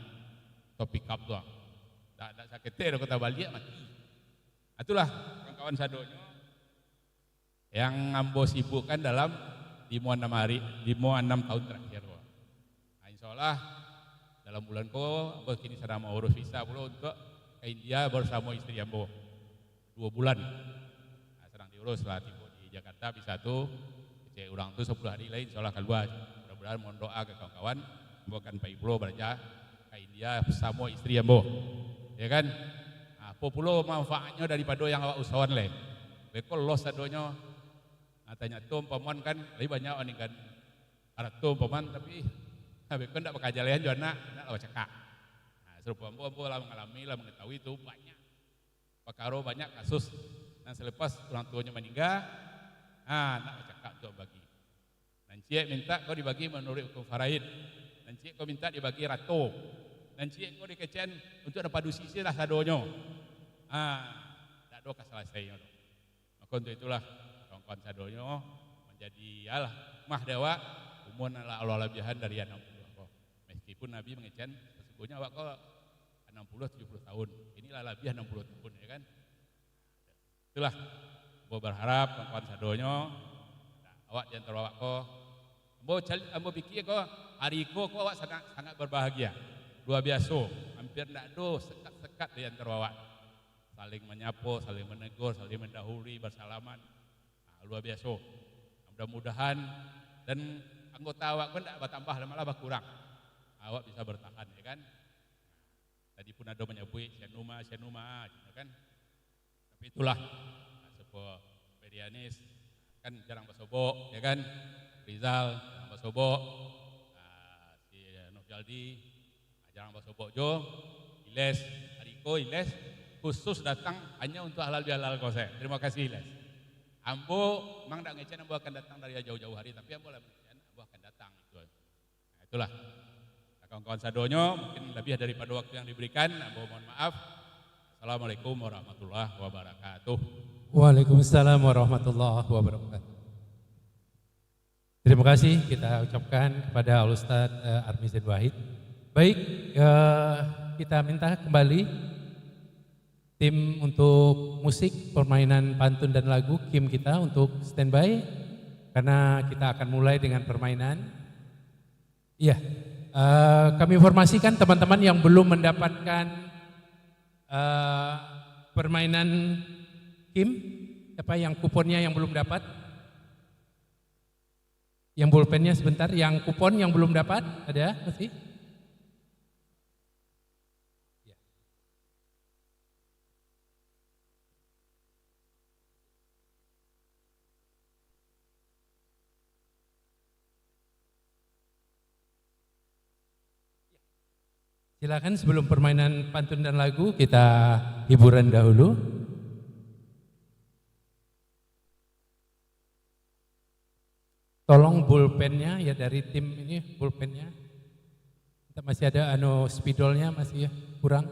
Pick up tuh. Tak sakit terus kota balik mati. Itulah kawan-kawan sadonya yang ngambo sibukkan dalam 5 tahun terakhir. Nah, insyaallah dalam bulan ko ambo kini sedang mau urus visa pula untuk ke India bersama istri ambo 2 bulan. Nah, sedang diurus lah tiba di Jakarta visa tuh. Orang tu 10 hari lain insyaallah keluar. Mudah-mudahan mohon doa ke kawan-kawan, ambo kan Pak Ibro belajar ke India bersama istri ambo. Ya kan? Apa pula manfaatnya daripada yang awak usahawan le. Beko los sadonya. Tanya tu umpaman kan lebih banyak orang kan. Ada tu umpaman tapi beko ndak pakai jalean jo anak awak cekak. Nah, serupa ambo lah mengalami lah mengetahui itu banyak. Perkara banyak kasus dan selepas orang tuanya meninggal nak cakap untuk bagi. Nanti minta kau dibagi menurut hukum faraid. Nanti kau minta dibagi rato. Nanti kau dikecen untuk dapat sisi lah sadonyo. Tak do keselesainya. Maka untuk itulah kawan-kawan sadonyo menjadi alah mah dewa umur Allah lebihan dari 60. Meskipun Nabi mengecen sesungguhnya awak kau 60-70 tahun. Inilah lebih 60 tahun ya kan. Itulah Ambo berharap kawan sadonyo awak diantar awak ko ambo pikir ko hari ko awak sangat berbahagia luar biasa hampir ndak do sekat-sekat diantar awak saling menyapa saling menegur saling mendahului bersalaman luar biasa mudah-mudahan dan anggota awak pun ndak bertambah malah berkurang awak bisa bertahan, ya kan? Tadi pun ada menyebut Syanuma, gitu kan? Tapi itulah sebuah Berianis kan jarang basobok, ya kan? Rizal jarang basobok, si Nurjaldi jarang basobok jo, Iles, Ariko, Iles khusus datang hanya untuk halal bihalal kose. Terima kasih Iles. Ambo memang tak ngecen ambo akan datang dari jauh-jauh hari, tapi ambo lah ambo akan datang itu. Nah, itulah. Kawan-kawan sadonyo mungkin lebih daripada waktu yang diberikan, ambo mohon maaf. Assalamualaikum warahmatullahi wabarakatuh. Waalaikumsalam warahmatullahi wabarakatuh. Terima kasih kita ucapkan kepada Al-Ustaz Armi Zaid Wahid. Baik, kita minta kembali tim untuk musik, permainan pantun dan lagu, Kim kita untuk standby karena kita akan mulai dengan permainan. Iya, kami informasikan teman-teman yang belum mendapatkan permainan Kim, apa yang kuponnya yang belum dapat? Yang pulpennya sebentar, yang kupon yang belum dapat, ada masih? Ya. Silakan sebelum permainan pantun dan lagu kita hiburan dahulu. Tolong pulpennya ya dari tim ini pulpennya. Kita masih ada spidolnya masih ya, kurang.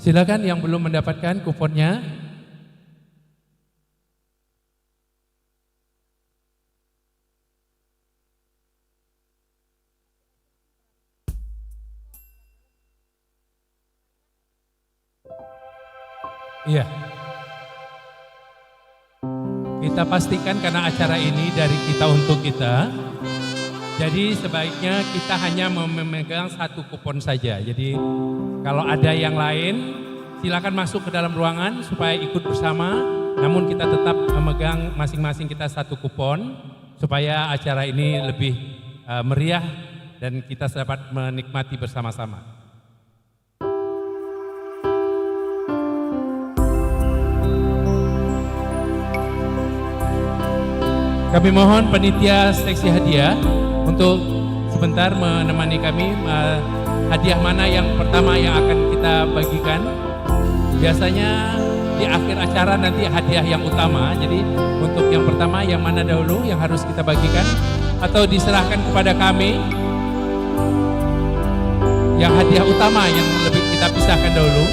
Silakan yang belum mendapatkan kuponnya. Iya. Kita pastikan karena acara ini dari kita untuk kita. Jadi sebaiknya kita hanya memegang satu kupon saja. Jadi kalau ada yang lain silakan masuk ke dalam ruangan supaya ikut bersama. Namun kita tetap memegang masing-masing kita satu kupon supaya acara ini lebih meriah dan kita dapat menikmati bersama-sama. Kami mohon panitia seksi hadiah untuk sebentar menemani kami. Hadiah mana yang pertama yang akan kita bagikan? Biasanya di akhir acara nanti hadiah yang utama. Jadi untuk yang pertama yang mana dahulu yang harus kita bagikan? Atau diserahkan kepada kami? Yang hadiah utama yang lebih kita pisahkan dahulu.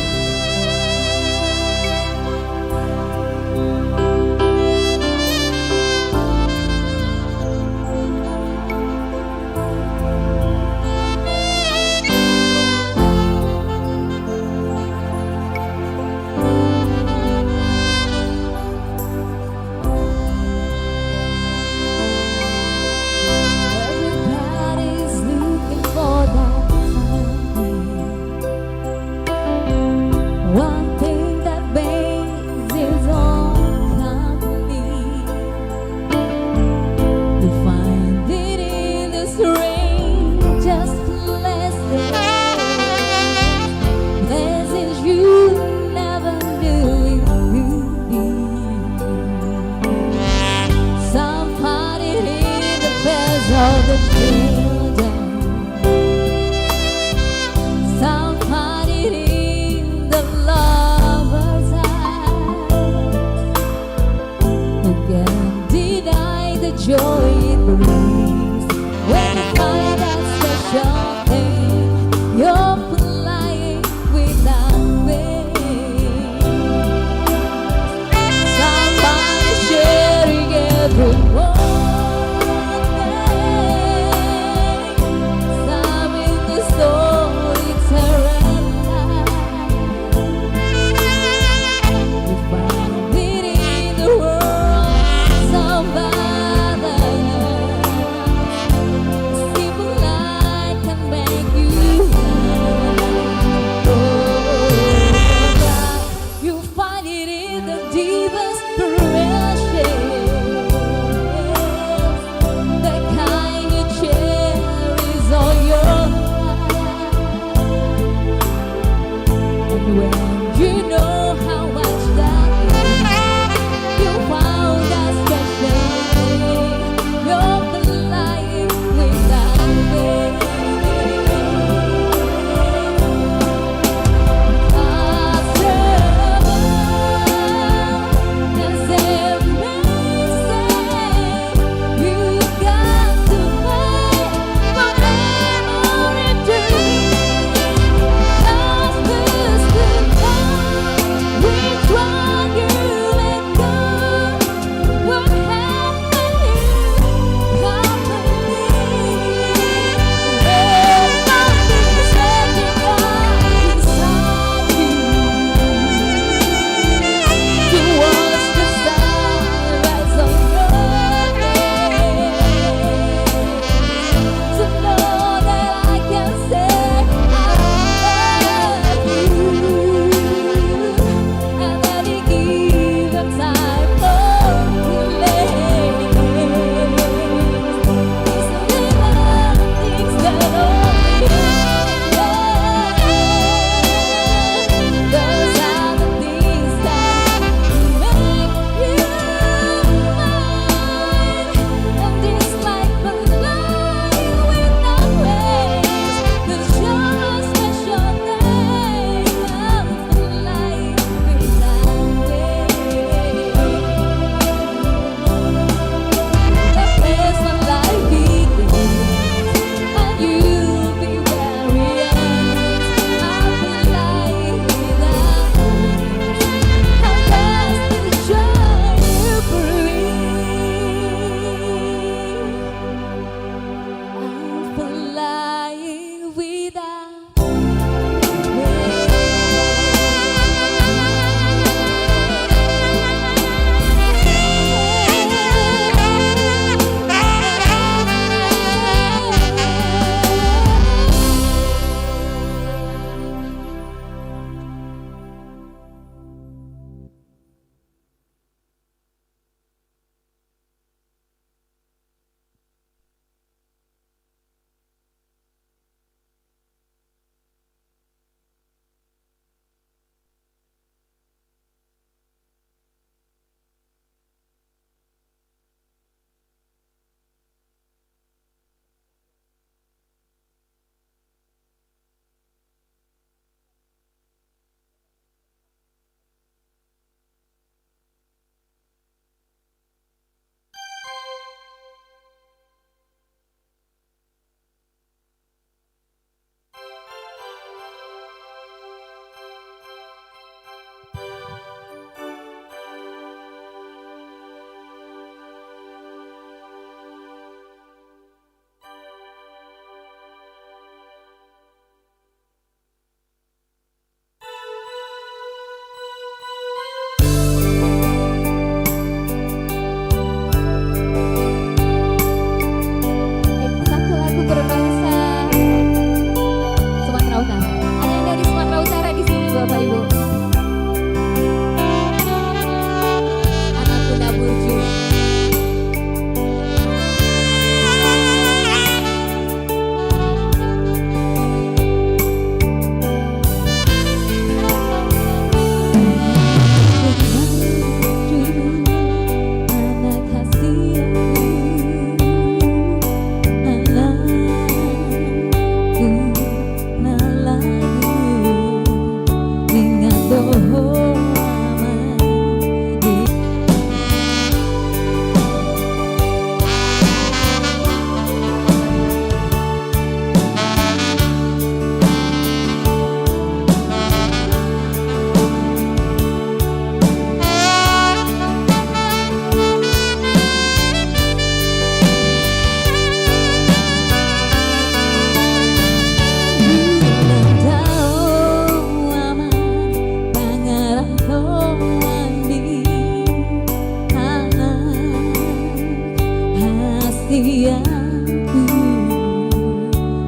kesianku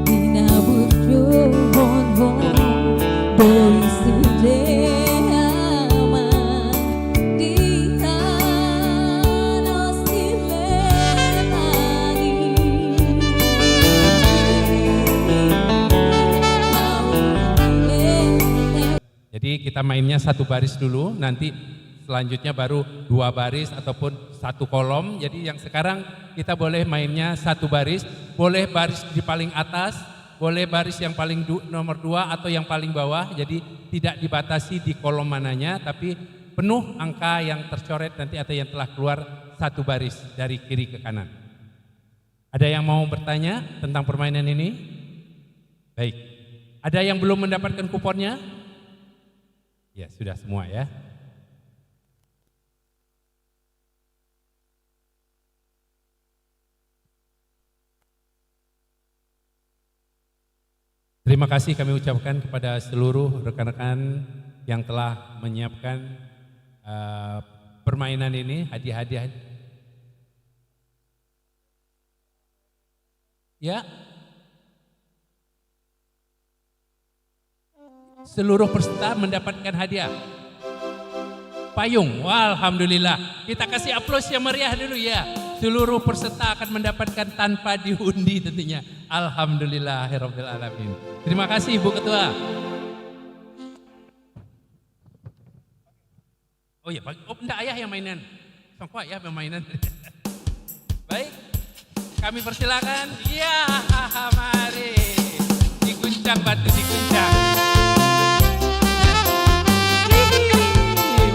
Dina berjohon Doi sudah aman Di tanah silani Jadi kita mainnya satu baris dulu, nanti selanjutnya baru 2 baris ataupun 1 kolom. Jadi yang sekarang kita boleh mainnya 1 baris, boleh baris di paling atas, boleh baris yang paling nomor 2 atau yang paling bawah. Jadi tidak dibatasi di kolom mananya, tapi penuh angka yang tercoret nanti atau yang telah keluar 1 baris dari kiri ke kanan. Ada yang mau bertanya tentang permainan ini? Baik. Ada yang belum mendapatkan kuponnya? Ya, sudah semua ya. Terima kasih kami ucapkan kepada seluruh rekan-rekan yang telah menyiapkan permainan ini, hadiah-hadiah. Ya. Seluruh peserta mendapatkan hadiah. Payung, wah, alhamdulillah. Kita kasih aplaus yang meriah dulu ya. Seluruh peserta akan mendapatkan tanpa diundi tentunya. Alhamdulillahirabbil alamin. Terima kasih Ibu Ketua. Oh ya, enggak ayah yang mainan. Songkok ya permainan. Baik, kami persilakan. Ya, mari. Diguncang batu, diguncang.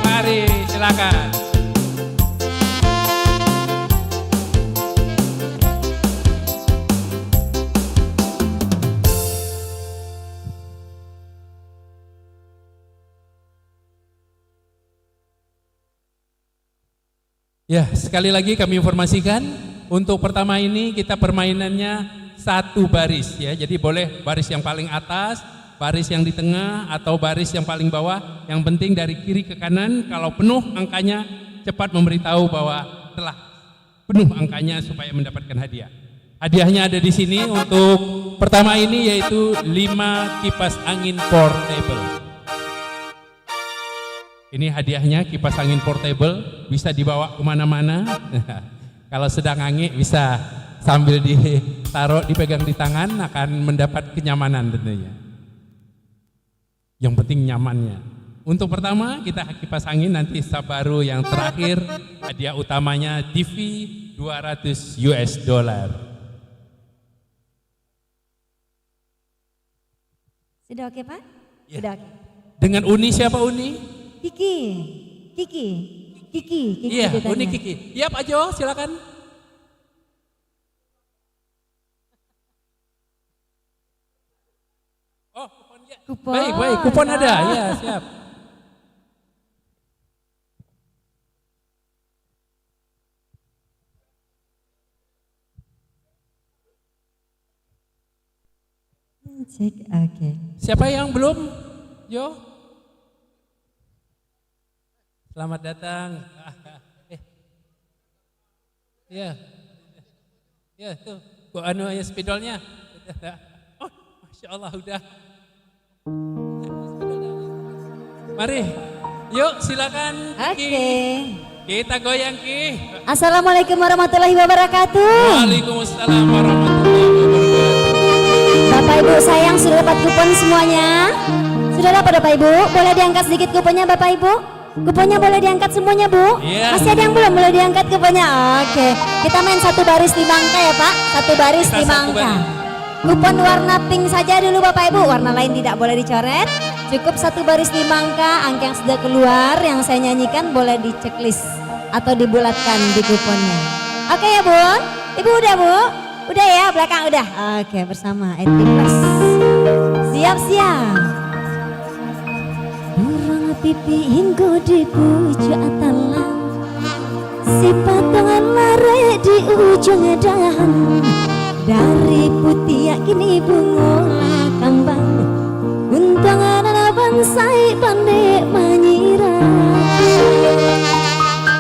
Mari, silakan. Ya, sekali lagi kami informasikan untuk pertama ini kita permainannya 1 baris ya. Jadi boleh baris yang paling atas, baris yang di tengah atau baris yang paling bawah. Yang penting dari kiri ke kanan, kalau penuh angkanya cepat memberitahu bahwa telah penuh angkanya supaya mendapatkan hadiah. Hadiahnya ada di sini untuk pertama ini yaitu 5 kipas angin portable. Ini hadiahnya kipas angin portable, bisa dibawa kemana-mana. Kalau sedang angin bisa sambil ditaruh, dipegang di tangan akan mendapat kenyamanan tentunya. Yang penting nyamannya. Untuk pertama kita kipas angin, nanti baru yang terakhir hadiah utamanya TV $200. Sudah oke Pak? Ya. Sudah oke. Dengan Uni siapa Uni? Kiki. Iya, ditanya. Uni Kiki. Iya Pak Jo, silakan. Oh, kupon ya. Kupon. Baik, kupon ada. Ya, siap. Cek, oke. Siapa yang belum? Jo? Selamat datang. Ya. Ya, tuh. Kok anu ya spidolnya? Oh, Masya Allah udah. Mari. Yuk, silakan. Oke. Kita goyang Ki. Assalamualaikum warahmatullahi wabarakatuh. Waalaikumsalam warahmatullahi wabarakatuh. Bapak Ibu sayang, sudah dapat kupon semuanya? Sudah dapat Bapak Ibu? Boleh diangkat sedikit kuponnya Bapak Ibu? Kuponnya boleh diangkat semuanya Bu? Iya. Masih ada yang belum boleh diangkat kuponnya? Oke. Kita main 1 baris 5 angka ya Pak? 1 baris 5 angka. Kupon warna pink saja dulu Bapak Ibu, warna lain tidak boleh dicoret. Cukup 1 baris 5 angka, angka yang sudah keluar yang saya nyanyikan boleh di checklist atau dibulatkan di kuponnya. Oke ya Bu? Ibu udah Bu? Udah ya, belakang udah. Oke, bersama Etim Plus. Siap-siap. Burung pipi hingga di pucuk atalang, si patungan lari di ujung dahan. Dari putih kini bunga kambang, untangan anak bangsai pandai menyiram.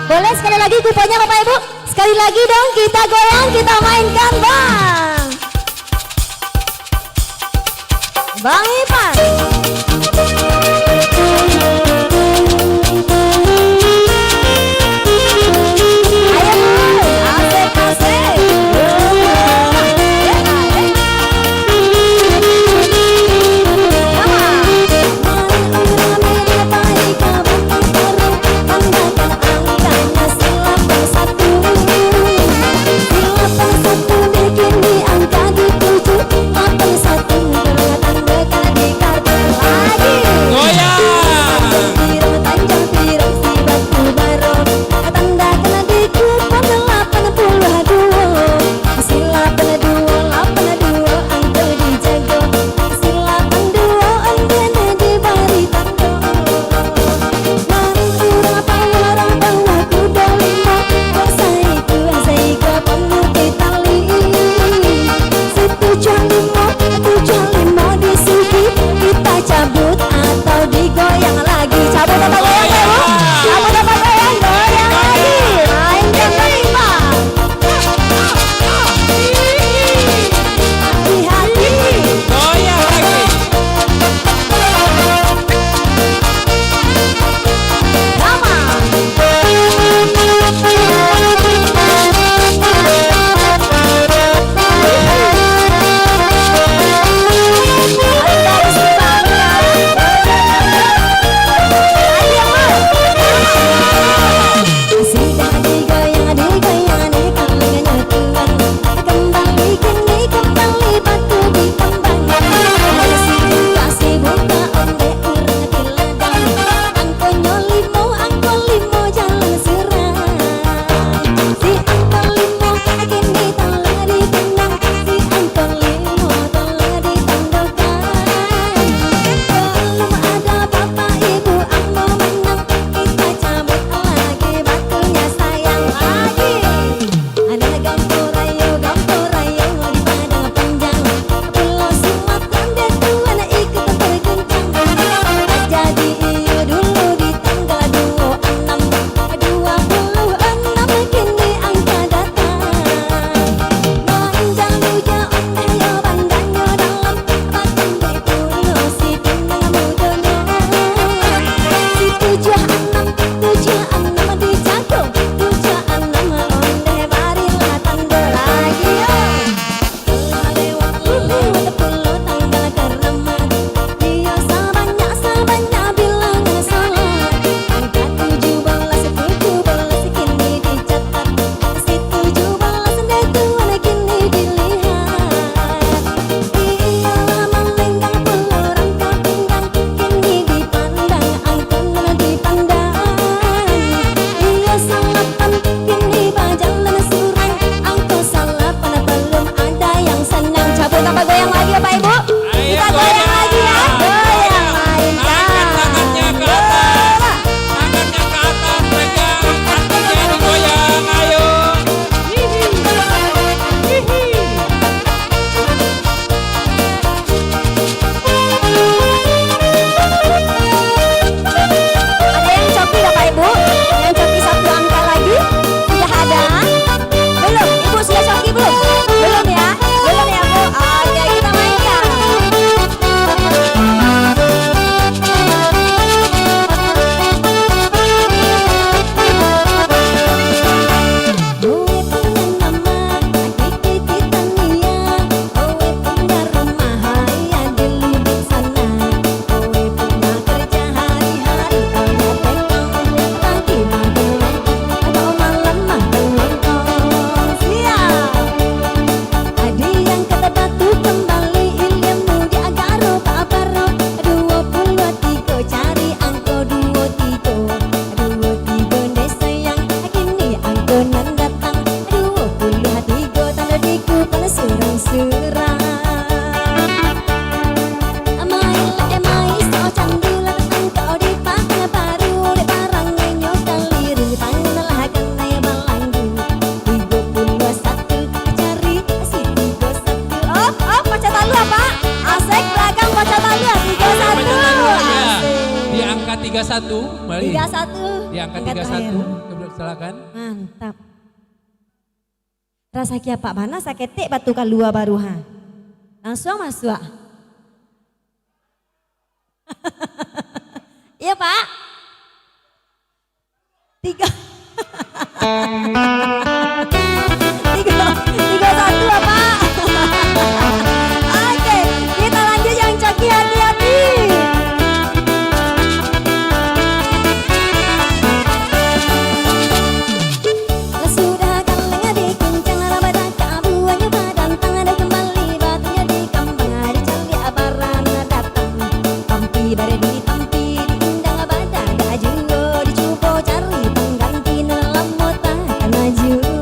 Boleh sekali lagi kuponnya Bapak Ibu? Sekali lagi dong kita goyang, kita mainkan Bang. Bang Ipan. angka 31, Mbak Li. 31. Di angka 31, silakan. Mantap. Rasa kia Pak Bana saketik batu kalua baru ha. Langsung masuk. Iya Pak. 3 1 Pak. Oke, kita lanjut yang coki hati-hati. Sudah kalengnya dikuncang rabada kabuannya badan tangan kembali batunya di kambang hari cali abaran datang tampi bare di tampi diundang badan gajenggo dicupo cari pengganti dalam mota maju.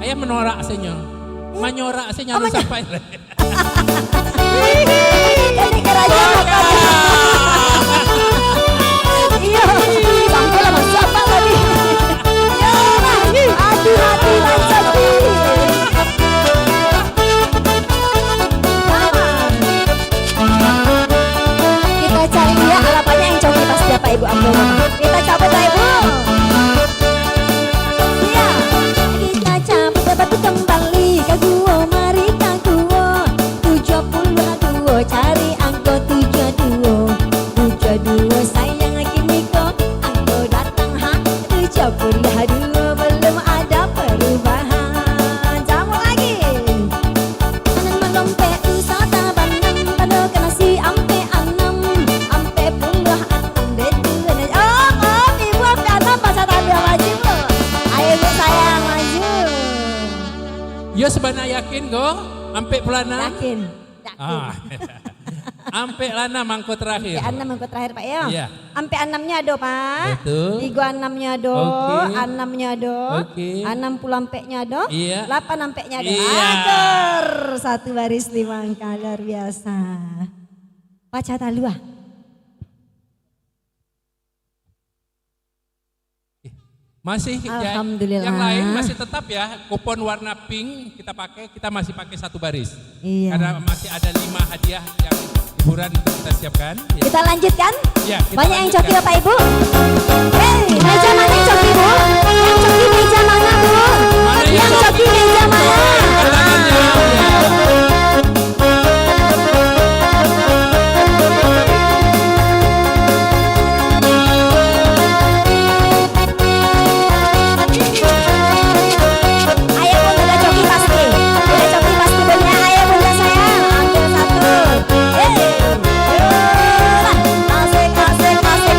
Ayah menorak senya. Manyorak senya harus sampai. Ini kerajaan apa? Iya, sampai lama siapa tadi? Hati-hati Lancoki. Kita cari dia alapannya yang coki pasti apa Ibu Ambil. Kita cabut lah Ibu. Iya, kita cabut batu kembali ke gua, mari ke gua. 72 cari angko 72 sayang lagi Miko angko datang ha 72 belum ada perubahan jamu lagi anan melompe wisata bandang pada kena si ampe anam ampe puluh anam detu ibu ampe anam pas tadi maju ayo Bu sayang maju Yo sebenarnya yakin go ampe pelana yakin ampe lana mangko terakhir. Ampe 6 mangko terakhir Pak ya. Iya. Ampe 6-nya do Pak. Betul. 3 6-nya do, Oke. 6-nya do, Oke. 60 ampeknya do, Iya. 8 ampeknya do. Iya. Agar satu baris 5 angka luar biasa. Baca talua. Masih Alhamdulillah. yang lain masih tetap ya kupon warna pink kita pakai, kita masih pakai satu baris. Iya. Karena masih ada 5 hadiah yang hiburan kita siapkan. Ya. Kita lanjutkan? Ya, kita Banyak yang lanjutkan. coki Bapak Ibu. Meja mana yang coki Bu? Yang coki meja mana Bu? Yang coki meja mana? Ayo Bun, udah coki pasti. Udah coki pasti punya. Ayo Bunda sayang, ambil satu. Asik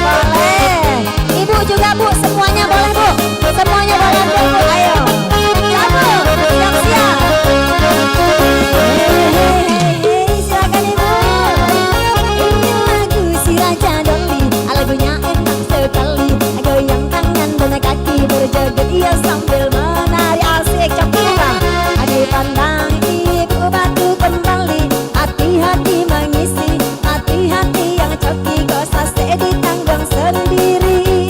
boleh. Ibu juga Bu, semuanya boleh Bu. Semuanya boleh ambil Bu, ayo. Cabut, siap-siap. Silakan Ibu. Ini lagu si Raja Doli, lagunya enak sekali. Goyang tangan dan kaki berjoget ia sambil menari asik cokilah. Dipandang ibu batu kembali, hati-hati mengisi, hati-hati yang coki kok sase ditanggung sendiri.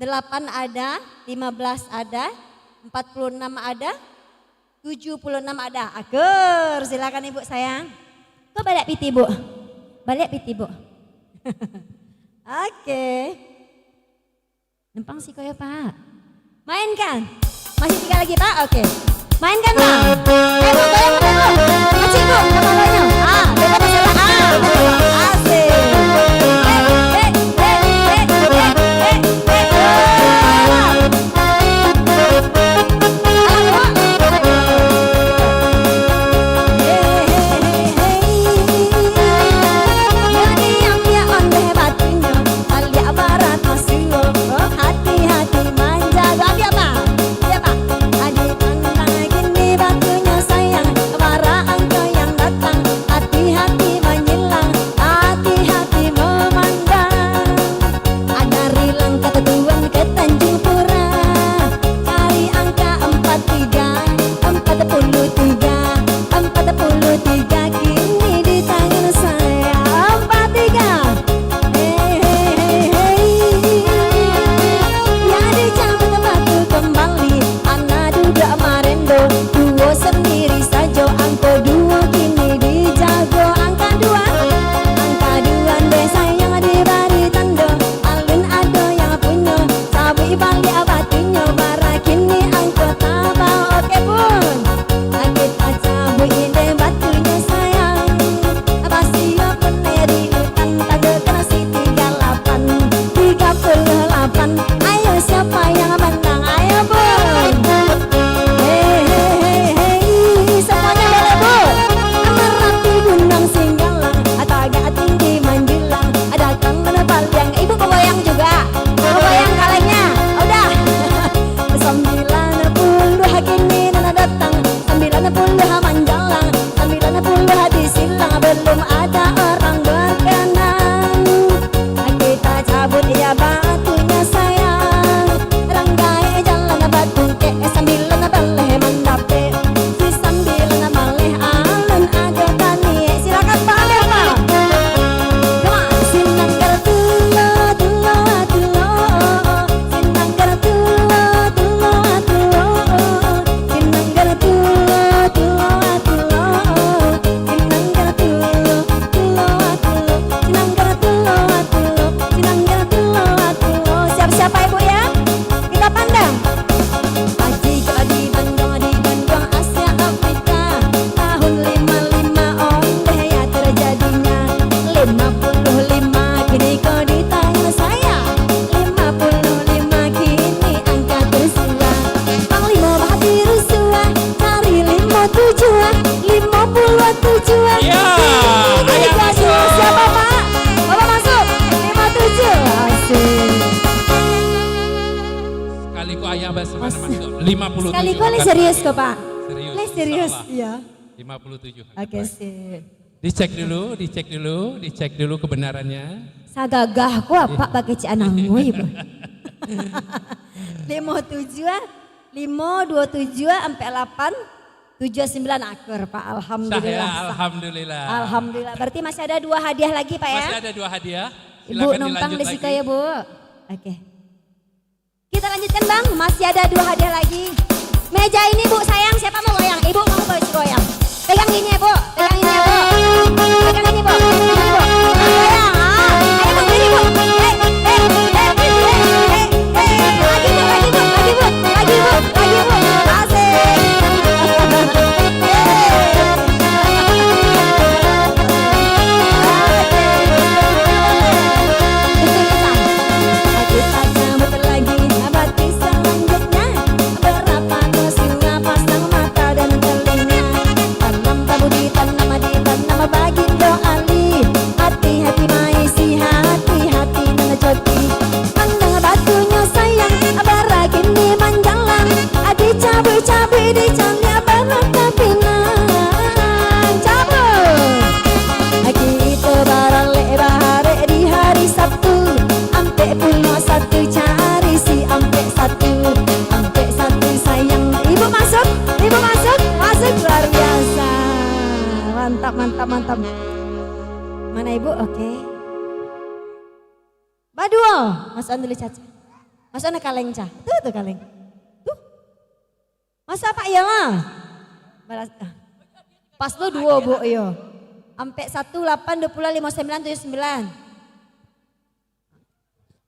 8 ada, 15 ada, 46 ada, 76 ada. Akur, silakan Ibu sayang. Kok balik piti Bu? Balik piti Bu. Oke. Nempang sih kok ya Pak. Mainkan. Masih 3 lagi Pak? Oke. Mainkan Pak. Bu, goyang Bu. Masih Bu, kepalanya. Beda masalah. Betul. Asik. Hati-hati manja. Doa dia Pak. Dia Pak. Adik pandang gini batunya sayang. Marah engkau yang datang. Hati-hati menyilang. Hati-hati memandang. Ada rilang kata tuan ke Tanjung Pura. Cari angka 43 kini di tangan saya. 43. Ya dicabut batu kembali. Anak duda marendo. Duo sendiri saja. Angka 2 kini dijago. Angka 2 desa yang diberi tanda. Alun ada yang punya. Sabi balik batunya. Bara kini angka tabah. Oke pun. Kita cabut ide batunya sayang. Basio peneri hutan. Tanda kerasi 38. Ayo siapa yang menang? Ayo pun. Semuanya boleh Bu. Merapi gunung Singgalang. Agak tinggi menjulang. Ada kang menebal yang Ibu goyang juga. Goyang kalengnya. Udah. 90 kini nana datang. 90 menjalang. 90 di silang. Belum ada orang berkenan. Kita cabut ya batunya sayang. Ranggai jalan batu ke 9 baleh mendape. Si 9 baleh alun ada tani. Silakan Pak Amir Pak. Sinang kertulo tulo tulo. Sinang kertulo tulo tulo. Sinang kertulo tulo tulo. Sinang kertulo tulo tulo. Sinang kertulo tulo. Sinang kertulo tulo. Siap-siap Pak Ibu ya. Kita pandang. Haji di Bandung Asia Afrika. Tahun 55 ondeh ya terjadinya. 55 kini kau di tangan saya. 55 kini angka tersua. Panglima hati rusua. Cari 57. 57. Ya, Ini masuk. Siapa Pak? Bapak masuk. 57. Asik. Sekali kok ayah bahasa mana masuk 57. Sekali kali serius kok Pak. Serius. Les serius. Insyaallah. Iya. 57. Oke sip. Dicek dulu kebenarannya. Sagagah ku apa pakai ci anangmu Ibu. 57, 527 sampai 8, 79 akur Pak. Alhamdulillah. Sah ya, alhamdulillah. Alhamdulillah. Berarti masih ada 2 hadiah lagi Pak ya? Masih ada 2 hadiah. Ibu Silakan numpang dilanjut di situ lagi. ya Bu. Oke. Kita lanjutkan Bang, masih ada 2 hadiah lagi. Meja ini Bu sayang, siapa mau goyang? Ibu mau goyang. Pegang ini ya Bu, pegang ini ya Bu. Pegang ini Bu, ini Bu. Goyang, ayo Bang ini Bu. Lagi Bu, lagi Bu, lagi Bu, lagi Bu, lagi Bu. Asik. Kita cabut lagi abadi selanjutnya. Berapa dosa pasang mata dan telinga. Tanam tabu ditanam bagi doali. Hati-hati maisi, hati-hati nana joti. Pandang batunya sayang, abara gini manjalang. Adi cabai di candi abara kapinang. Cabut. Kita barale bahare di hari Sabtu. Ampe punya 1 cari si ampe 1 sayang. Ibu masuk luar biasa. Mantap. Mana Ibu? Oke. Baduo, Mas dulu Caca. Masa ada kaleng cah? Tuh kaleng. Tuh. Masa Pak iya mah? Balas. Pas lo 2 Bu yo. Ampe 1 8 20 59 79.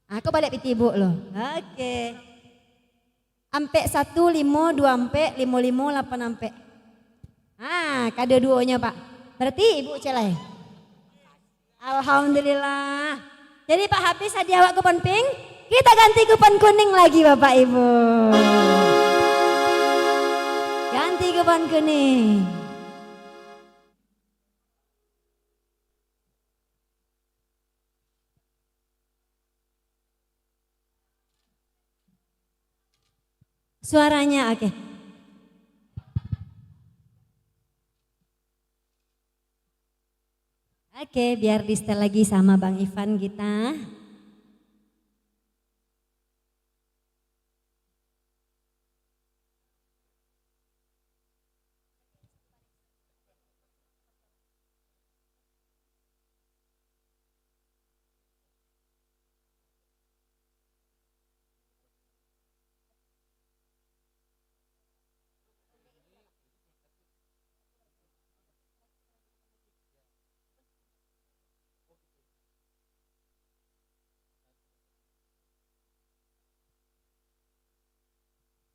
Aku balik piti Bu lo. Oke. Ampe 1 5 2 ampe 5 5 8 ampe. Kado duonya Pak. Berarti Ibu celai. Alhamdulillah. Jadi Pak habis hadiah awak kupon pink, kita ganti kupon kuning lagi Bapak Ibu. Ganti kupon kuning. Suaranya oke. Oke, biar di setel lagi sama Bang Ivan kita.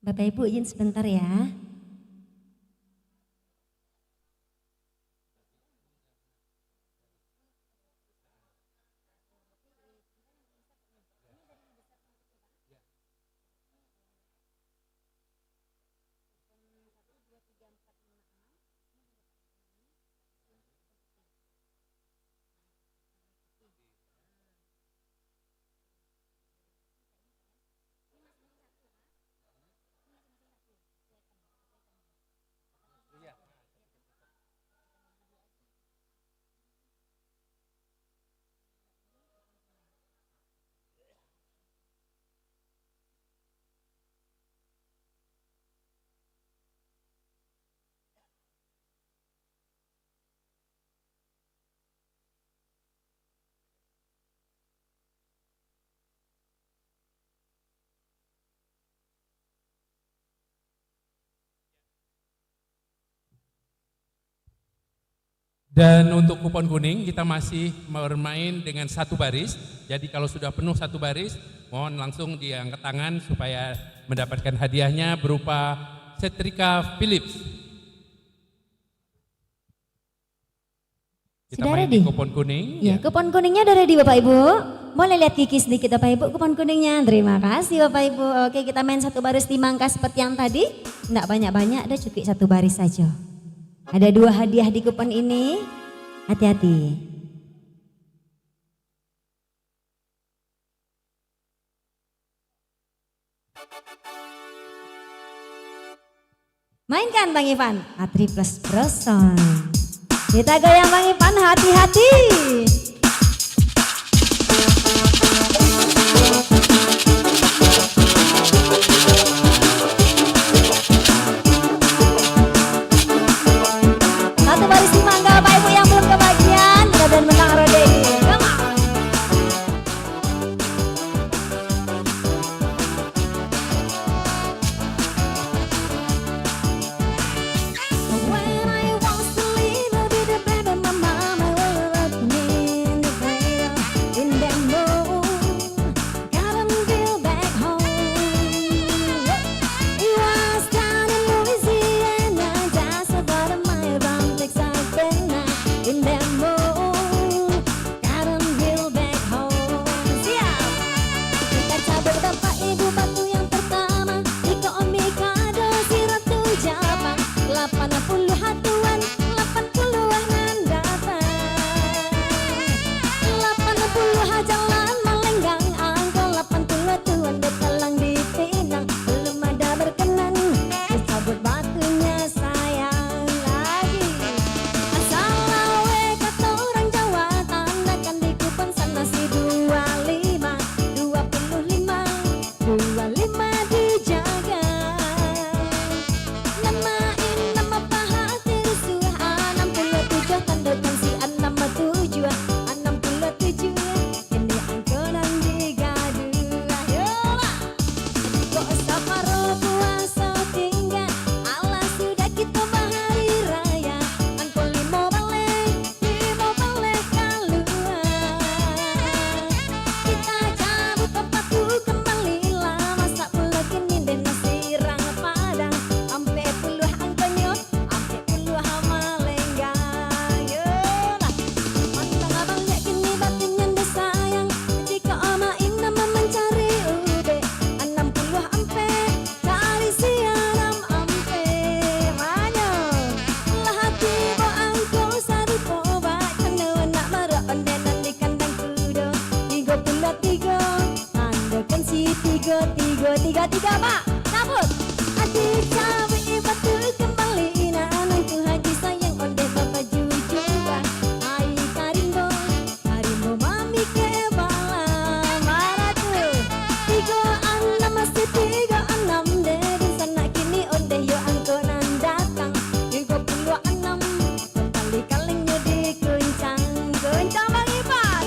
Bapak Ibu izin sebentar ya. Dan untuk kupon kuning kita masih bermain dengan 1 baris. Jadi kalau sudah penuh 1 baris, mohon langsung diangkat tangan supaya mendapatkan hadiahnya berupa setrika Philips. Kita Sudah main ready? di kupon kuning. Ya, kupon kuningnya udah ready Bapak Ibu. Boleh lihat Kiki sedikit Bapak Ibu kupon kuningnya. Terima kasih Bapak Ibu. Oke, kita main 1 baris 5 angka seperti yang tadi. Enggak banyak-banyak, ada cukup 1 baris saja. Ada 2 hadiah di kupon ini. Hati-hati. Mainkan Bang Ivan. Atri plus Broson. Kita goyang Bang Ivan, hati-hati. Satu baris 5 angka Bapak Ibu yang belum kebagian, dan menang rode ini. Come on. When I was a little bit baby, my mama was rocking in the cradle. In that ya Pak, cabut. Adik cawe batu kembali ina anakku haji sayang onde bapak jujur. Ai karimbo, karimbo mami ke bala marah tuh. 36 masih 36 dari sana kini onde yo angkonan datang. 36 kembali kalengnya dikuncang, goncang Bang Ipan.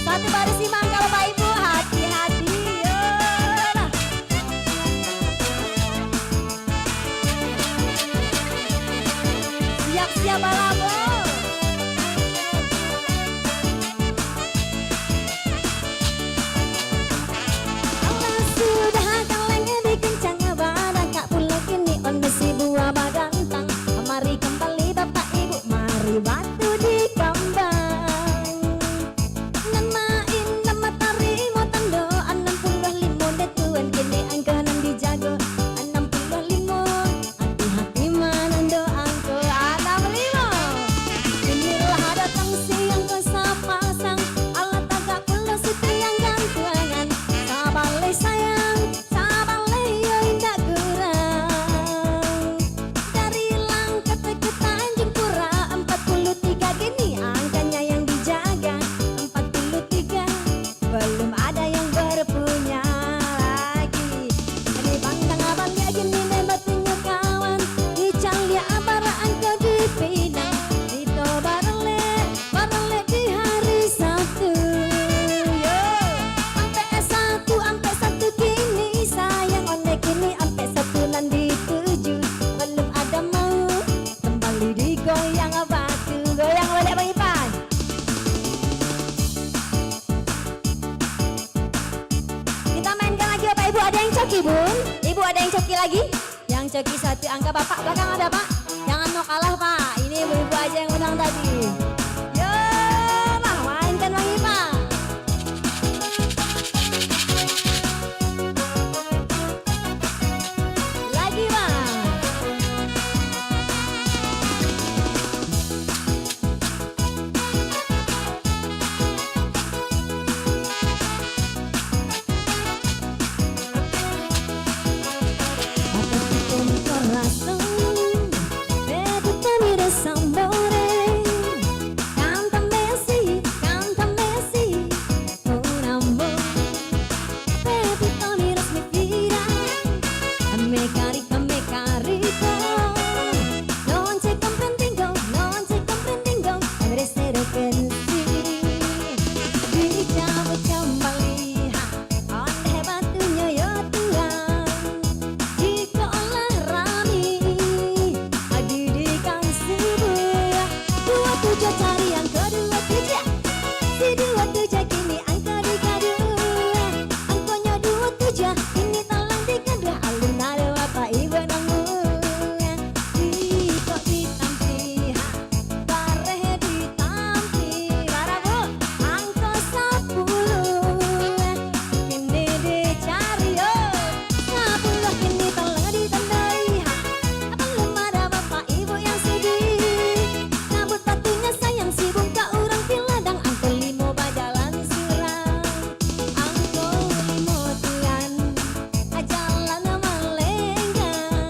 Satu baris simak kalau Bapak Ibu hati-hati. Yolah. Siap-siap balabo. Allah sudah kalengnya dikencang barang kak pulau kini on besi buah badantang. Mari kembali Bapak Ibu, mari batu di kambang. Namain nama tarimo tando 65 detuan kini angkanan dijago 65 hati-hati manando angko 65. Inilah datang siang ke sapasang alat agak pulau setiang gantuangan sabale sayang sabale yo indah kurang dari langkat ke Tanjung Pura 43 gini angkanya yang dijaga 43 belum ada yang berpunya lagi. Ini bantang abang ya gini nebatunya kawan di Calia abara angka di Pinang itu barele di hari Sabtu. Yo ampe satu kini sayang onde kini ampe satu nan dituju belum ada mau kembali digoyang batu goyang balik Bang Ipan. Kita mainkan lagi Bapak Ibu, ada yang coki Bun? Ibu ada yang coki lagi? Yang coki satu angka Bapak belakang ada Pak? Jangan mau kalah Pak, ini ibu-ibu aja yang undang tadi. Yo mah mainkan Bang Ipan. Lagi Bang. Con corazón, vete te mires sambore. Cántame así, con amor. Vete te miras mi vida, me carico. Non c'è comprendendo, avrei essere che sì. Diciamo kembali, onde batunya yo Tuhan. Jika olah rami, didikan sebuah 27 cari yang kedua tujuh. Si 27 kini angka dikadua. Angkonya 27 ini tolong dikadua. Alun ada Bapak Ibu namun Diko ditampi bareh ditampi barabu angko 10 kini dicari yo 10 kini tolong ditandai. Belum ada Bapak Ibu yang sedih sambut batunya sayang si bungka urang piladang angko 5 bajalan surang angko 5 tuan jalan melenggang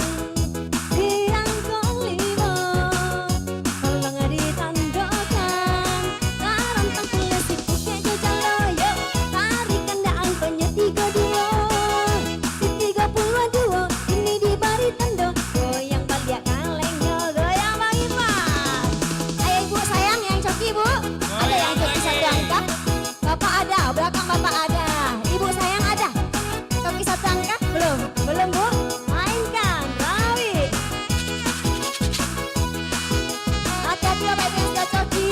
di angko 5 tolong ditandokan karang tangkule si puke jojaloyo tarikan da angkonya 32 si 32 ini di bari tando goyang balik kalengnya goyang Bang Ipan. Ayo ibu sayang yang coki bu, ada yang coki satu angka? Bapak ada, belakang Bapak ada. Ibu sayang ada? Coki satu angka? Belum bu? Mainkan, rawi. Hati-hati Bapak Ibu yang sudah coki,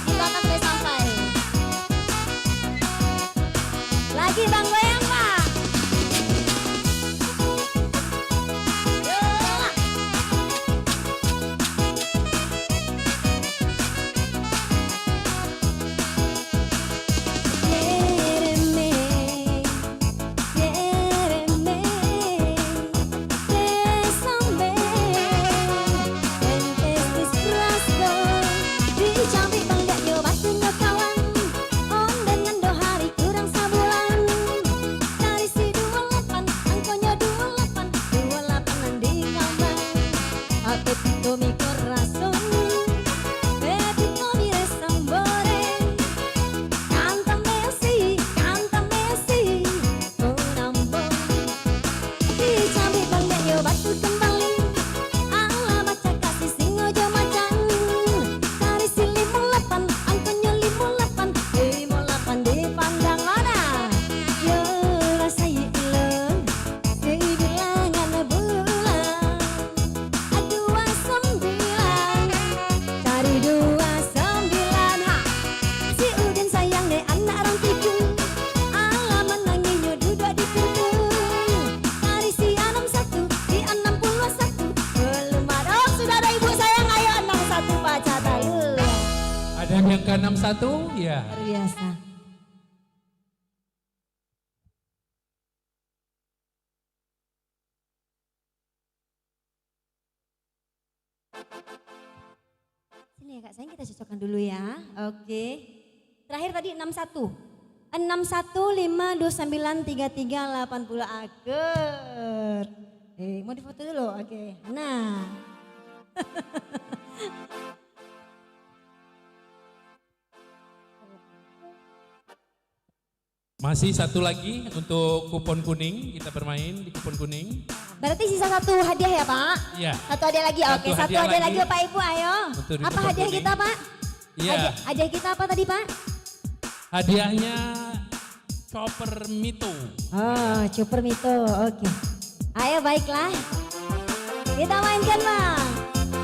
kita akan sampai. Lagi Bang goyang Pak. Yolah. Di Jambi Bang Dak yo batunya kawan. 61 ya. Luar biasa. Sini ya Kak sayang, kita cocokkan dulu ya. Oke. Terakhir tadi 61. 6152933080 agar. Mau difoto dulu. Oke. Nah. Masih satu lagi untuk kupon kuning, kita bermain di kupon kuning. Berarti sisa satu hadiah ya Pak? Iya. Satu hadiah lagi, oke. Satu hadiah lagi Pak Ibu, ayo. Untuk di Apa kupon hadiah kuning. kita Pak? Iya. Hadiah kita apa tadi Pak? Hadiahnya chopper Mito. Oh, Super Mito, oke. Ayo baiklah. Kita mainkan Bang.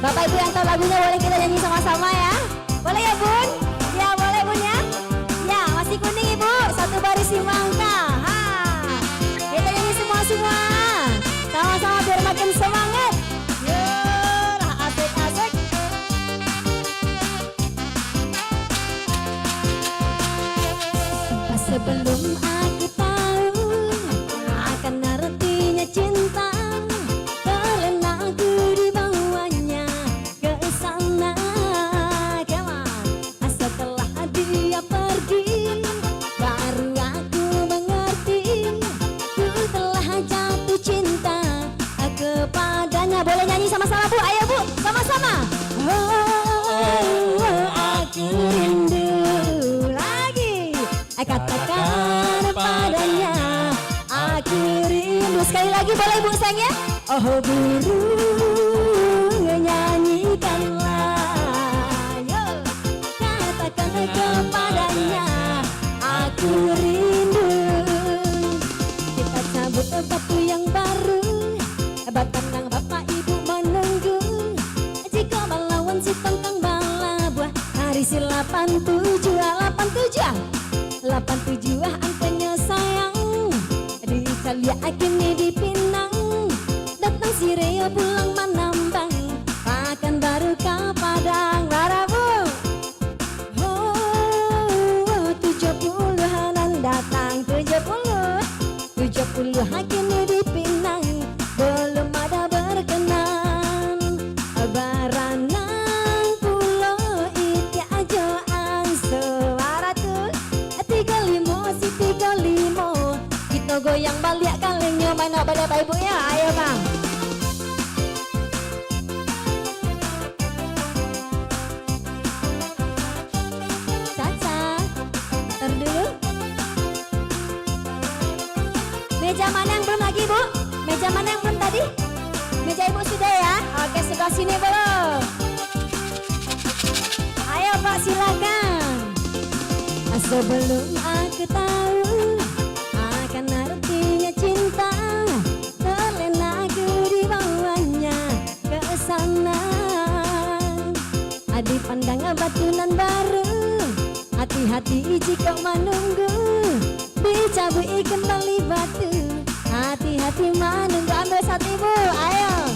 Bapak Ibu yang tahu lagunya boleh kita nyanyi sama-sama ya. Boleh ya Bun? Ya boleh Bun ya. Ya masih kuning Ibu, satu baris simangka. Ha. Kita nyanyi semua-semua. Sama-sama biar makin semangat. Yuh, asik-asik. Sebelum aku tahu akan artinya cinta, karena aku dibawanya ke sana. Setelah dia pergi, baru aku mengerti ku telah jatuh cinta kepadanya. Boleh nyanyi sama-sama Bu, ayo Bu, sama-sama. Oh, aku rindu lagi. Katakan padanya aku rindu. Sekali lagi boleh Bu sayang ya. Oh burung nyanyikanlah, yo. Katakan kepadanya aku rindu. Kita cabut batu yang baru, batang bapak ibu menunggu. Jika melawan si tongkang bala buah, hari si 87 angkanya sayang. Di Italia kini di Pinang, datang si Rio pulang menambang, makan baru ke Padang. Barabu. Oh, 70-an datang, 70 kini di Pinang, belum ada berkenan. Baranang pulau iti aja angso 35 kita goyang balik kalengnya mana pada Bapak Ibu ya. Ayo Bang. Caca ntar dulu. Meja mana yang belum lagi Bu? Meja mana yang belum tadi? Meja Ibu sudah ya? Oke sebelah sini belum. Ayo Pak silakan. Sebelum aku tahu akan artinya cinta, terlena aku dibawanya ke sana. Adi pandang batunan baru, hati-hati jika menunggu, dicabui kembali batu, hati-hati menunggu. Ambil satu Ibu, ayo.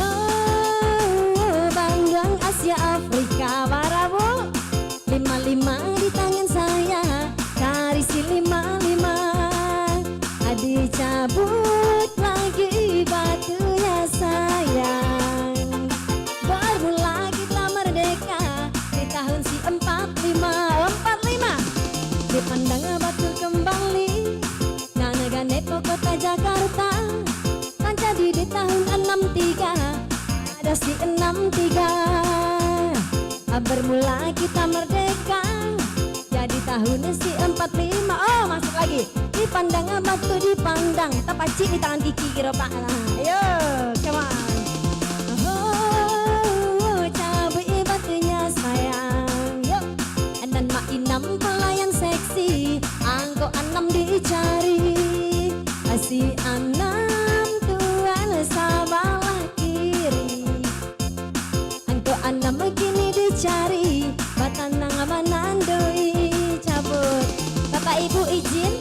Oh, Bandung Asia Afrika Barabu, 55 di tangan saya, cari si 55. Dicabut lagi batunya sayang. Bermula kita merdeka di tahun si 45. Dipandang batu kembali, Nanaga Nepo kota Jakarta. Kan jadi di tahun 63, ada si 63. Bermula kita merdeka jadi tahun si 45. Oh masuk lagi. Dipandang batu dipandang, tepaci di tangan Kiki kira Pak. Ayo come on. Oh cabai batunya sayang, yuk. Dan mak inam pelayan seksi, angkot 6 dicari, si 6 tuan sabalah kiri, angkot 6 kini dicari, batanang manandoi cabut. Bapak Ibu izin,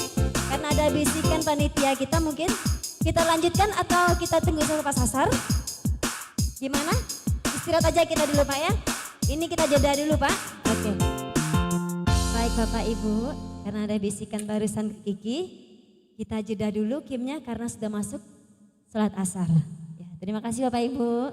karena ada bisikan panitia kita, mungkin kita lanjutkan atau kita tunggu sampai pas asar? Gimana? Istirahat aja kita dulu Pak ya. Ini kita jeda dulu Pak. Oke. Bapak Ibu, karena ada bisikan barusan ke Kiki, kita jeda dulu Kimnya karena sudah masuk sholat asar. Ya, terima kasih Bapak Ibu.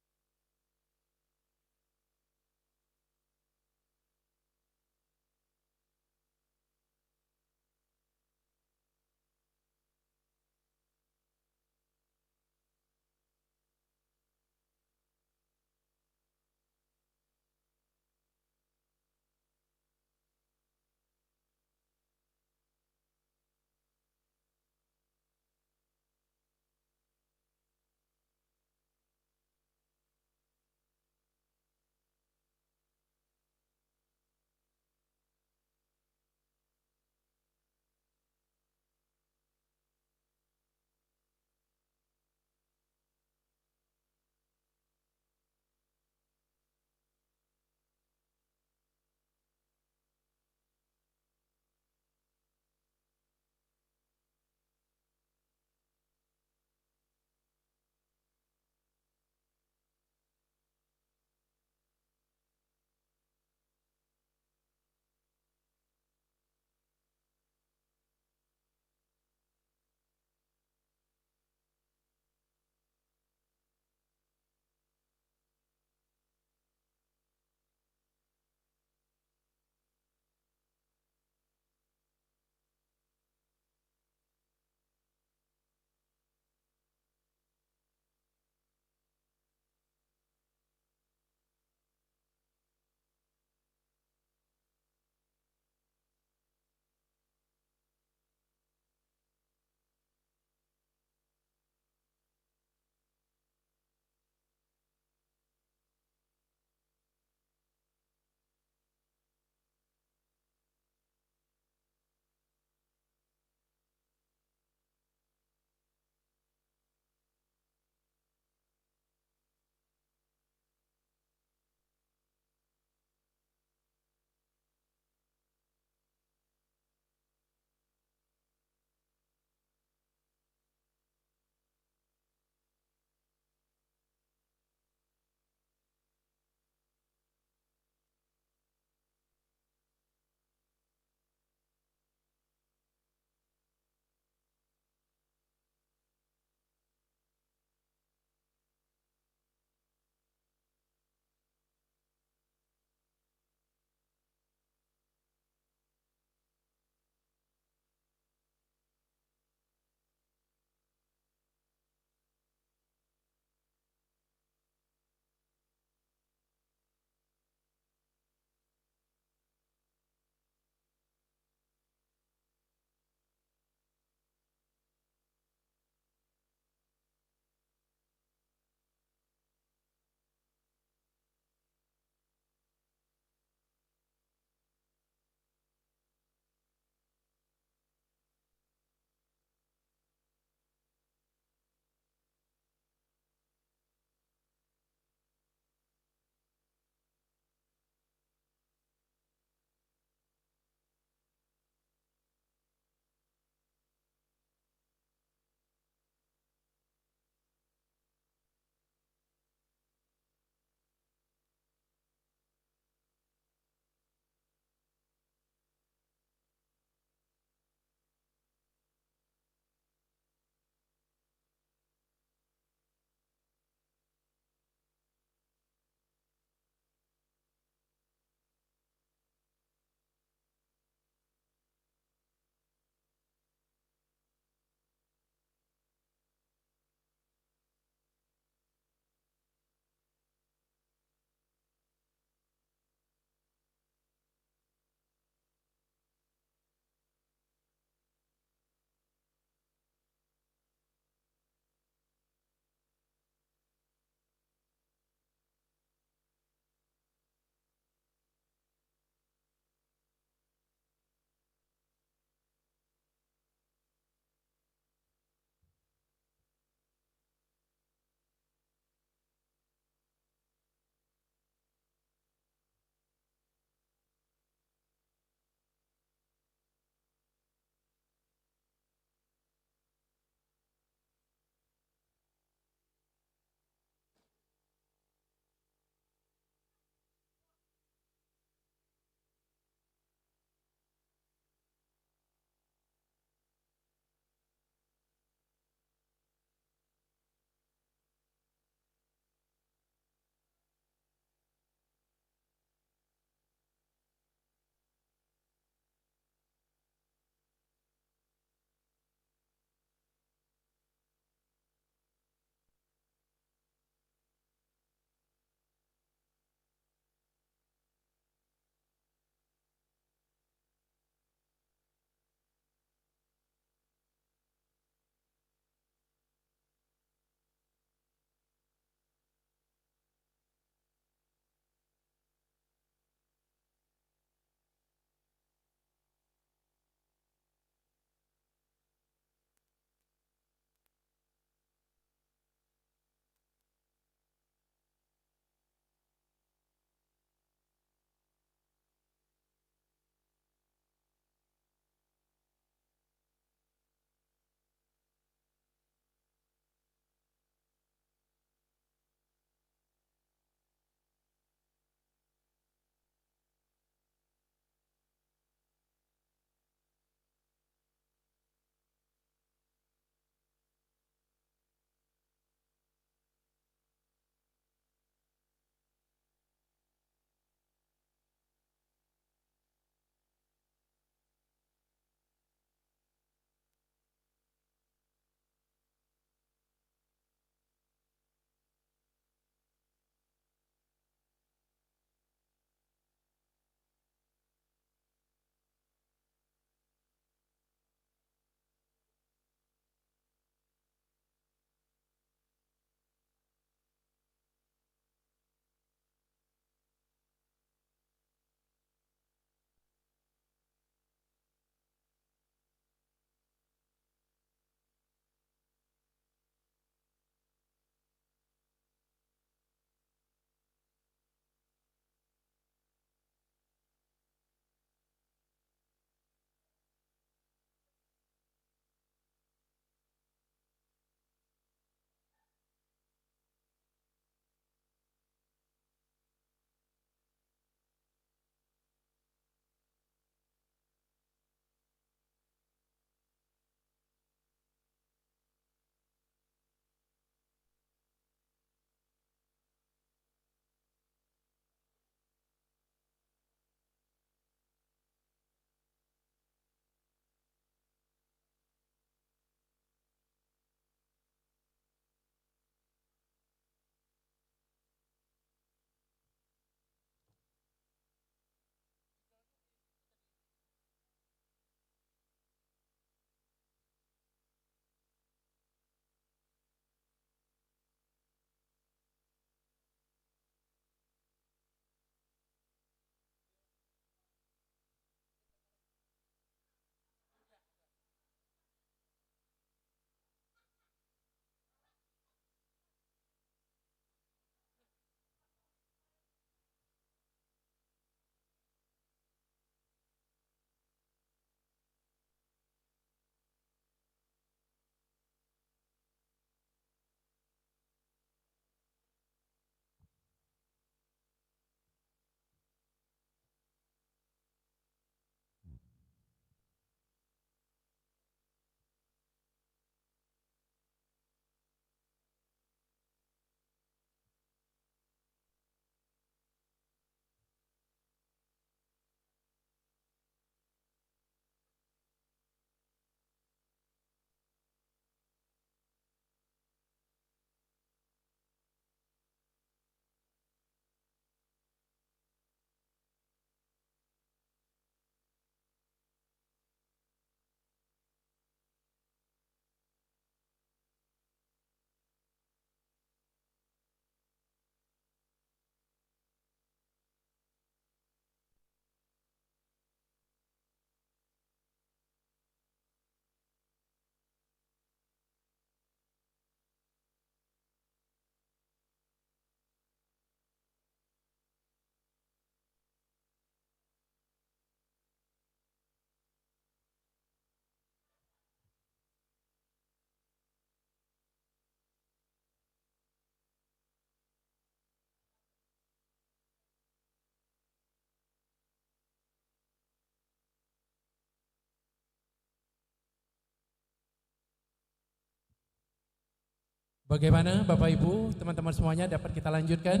Bagaimana Bapak Ibu, teman-teman semuanya, dapat kita lanjutkan?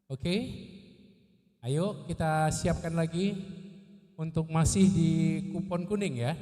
Oke. Ayo kita siapkan lagi untuk masih di kupon kuning ya.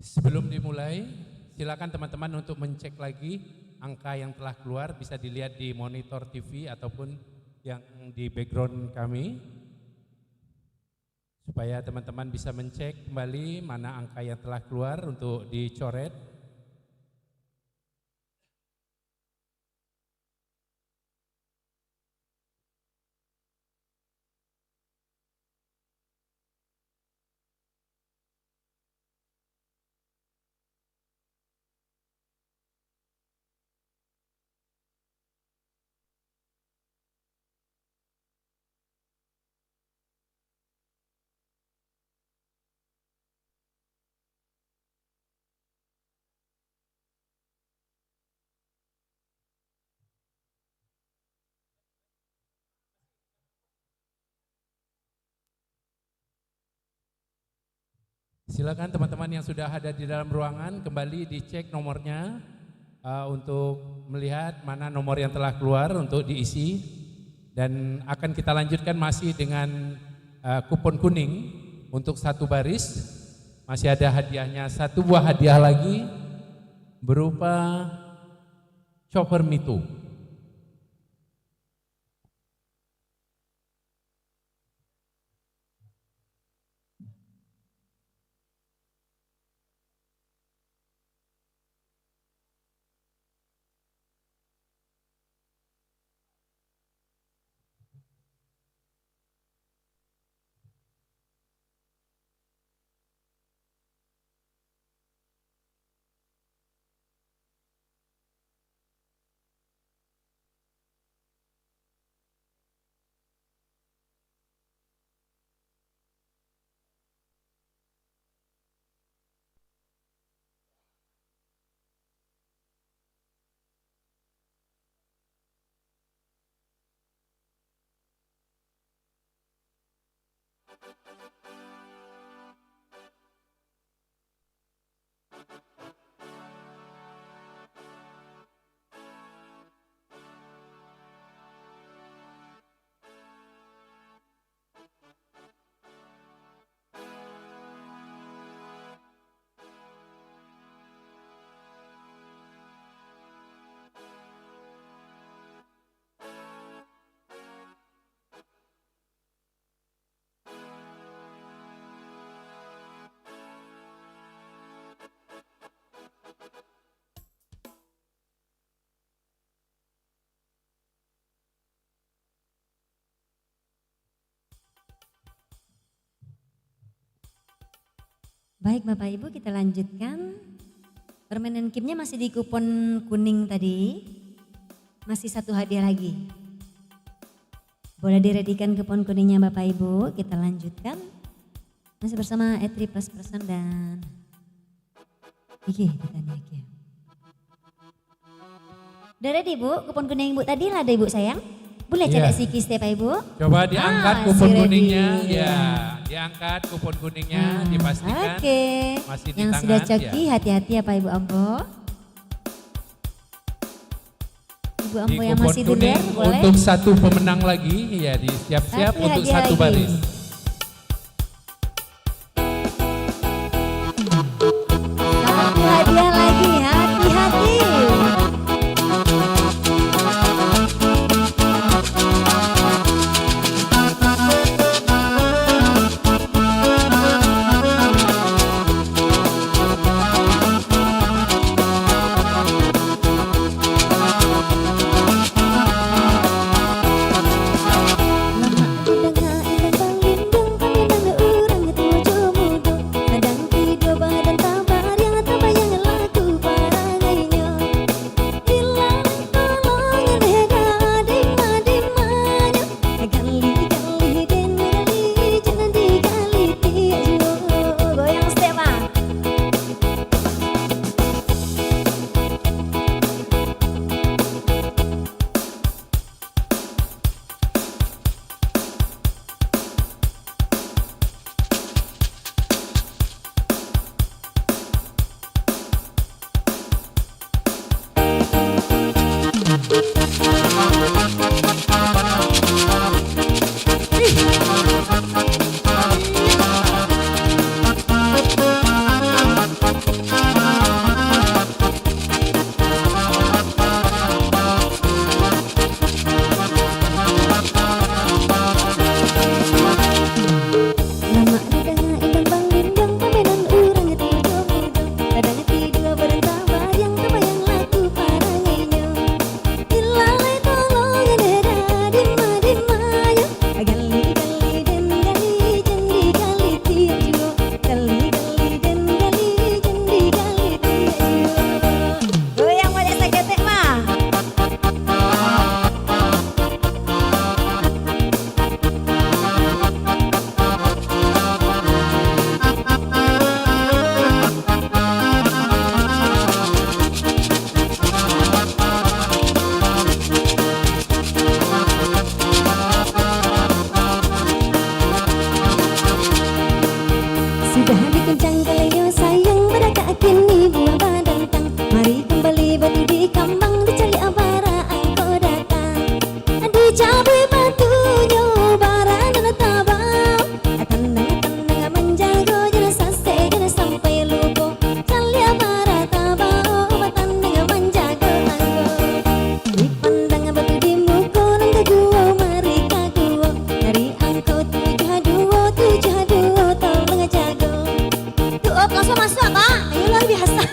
Sebelum dimulai, silakan teman-teman untuk mencek lagi angka yang telah keluar, bisa dilihat di monitor TV ataupun yang di background kami, supaya teman-teman bisa mencek kembali mana angka yang telah keluar untuk dicoret. Silakan teman-teman yang sudah ada di dalam ruangan kembali dicek nomornya untuk melihat mana nomor yang telah keluar untuk diisi, dan akan kita lanjutkan masih dengan kupon kuning untuk satu baris. Masih ada hadiahnya, satu buah hadiah lagi berupa chopper Mitu. Baik Bapak Ibu, kita lanjutkan. Permainan gamenya masih di kupon kuning tadi. Masih satu hadiah lagi. Boleh diredikan kupon kuningnya Bapak Ibu, kita lanjutkan. Masih bersama Etri Plus Person dan Iki, Iki. Udah ready Bu, kupon kuning Ibu tadi lah ada Ibu sayang. Boleh Iya. cadek sikis deh Pak Ibu. Coba diangkat Ah, kupon si ready. kuningnya, ya, diangkat kupon kuningnya, dipastikan Oke. masih di Yang tangan. sudah coki ya. hati-hati ya Pak Ibu Ambo. Ibu Di Ambo yang kupon masih di kuning luar boleh. untuk satu pemenang lagi, ya siap-siap Satu untuk hadiah satu lagi. baris. Satu hadiah lagi, hati-hati. Lama aku dengar Sudah dikencang kaleo sayang beragak kini buah badantang. Mari kembali batu di kambang dicari abara angko datang. Dicabui batunya bara dan tabau. Tandang menjago jangan sase jangan sampai lupa. Cali abara tabau tandang menjago angko. Dipandang batu di muka nang gua mari kaguo. Dari angko 722 tolong jago. Langsung masuk Pak, ayo luar biasa.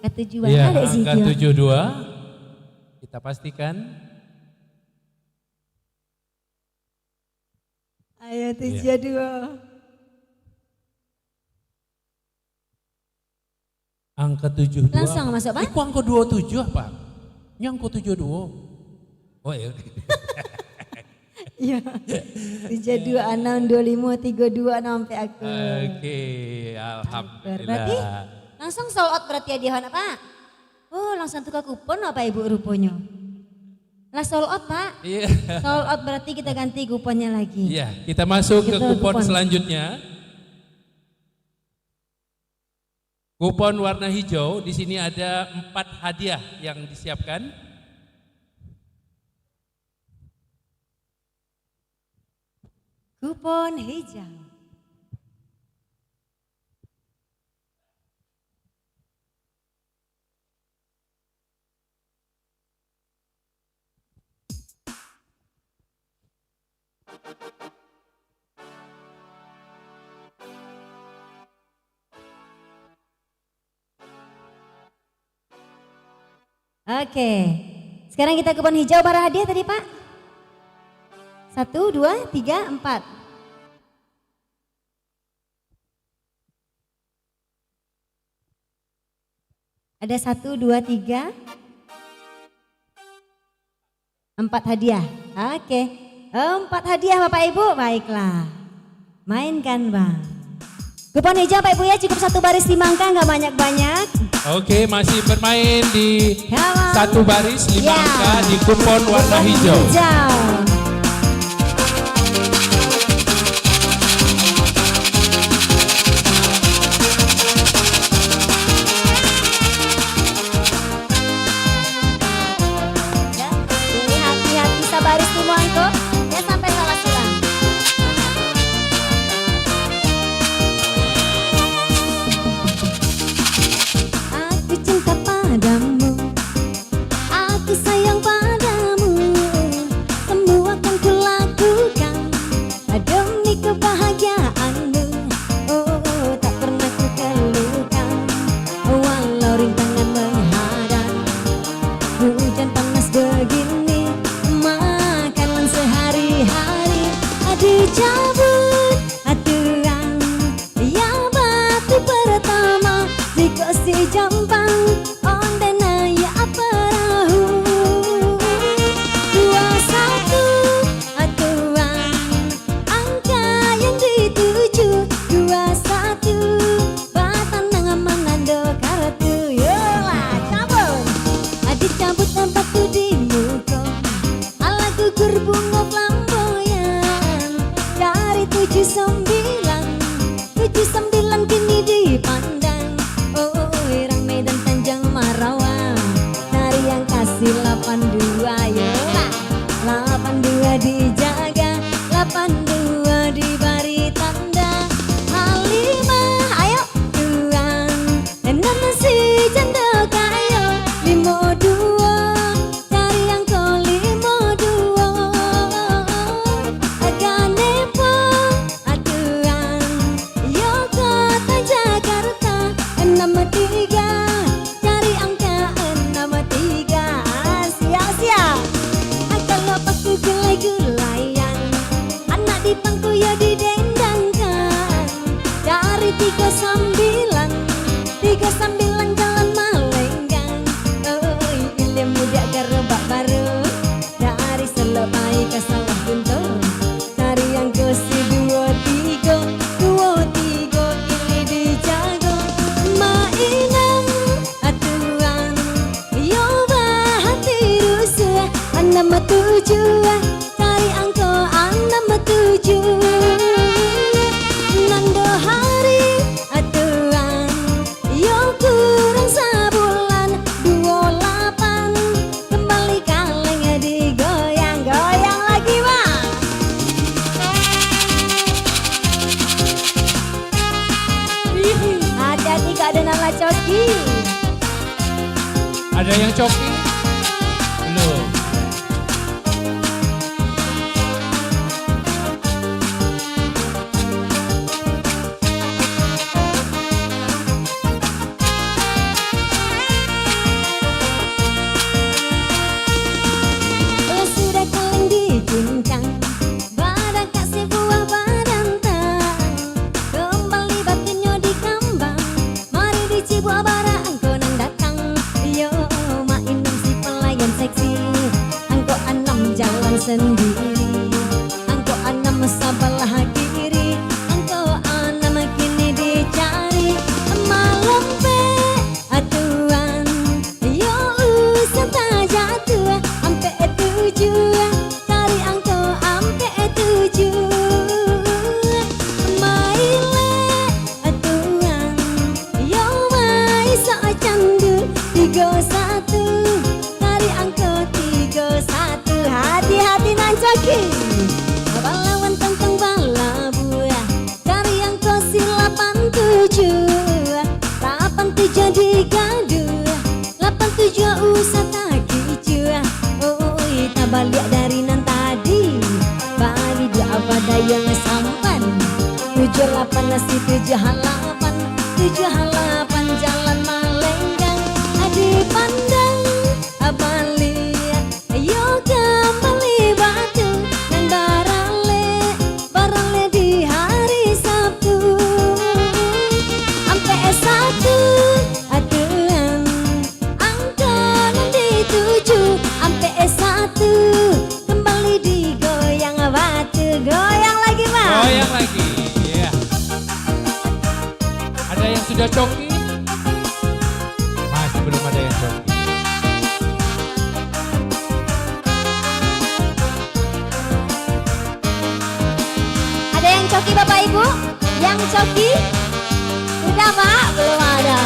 Ketujuan Ya, ada sih. angka 72 kita pastikan. Ayo 72. Angka 72. Langsung masuk Pak. Kok angka 27 apa? Ini angka 72. Oh ya. Iya. 72 6 25 32 sampai aku. Oke, alhamdulillah. Berarti langsung sold out berarti ya Dion Pak? Oh langsung tukar kupon apa Ibu rupanya? Lah sold out Pak? Iya. Sold out berarti kita ganti kuponnya lagi. Iya, kita masuk ke kupon selanjutnya. Kupon warna hijau, di sini ada 4 hadiah yang disiapkan. Kupon hijau. Oke, sekarang kita kupon hijau bara hadiah tadi Pak. 1, 2, 3, 4. Ada 1, 2, 3, 4 hadiah. Oke, 4 hadiah Bapak Ibu, baiklah. Mainkan Bang. Kupon hijau Pak Ibu ya, cukup 1 baris 5 angka, nggak banyak-banyak. Oke, masih bermain di 1 baris 5 Ya. angka di kupon warna hijau. Ini hati-hati sabaris di angka, ya sampai salah silang. Aku cinta padamu, aku sayang padamu, semua 39 jalan Malenggang. Oi, ilmu muda gerebak baru dari selepai ke sawah guntur. Tari yang kosi 23 ini dijago. Mainan aturan yo bahati rusuh 67 tari angko 67 nando hari aturan yo kurang sabulan 28 kembali kalengnya digoyang-goyang lagi bang. Hati-hati gak ada nama coki. Ada yang coki? Belum. Sudah kaleng dicincang, badan kasih buah badan tang. Kembali batunya di kambang, mari dicibuah bara angko nang datang. Yo main si pelayan seksi, angko 6 jalan sendiri. Angko 6 sebelah kiri, angko 6 kini dicari. Malam pe atuan, yo usah tak jatuh. Ampe 7 tari angko ampe 7 maile atuan yo mai so candu 31 tari angko 31. Hati-hati nan coki balawan tentang bala buah tari angko si 87 digadu 87 usah tak kicu. Oi tabalik dari nan tadi bagi dia apa daya sampan 78 nasi 78 jalan Malenggang. Adi pandang abali yo kembali batu dan barale di hari Sabtu ampe 1 aturan angka nanti 7 ampe 1 kembali digoyang batu. Goyang lagi bang. Goyang lagi. Iya. Ada yang sudah coki? Masih belum ada yang coki. Ada yang coki Bapak Ibu? Yang coki? Udah Pak? Belum ada.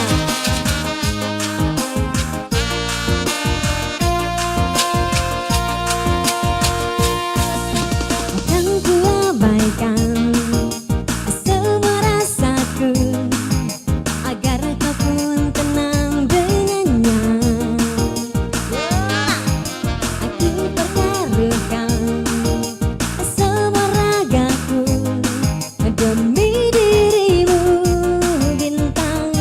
Akan kuabaikan semua rasaku agar kau pun tenang dengannya. Aku pertaruhkan semua ragaku demi dirimu bintang.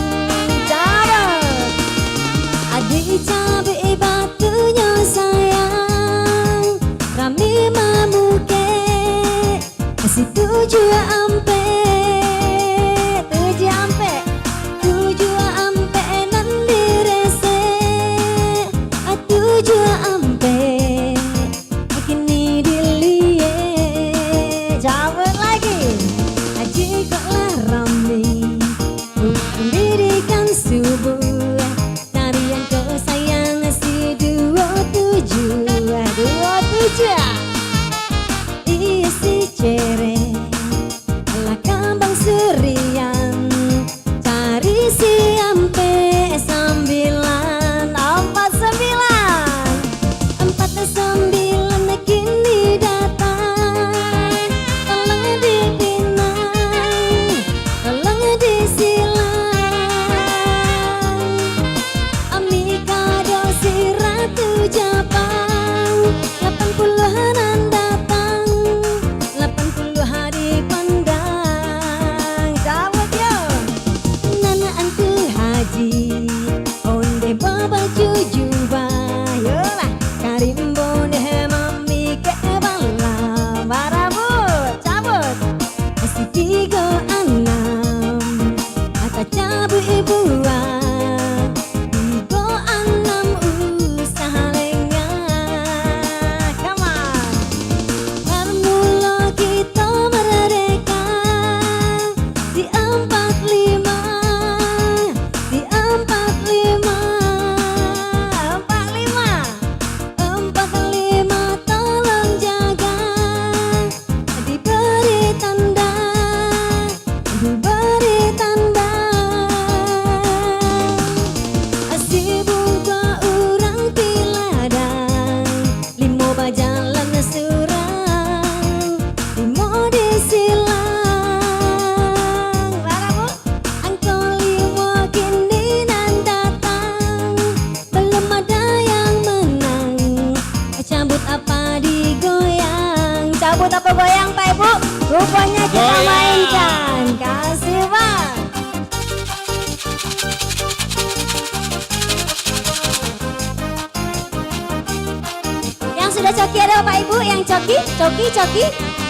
coki ada Bapak Ibu yang coki.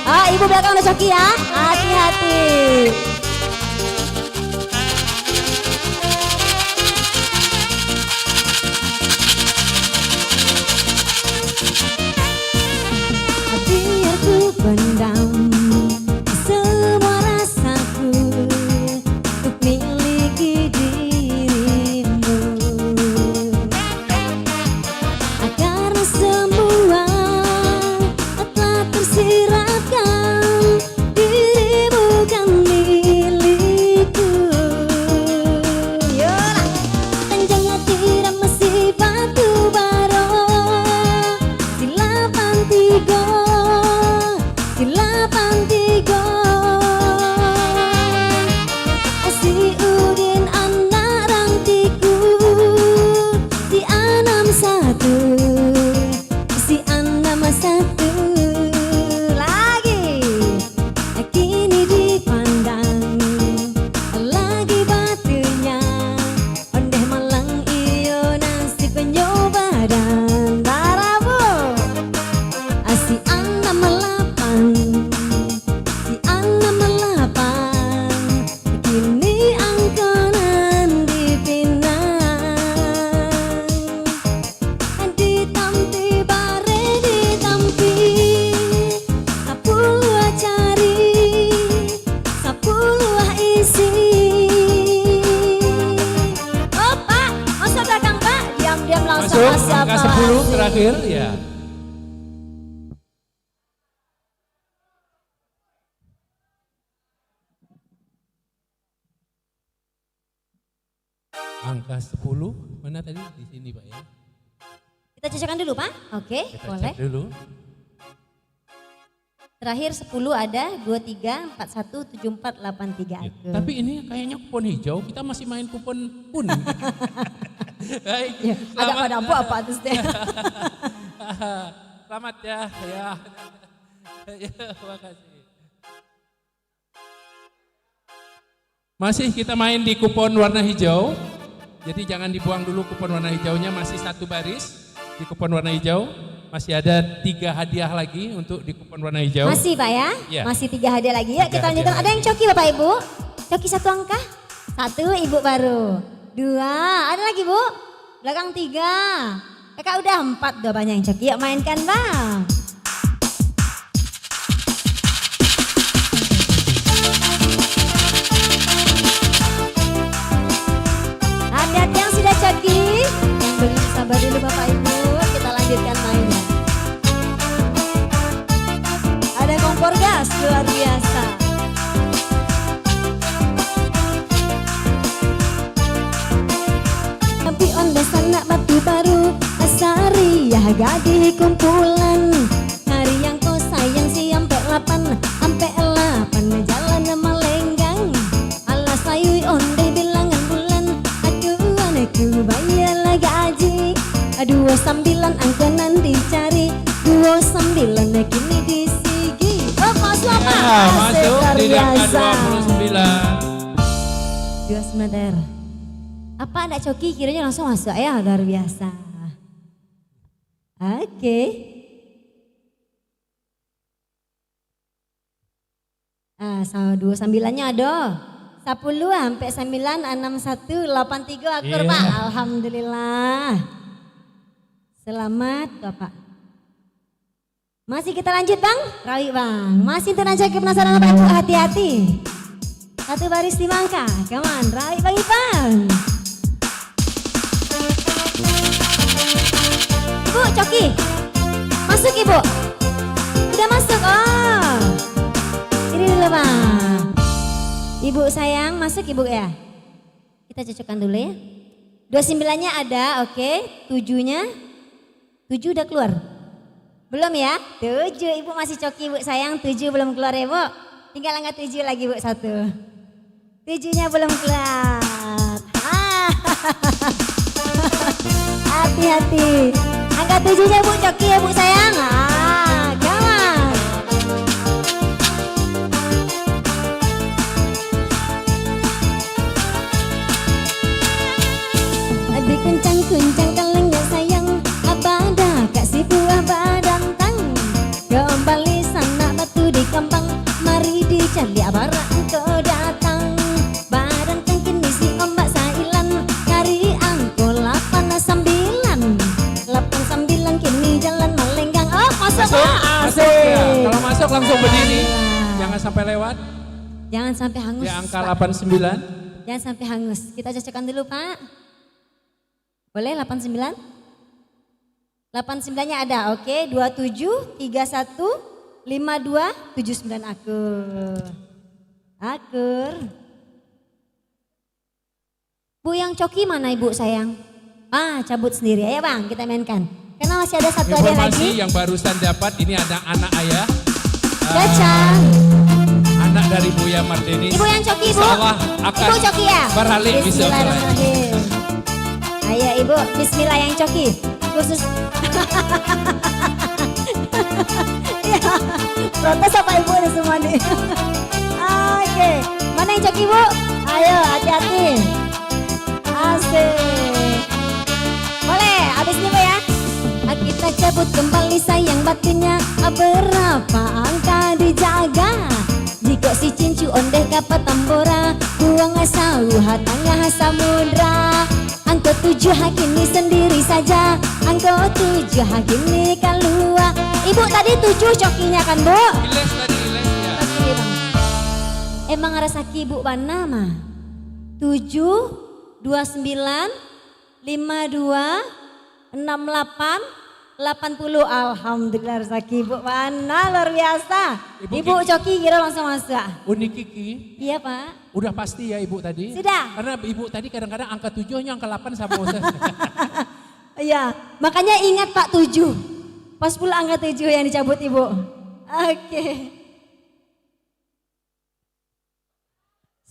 Ah, Ibu belakang ada coki ya. Hati-hati. Biar ku pendam semua rasaku untuk miliki dirimu. Karena semua telah tersiratkan, dirimu kan milikku. Yolah, tanjang hati dan masih batu bara. Silapan tiga. Si Udin anak rantiku, si Anam satu, si Anam satu lagi. Kini dipandang lagi batunya, ondeh malang iyo nasib penyobadan tarabu. Si Anam melapan, si Anam melapan, kini angkonan dipinang. Ditampi bare ditampi, sapuluh cari, sapuluh isi. Oh Pak, masuk belakang Pak, diam-diam langsung Masuk angka 10 terakhir ya. Angka 10 mana tadi? Di sini Pak ya. Kita cocokkan dulu Pak. Oke, Kita boleh. cek dulu. Terakhir 10 ada 23 41 74 83 aku. Tapi ini kayaknya kupon hijau, kita masih main kupon kuning. Baik, Ya, ada pada apa terus deh. Selamat ya, ya. Ya, makasih. Masih kita main di kupon warna hijau. Jadi jangan dibuang dulu kupon warna hijaunya, masih satu baris di kupon warna hijau. Masih ada 3 hadiah lagi untuk di kupon warna hijau. Masih Pak ya? Ya. Masih 3 hadiah lagi. Yuk 3 kita lanjutkan. hadiah Ada yang coki Bapak Ibu? Coki 1 angka? 1 Ibu baru. 2, ada lagi Bu? Belakang 3. Kakak udah 4 udah banyak yang coki. Yuk mainkan Bang. Hati-hati yang sudah coki. Yang belum sabar dulu Bapak Ibu. Kita lanjutkan mainnya. Ada kompor gas luar biasa. Tapi onde sana batu baru asari ya gadi kumpulan. Hari yang kau sayang si ampe 8 jalan Malenggang. Alas sayu onde bilangan bulan. Aduh anakku bayar gaji. Aduh 9 angkonan dicari. 29 kini disigi. Oh masuk apa? Ya, masuk di angka 29. 29. Apa ada coki kiranya langsung masuk ya, luar biasa. Oke. Sama 29-nya ada. 10 sampai 9, 61, 83 akur Iya. Pak. Alhamdulillah. Selamat Bapak. Masih kita lanjut Bang? Rawi Bang. Masih tenang coki penasaran Bapak Ibu, hati-hati. 1 baris 5 angka. Come on, Rawi Bang Ipan. Ibu coki. Masuk Ibu. Udah masuk. Oh. Ini dulu Bang. Ibu sayang masuk Ibu ya. Kita cocokkan dulu ya. 29-nya ada, oke. 7-nya. 7 udah keluar. Belum ya? 7 Ibu masih coki Ibu sayang. 7 belum keluar ya Bu. Tinggal angka 7 lagi Bu 1. 7-nya belum keluar. Hati-hati. Angka 7-nya Bu coki ya Bu sayang. Gawat. Adik kencang-kencang kalengnya sayang. Abada kasih buah badan tangan. langsung berdiri. Jangan sampai lewat. Jangan sampai hangus. Di angka Pak. 89. Jangan sampai hangus. Kita cocokkan dulu Pak. Boleh 89? 89-nya ada, oke. 27, 31, 52, 79 akur. Akur. Bu yang coki mana ibu sayang? Cabut sendiri ya bang, kita mainkan. Karena masih ada satu hadiah lagi. Informasi yang barusan dapat ini ada anak ayah. Gacang. Anak dari Buya Mardeni. Ibu yang coki ibu. Akan Ibu coki ya. beralih bisa. Bismillahirrahmanirrahim. Ayo ibu, Bismillah yang coki. Khusus. Ya, protes apa ibu nih semua nih. Oke, mana yang coki bu? Ayo hati-hati. Asik. Boleh, habis ini bu ya. Kita cabut kembali sayang batinnya. Berapa angka dijaga? Jika si cincu ondeh kapal tambora, buang asau hatangnya samudra. Angka 7 hakini sendiri saja, angka 7 hakini keluar. Ibu tadi 7 cokinya kan bu? Iles tadi, iles ya. Emang rasa ibu mana mah? 7, 29, 52, 68, 80. Alhamdulillah rezeki ibu mana luar biasa. Ibu coki kira langsung masuk. Unik Kiki. Iya pak. Udah pasti ya ibu tadi. Sudah. Karena ibu tadi kadang-kadang angka 7-nya angka 8 sama Ustaz. Iya makanya ingat pak 7. Pas pula angka 7 yang dicabut ibu. Oke.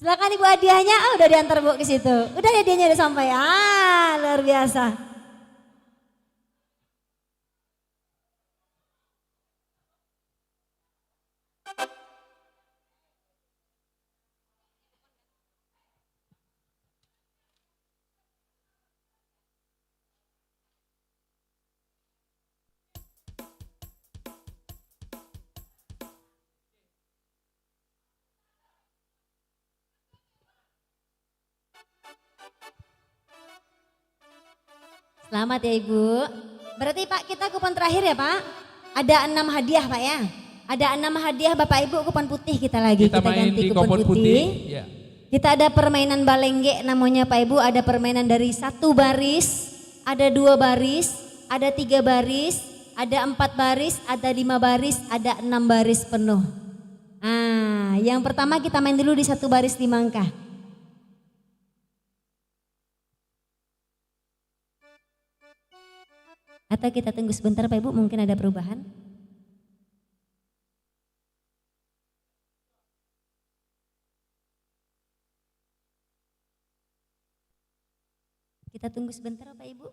Silakan ibu hadiahnya. Udah diantar bu ke situ. Udah hadiahnya udah sampai. Luar biasa. Selamat ya ibu. Berarti pak kita kupon terakhir ya pak. Ada 6 hadiah pak ya. Ada 6 hadiah bapak ibu kupon putih kita lagi. Kita main ganti di kupon putih. Ya. Kita ada permainan balengge namanya pak ibu. Ada permainan dari 1 baris. Ada 2 baris. Ada 3 baris. Ada 4 baris. Ada 5 baris. Ada 6 baris penuh. Yang pertama kita main dulu di 1 baris 5 angka. Atau kita tunggu sebentar Pak Ibu, mungkin ada perubahan. Kita tunggu sebentar Pak Ibu.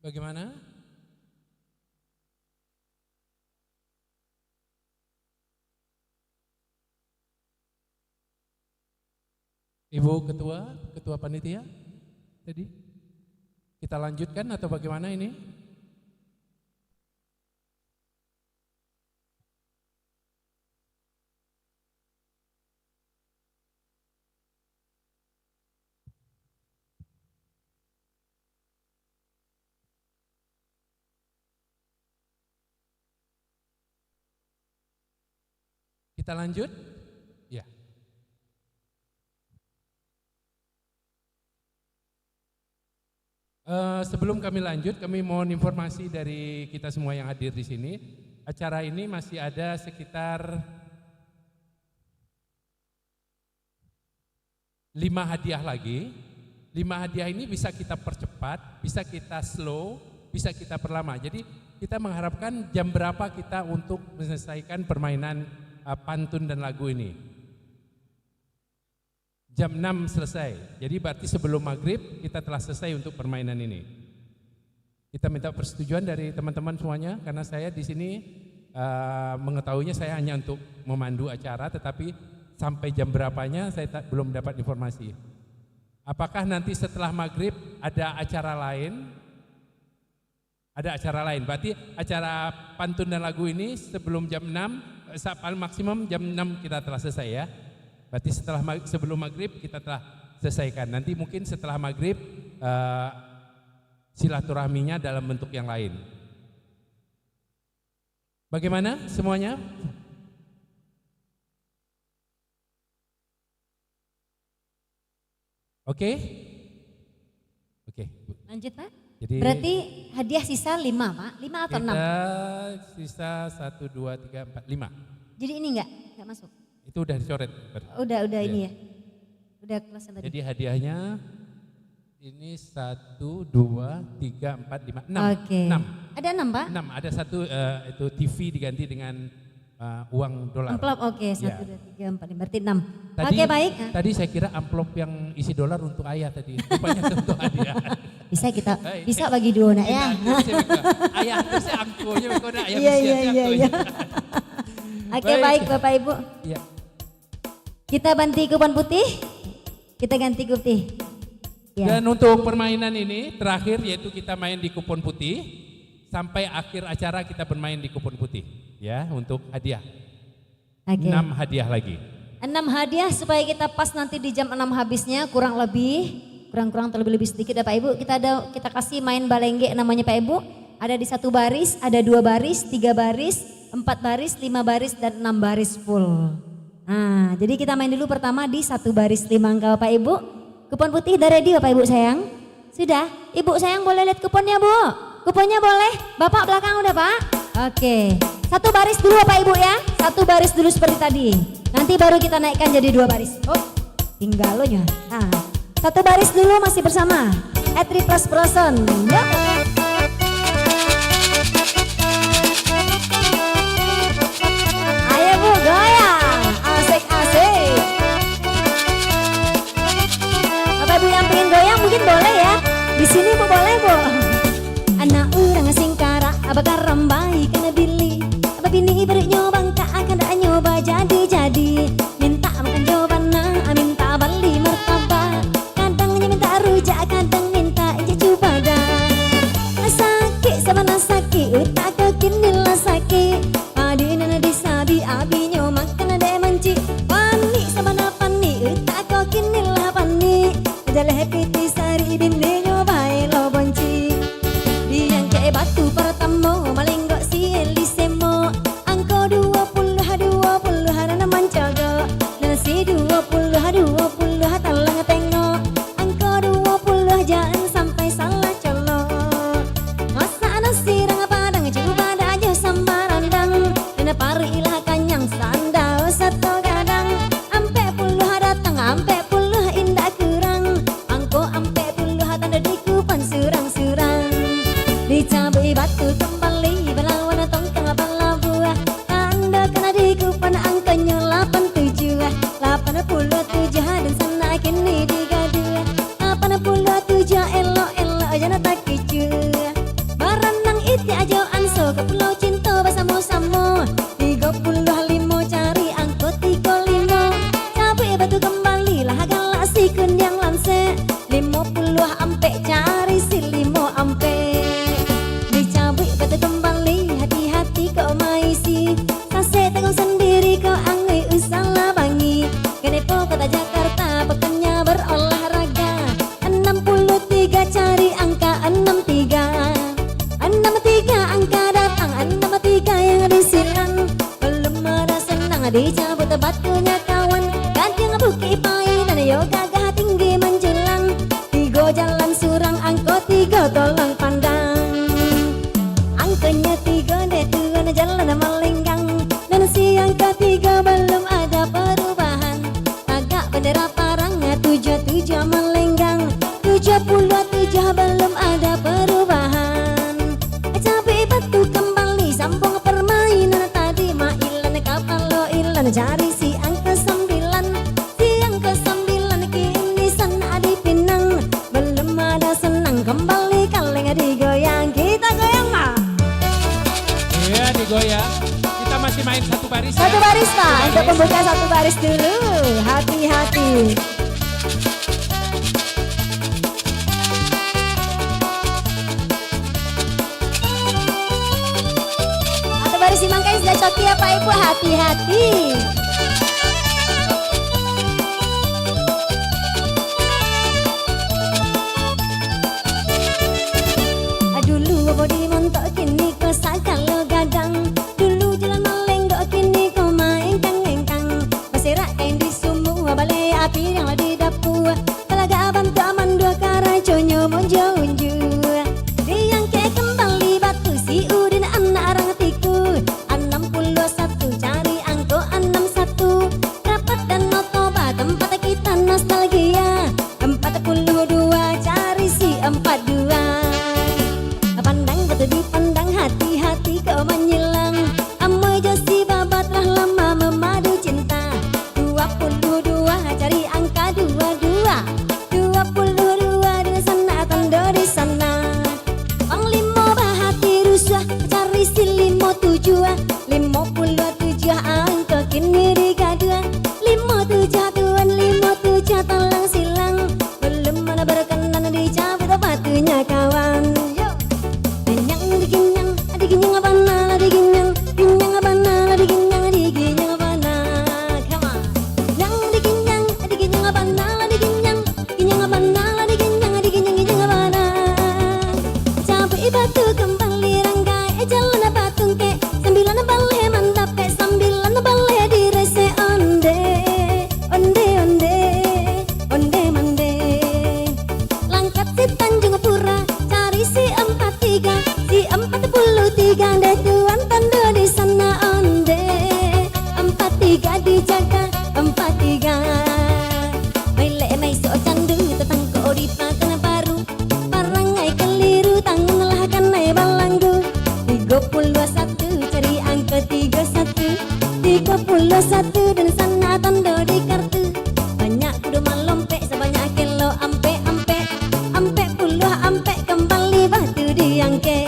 Bagaimana? Ibu ketua panitia tadi. Kita lanjutkan atau bagaimana ini? Kita lanjut? Ya. Sebelum kami lanjut, kami mohon informasi dari kita semua yang hadir di sini. Acara ini masih ada sekitar 5 hadiah lagi. 5 hadiah ini bisa kita percepat, bisa kita slow, bisa kita perlama. Jadi kita mengharapkan jam berapa kita untuk menyelesaikan permainan pantun dan lagu ini. Jam 6 selesai, jadi berarti sebelum maghrib kita telah selesai untuk permainan ini. Kita minta persetujuan dari teman-teman semuanya, karena saya di sini mengetahuinya saya hanya untuk memandu acara, tetapi sampai jam berapanya saya belum dapat informasi. Apakah nanti setelah maghrib ada acara lain? Ada acara lain, berarti acara pantun dan lagu ini sebelum jam 6, paling maksimum jam 6 kita telah selesai ya. Berarti sebelum maghrib kita telah selesaikan. Nanti mungkin setelah maghrib silaturahminya dalam bentuk yang lain. Bagaimana semuanya? Oke? Oke. Lanjut Pak. Jadi, berarti hadiah sisa 5 Pak? 5 atau 6? Kita sisa 1, 2, 3, 4, 5. Jadi ini enggak masuk? Itu udah dicoret. Udah ya. Ini ya. Udah kelas tadi. Jadi hadiahnya ini 1, 2, 3, 4, 5, 6. Oke. 6. Ada 6 Pak? 6. Ada satu itu TV diganti dengan uang dolar. Amplop oke. 1, Ya. 2, 3, 4, 5. Berarti 6. Oke baik. Tadi saya kira amplop yang isi dolar untuk ayah tadi. Rupanya untuk hadiah. Bisa bagi dua nak ya. Ayah terus angkonya nak ayah Iya. Oke baik Bapak Ibu. Iya. Kita ganti kupon putih. Kita ganti putih. Ya. Dan untuk permainan ini terakhir yaitu kita main di kupon putih sampai akhir acara kita bermain di kupon putih ya untuk hadiah. Okay. 6 hadiah lagi. 6 hadiah supaya kita pas nanti di jam 6 habisnya kurang terlebih sedikit ya Pak Ibu. Kita kasih main balengge namanya Pak Ibu. Ada di 1 baris, ada 2 baris, 3 baris, 4 baris, 5 baris dan 6 baris full. Nah, jadi kita main dulu pertama di 1 baris 5 angka Bapak Ibu. Kupon putih udah ready Bapak Ibu sayang? Sudah? Ibu sayang boleh lihat kuponnya Bu? Kuponnya boleh? Bapak belakang udah Pak? Oke. 1 baris dulu Bapak Ibu ya. 1 baris dulu seperti tadi. Nanti baru kita naikkan jadi 2 baris. Oh, tinggal lo nya. Nah, 1 baris dulu masih bersama Etri Plus Person. Yuk. Ayo Bu, goyang. Asik-asik. Bapak Ibu yang pengen goyang mungkin boleh ya. Di sini Bu boleh Bu. Anak urang singkara, abakar rambai kena bili. Abah bini beri nyobang ka akan dak nyoba jadi. Minta makan jobana, minta bali martabak. Kadang minta rujak, kadang minta ija cubada. Sakit sama nasaki, utak kini lah sakit. Padi nana disabi, abi nyomak kena de manci. Pani sama napani, utak kini lah pani. Jalah piti sari bini nyobai lo bonci. Yang ke batu pertama malenggok si elisemo. Angko 20 harana mancaga. Nasi 20 talang tengok. Angko 20 jangan sampai salah colok. Masa nasi rang padang coba aja sama randang. Kena parilah kanyang sandal satu gadang. Ampe puluh datang ampe puluh indah kurang. Angko ampe puluh tanda di kupan surang-surang. Dicabai batu kembali berlawan tongkang bala buah. Anda kena dikupan angkanya 87. 87 dan sana kini digadu. 87 elok jangan tak keju. Baranang iti ajo anso ke pulau cinta bersama-sama. 35 cari angkot 35. Cabai batu kembali lah galaksi kun yang lanse. 50 ampe cari si 5 ampe. Batu kembali hati-hati kau maisi. Sase tanggung sendiri kau angui usaha bangi. Kenepo kota Jakarta pekannya berolahraga. 63 cari angka 63. 63 angka datang 63 yang disilang. Belum ada senang dicapai. 77 belum ada perubahan. Capek batu kembali sambung permainan tadi. Mailan kapal lo ilan cari si angka 9. Si angka 9 kini sana di Pinang. Belum ada senang kembali kaleng digoyang. Kita goyang mah. Iya digoyang. Kita masih main satu baris ya. Satu baris Pak, untuk pembuka satu baris dulu. Hati-hati. Satu baris dimangkai sudah coki ya Pak Ibu, hati-hati. Dulu bodi montok kini kau sakal lo gadang. Dulu jalan maleng dok kini kau main kang-engkang. Pasirah kain di sumbu balai api yang di dapur. Telaga abang taman dua karaconyo monjo-unju. Yang ke kembali batu si udin anak orang tiku. 61 cari angko 61. Rapat dan notoba tempat kita nostalgia. 42 cari si 42. Pandang betul dipandang hati-hati kau menyilang. Amoy jasi babat lah lama memadu cinta. 22 cari angka 22. 22 di sana tanda di sana. Bang limo bahati rusah cari si 57. 57 angka kini digadua. 57 tuan 57 talang silang. Belum mana berkenan dicabut batunya kawan. Diginyang abana, diginyang, ginyang abana, diginyang, diginyang abana, come on. Yang diginyang, diginyang abana, diginyang, ginyang abana, diginyang, diginyang, ginyang abana. Capek batu kembali rangkai, jalan batung ke, 9 balai mantap ke, 9 balai direse onde, onde, onde, onde mande. Langkat si Tanjung Pura, cari si 43. Si 43 deh tuan tanda di sana onde. 43 dijaga 43. Maile mai so candu tetang ko di patang baru. Parangai keliru tangan lah kanai balanggu. 31 cari angka 31. 31 dan sana tanda di kartu. Banyak kudu malompe sebanyak kilo ampe ampe. Ampe puluh ampe kembali batu diangke.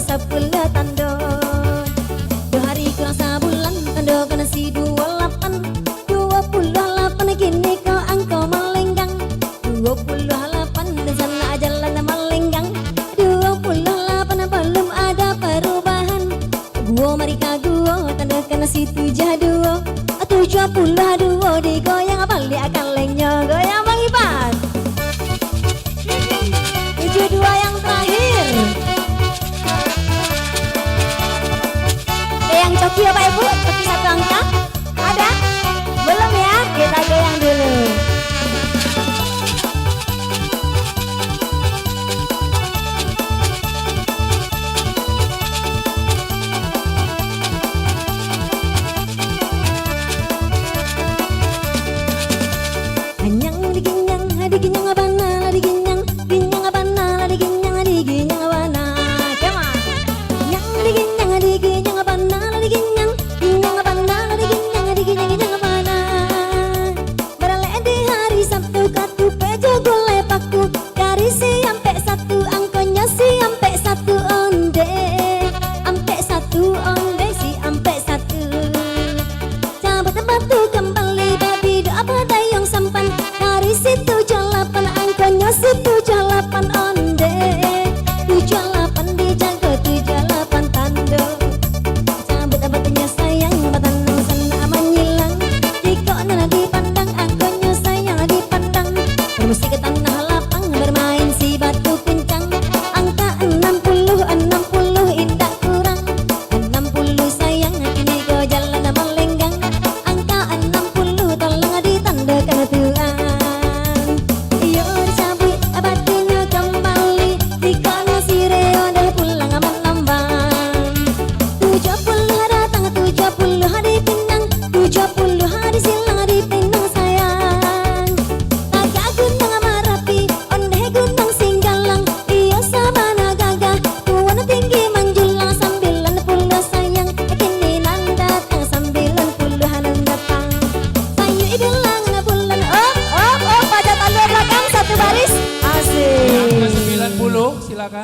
Sepuluh tando 2 hari kurang sebulan tando kena si 28. 28 kini kau angkau melenggang. 28 dan sana jalan melenggang. 28 belum ada perubahan. Gua mereka gua tanda kena si 72. 72 digoyang balik kalengnya goyang Bang Ipan. 72 yang terakhir. Yang coki ya Pak Ibu, coki satu angka ada? Belum ya? Kita goyang dulu. Hanyang diginyang, diginyang abana, diginyang, ginyang abana, diginyang, diginyang abana. Come on. Yang diginyang, diginyang abana, diginyang,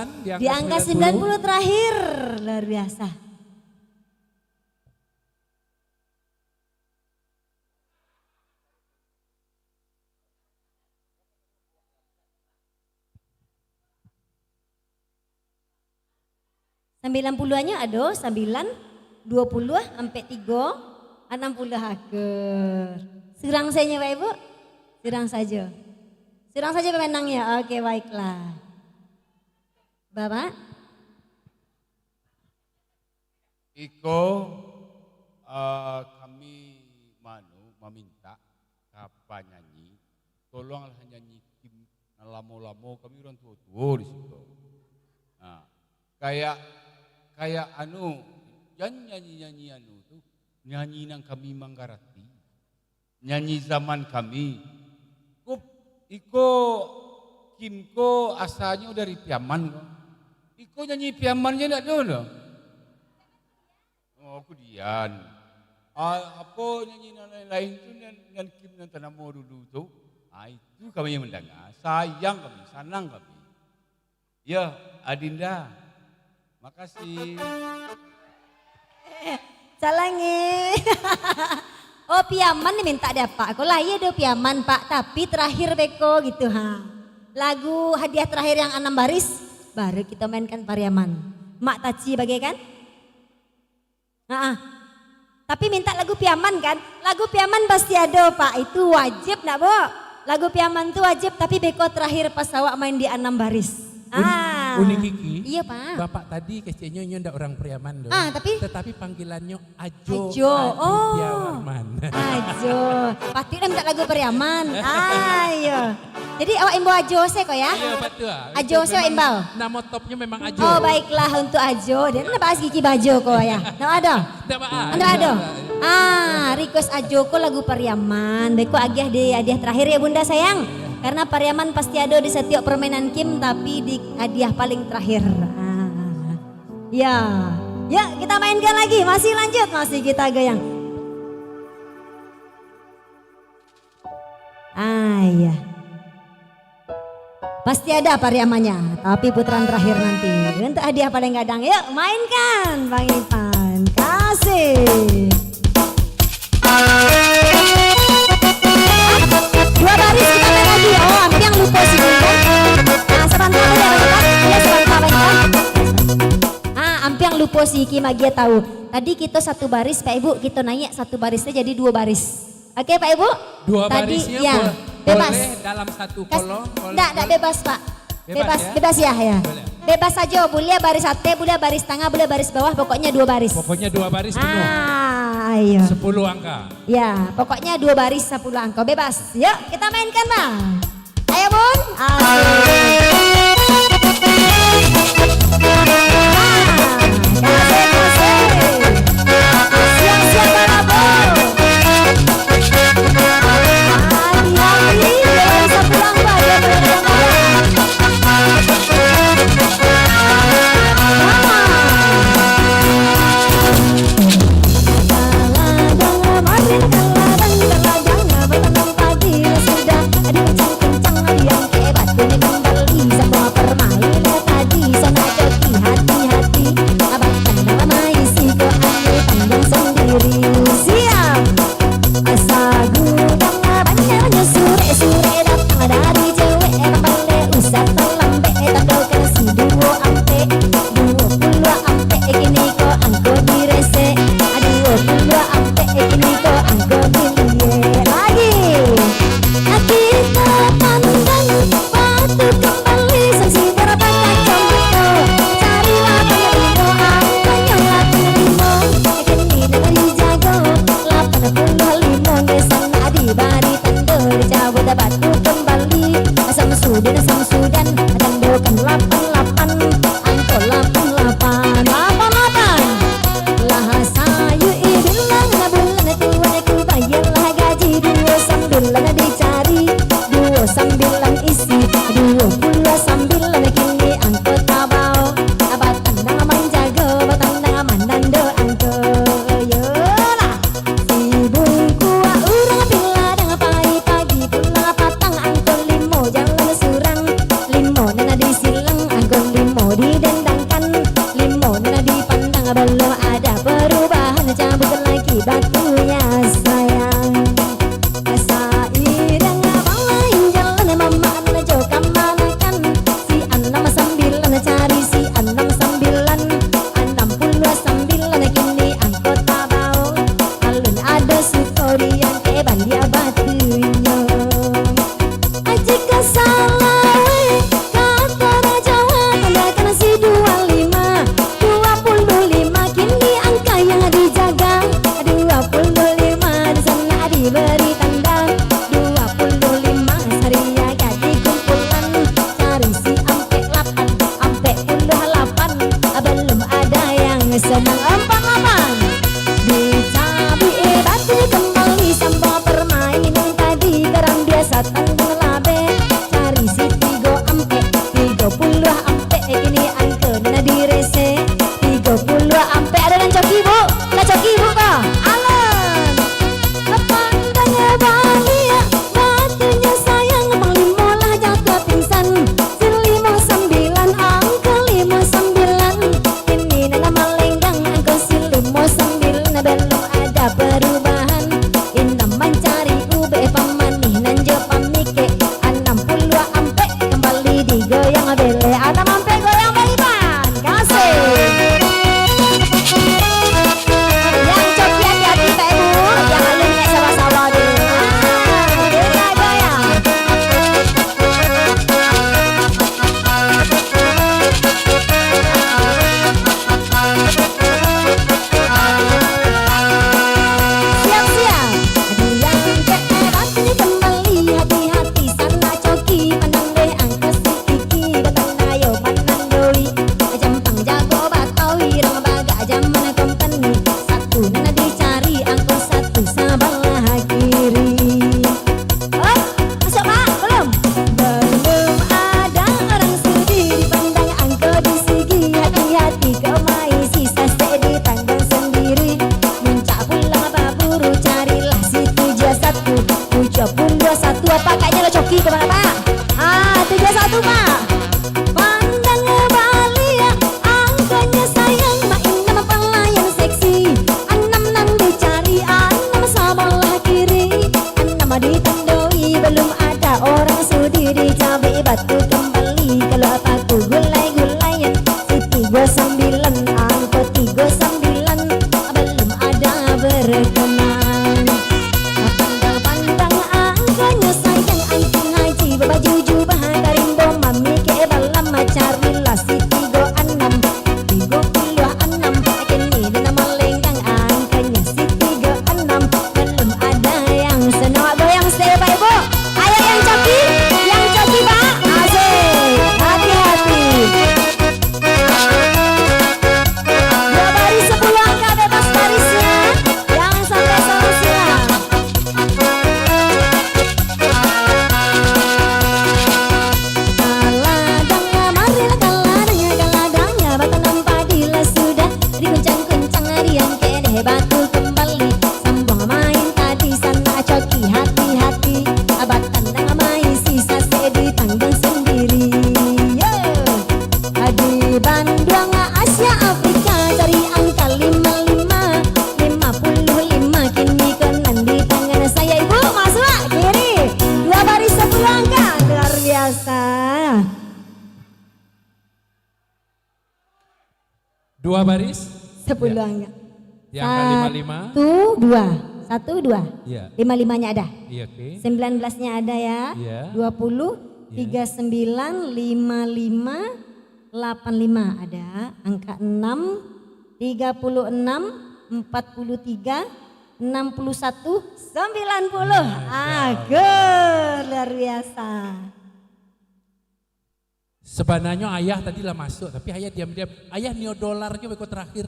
Ihsan Di angka 90 terakhir, luar biasa. Sembilan puluhannya ada 9, 20 sampai 3, 60 haker. Serang saja Pak Ibu, serang saja. Serang saja pemenangnya, oke baiklah. Bapak? Iko kami meminta ke nyanyi, tolonglah nyanyi Kim lamo-lamo, kami orang tua-tua di situ. Nah, kayak nyanyi tuh nyanyi nang kami manggarati, nyanyi zaman kami. Iko Kimko asalnya dari Piaman kok. Iko nyanyi Piamannya enggak ada. Oh, kemudian apa nyanyi lain itu dan Kim dan Tanamo dulu tuh. Itu kami yang mendengar, sayang kami, senang kami. Ya, Adinda. Makasih. Salangi. Oh Piaman nih minta deh Pak. Aku lah iya deh Piaman Pak. Tapi terakhir Beko gitu ha. Lagu hadiah terakhir yang 6 baris. Baru kita mainkan Pariaman. Mak Taci bagaikan? Tapi minta lagu Piaman kan? Lagu Piaman pasti ada Pak. Itu wajib nak Bo? Lagu Piaman itu wajib. Tapi Beko terakhir pas awak main di 6 baris. Uni Kiki, iya Pak. Bapak tadi kecilnya ndak orang Priaman dong. Tetapi panggilannya Ajo. Ajo, oh. Warman. Ajo, pasti udah minta lagu Priaman. Ayo. Jadi awak imbau Ajo se kok ya? Iya betul. Ajo se imbau. Nama topnya memang Ajo. Oh baiklah untuk Ajo. Dan nak bahas Kiki Bajo kok ya? Nak ada? Nak ada. Request Ajo kok lagu Priaman. Beko hadiah terakhir ya Bunda sayang. Karena Pariaman pasti ada di setiap permainan Kim tapi di hadiah paling terakhir. Ya kita mainkan lagi, masih lanjut, masih kita goyang. Ya. Pasti ada Pariamannya, tapi putaran terakhir nanti. Untuk hadiah paling gadang, yuk mainkan Bang Ipan, kasih. Dua baris kita main lagi. Oh, ampiang lupa sih Bunda. Sebentar aja Bang. Ya sebentar Bang. Ampiang lupa sih Ki Magia tahu. Tadi kita satu baris Pak Ibu, kita naik satu barisnya jadi 2 baris. Oke Pak Ibu? 2 barisnya ya, bebas. Boleh dalam satu kolom. Enggak bebas Pak. Bebas ya. Boleh. Bebas saja, boleh baris sate, boleh baris tengah, boleh baris bawah, pokoknya 2 baris. Pokoknya 2 baris penuh. Ayo. 10 angka. Ya, pokoknya 2 baris 10 angka bebas. Yuk, kita mainkan Bang. Ayo Bun. Siap-siap Bang Bun. Hati-hati, jangan bisa pulang Pak. Kencang-kencang yang hebat, ini membeli semua permainan tadi, sana joki hati. perubahan, cabut lagi batunya sayang. Asa ireng abang lain jalan, mama anda joka manakan. Si 69 cari si 69, 69 kini anggota bau. Alun ada sukori yang keban dia batunya. Jika salah kata Jawa tandakan si 25, 25 kini angka yang dijaga. 25 di sana diberi tanda. 25 sariaga dikumpulan, cari si ampe 8, ampe 8. Belum ada yang senang empang-empang. Dicabut batu kembali sampai permainan tadi, garam biasa tanggung labe. Cari si 3 ampe, 30 ampe kini angka nana direse. 30 ampe ada yang coki bu, lah coki bu kah? Alam pandangnya Bali, batunya sayang bang limolah jatuh pingsan. Si 59 angka 59, ini nana malenggang angka si 59. Belum ada perubahan, inam mencari ube pamanih nan jepang mike. 60 ampe kembali digoyang bele, 6 ampe goyang baiban. Kasih yang coki hati-hati Pak Ibu, jangan lupa sawah-sawah dulu. Goyang. Siap-siap, ada yang keerat ini kembali, hati-hati sana coki. Pandang deh angka si kiki, batang dayo pandang doi. Jampang jago batawi, rang baga jaman company. Satu nana dicari, angka 1 sebelah kiri. Oh, masuk Pak, belum? Belum ada orang sudi dipandang angka di segi. Hati-hati kau main sisa dipandang sendiri. Muncak pulang baburu, carilah si 71. 71 apa kayaknya lo coki kemana Pak? 71 Pak. Pandang Bali ya, angkanya sayang, main nama pelayan seksi. 66 dicari, 6 sebelah kiri. 6 ditandoi, belum ada orang sudi dicabai batu kembali. Kalau apa ku gulai-gulayan si 39, angka 39, belum ada berkenan. Pandang-pandang angkanya sayang, angking haji berbaju jubah karimbo mami ke balam. Carilah si 36, 36 kini dan melenggang angkanya si 36. Belum ada yang senang goyang stay Pak Ibu. Ayo yang coki Pak. Asik, hati-hati. 2 baris 10 angka bebas barisnya, jangan sampai salah silang. Kaladangnya marilah kaladangnya batanam padilah sudah diguncang-guncang yang kene batu kembali. Sambung main tadi sana coki hati-hati, batandang main sisa sedi tanggung sendiri. Di Bandung Asia Afrika cari angka 55, 55 kini kenan di tangan saya Ibu. Masuk kiri 2 baris 10 angka, luar biasa. 2 baris 10 angka. yang angka 55. 1, 2. Iya. 55-nya ada. Iya, oke. 19-nya ada ya. Iya. 20, 39, 55, 85 ada. Angka 6, 36, 43, 61, 90. Luar biasa. Sebenarnya ayah tadi lah masuk, tapi ayah diam-diam. Ayah neo dolarnya beko terakhir.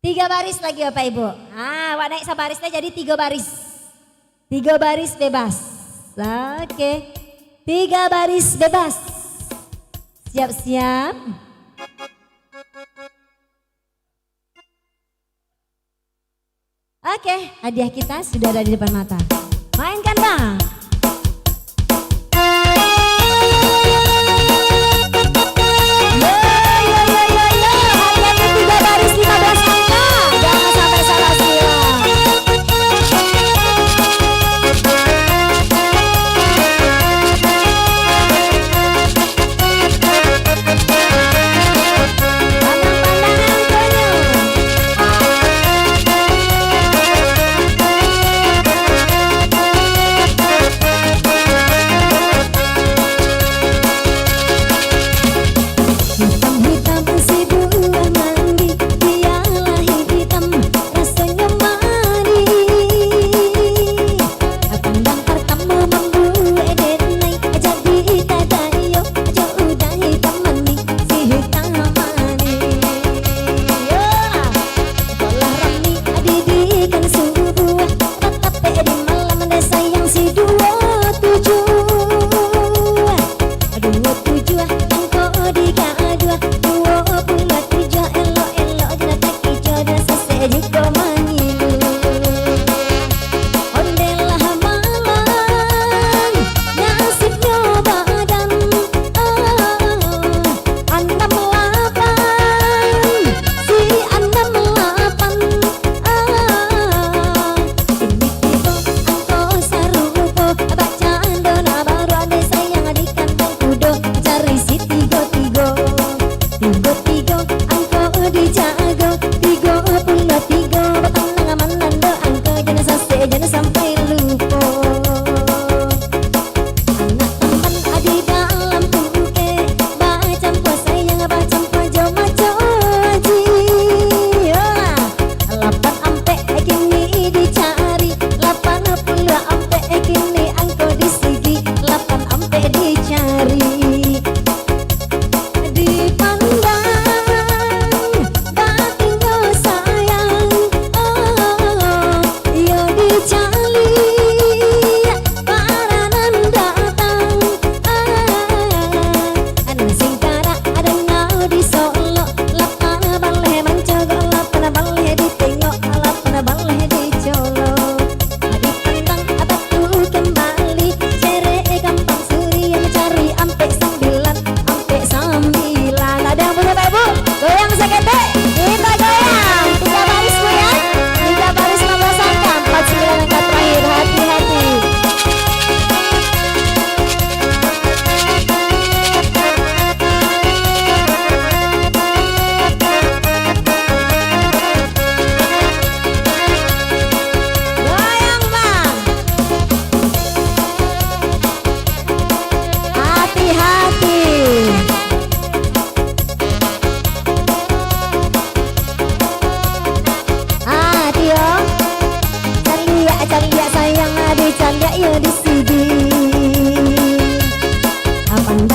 Tiga baris lagi Bapak Ibu. Wak naik sabarisnya jadi 3 baris. 3 baris bebas. Oke. 3 baris bebas. Siap-siap. Oke, hadiah kita sudah ada di depan mata. Mainkan Bang.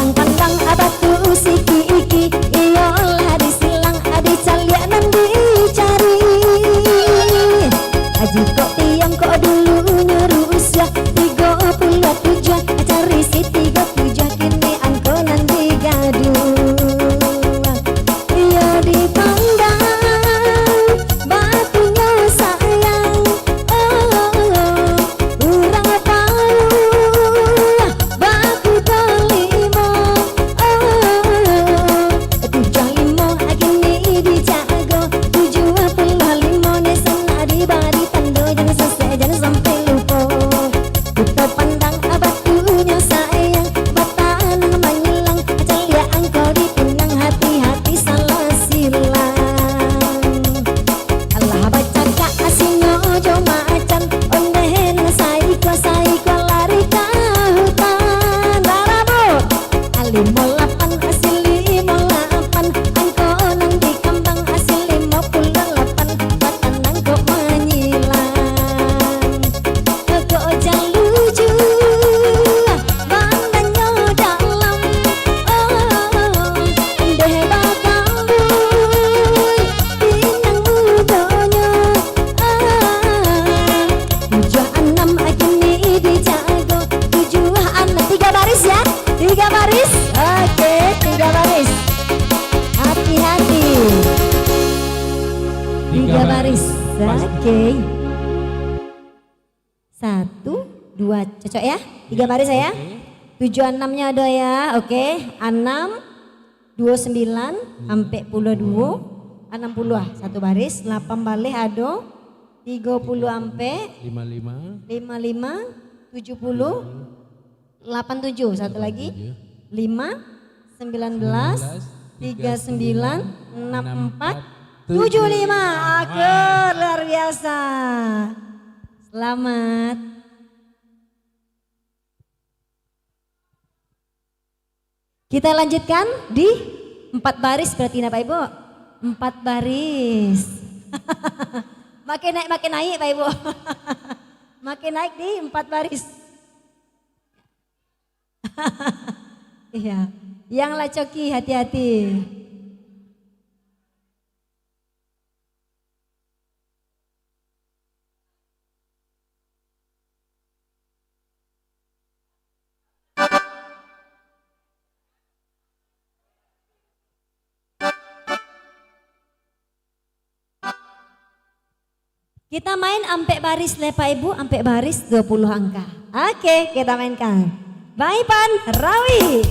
Pandang-pandang abatu siki-iki, iyalah disilang adi caliak nan dicari. Aji kok tiang kok dulu nyuruh usia 37, cari si 37 kini angko nan digaduh. Iya dipandang batunya sayang, urang tahu baku delimo, 75 kini dijago, 75 nesana di bari tando jangan selesai jangan sampai lupa. Kita pandang batunya sayang, batanan menyilang, celia engkau dipinang, hati-hati salah silang. Allah baca kak asinyo jo macan, ondehen saiko lari ke hutan. Darabo alimo 8 asil 58, angko nang di kambang asil 58, batanan kok menyilang. Kok jaluju bandanya dalam, deh bakal pinang mudanya. 76 kini dijago, 76 3 baris ya, 3 baris. Oke, 3 baris. Hati-hati. 3 baris. Oke. 1, 2 cocok ya, 3 baris saya. 76-nya ada ya, oke. 6, 29 sampai 22, 60 1 baris, 8 balik ada, 30 sampai 55, 55, 70, 87 satu lagi, 5, 19, 39, 64, 75. Akur, luar biasa. Selamat. Kita lanjutkan di 4 baris berarti Pak Ibu. 4 baris. Makin naik Pak Ibu. Makin naik di 4 baris. Iya, yang lacoki hati-hati. Kita main ampe baris le Pak Ibu, ampe baris 20 angka. Oke, kita mainkan. Bye Pan Rawi.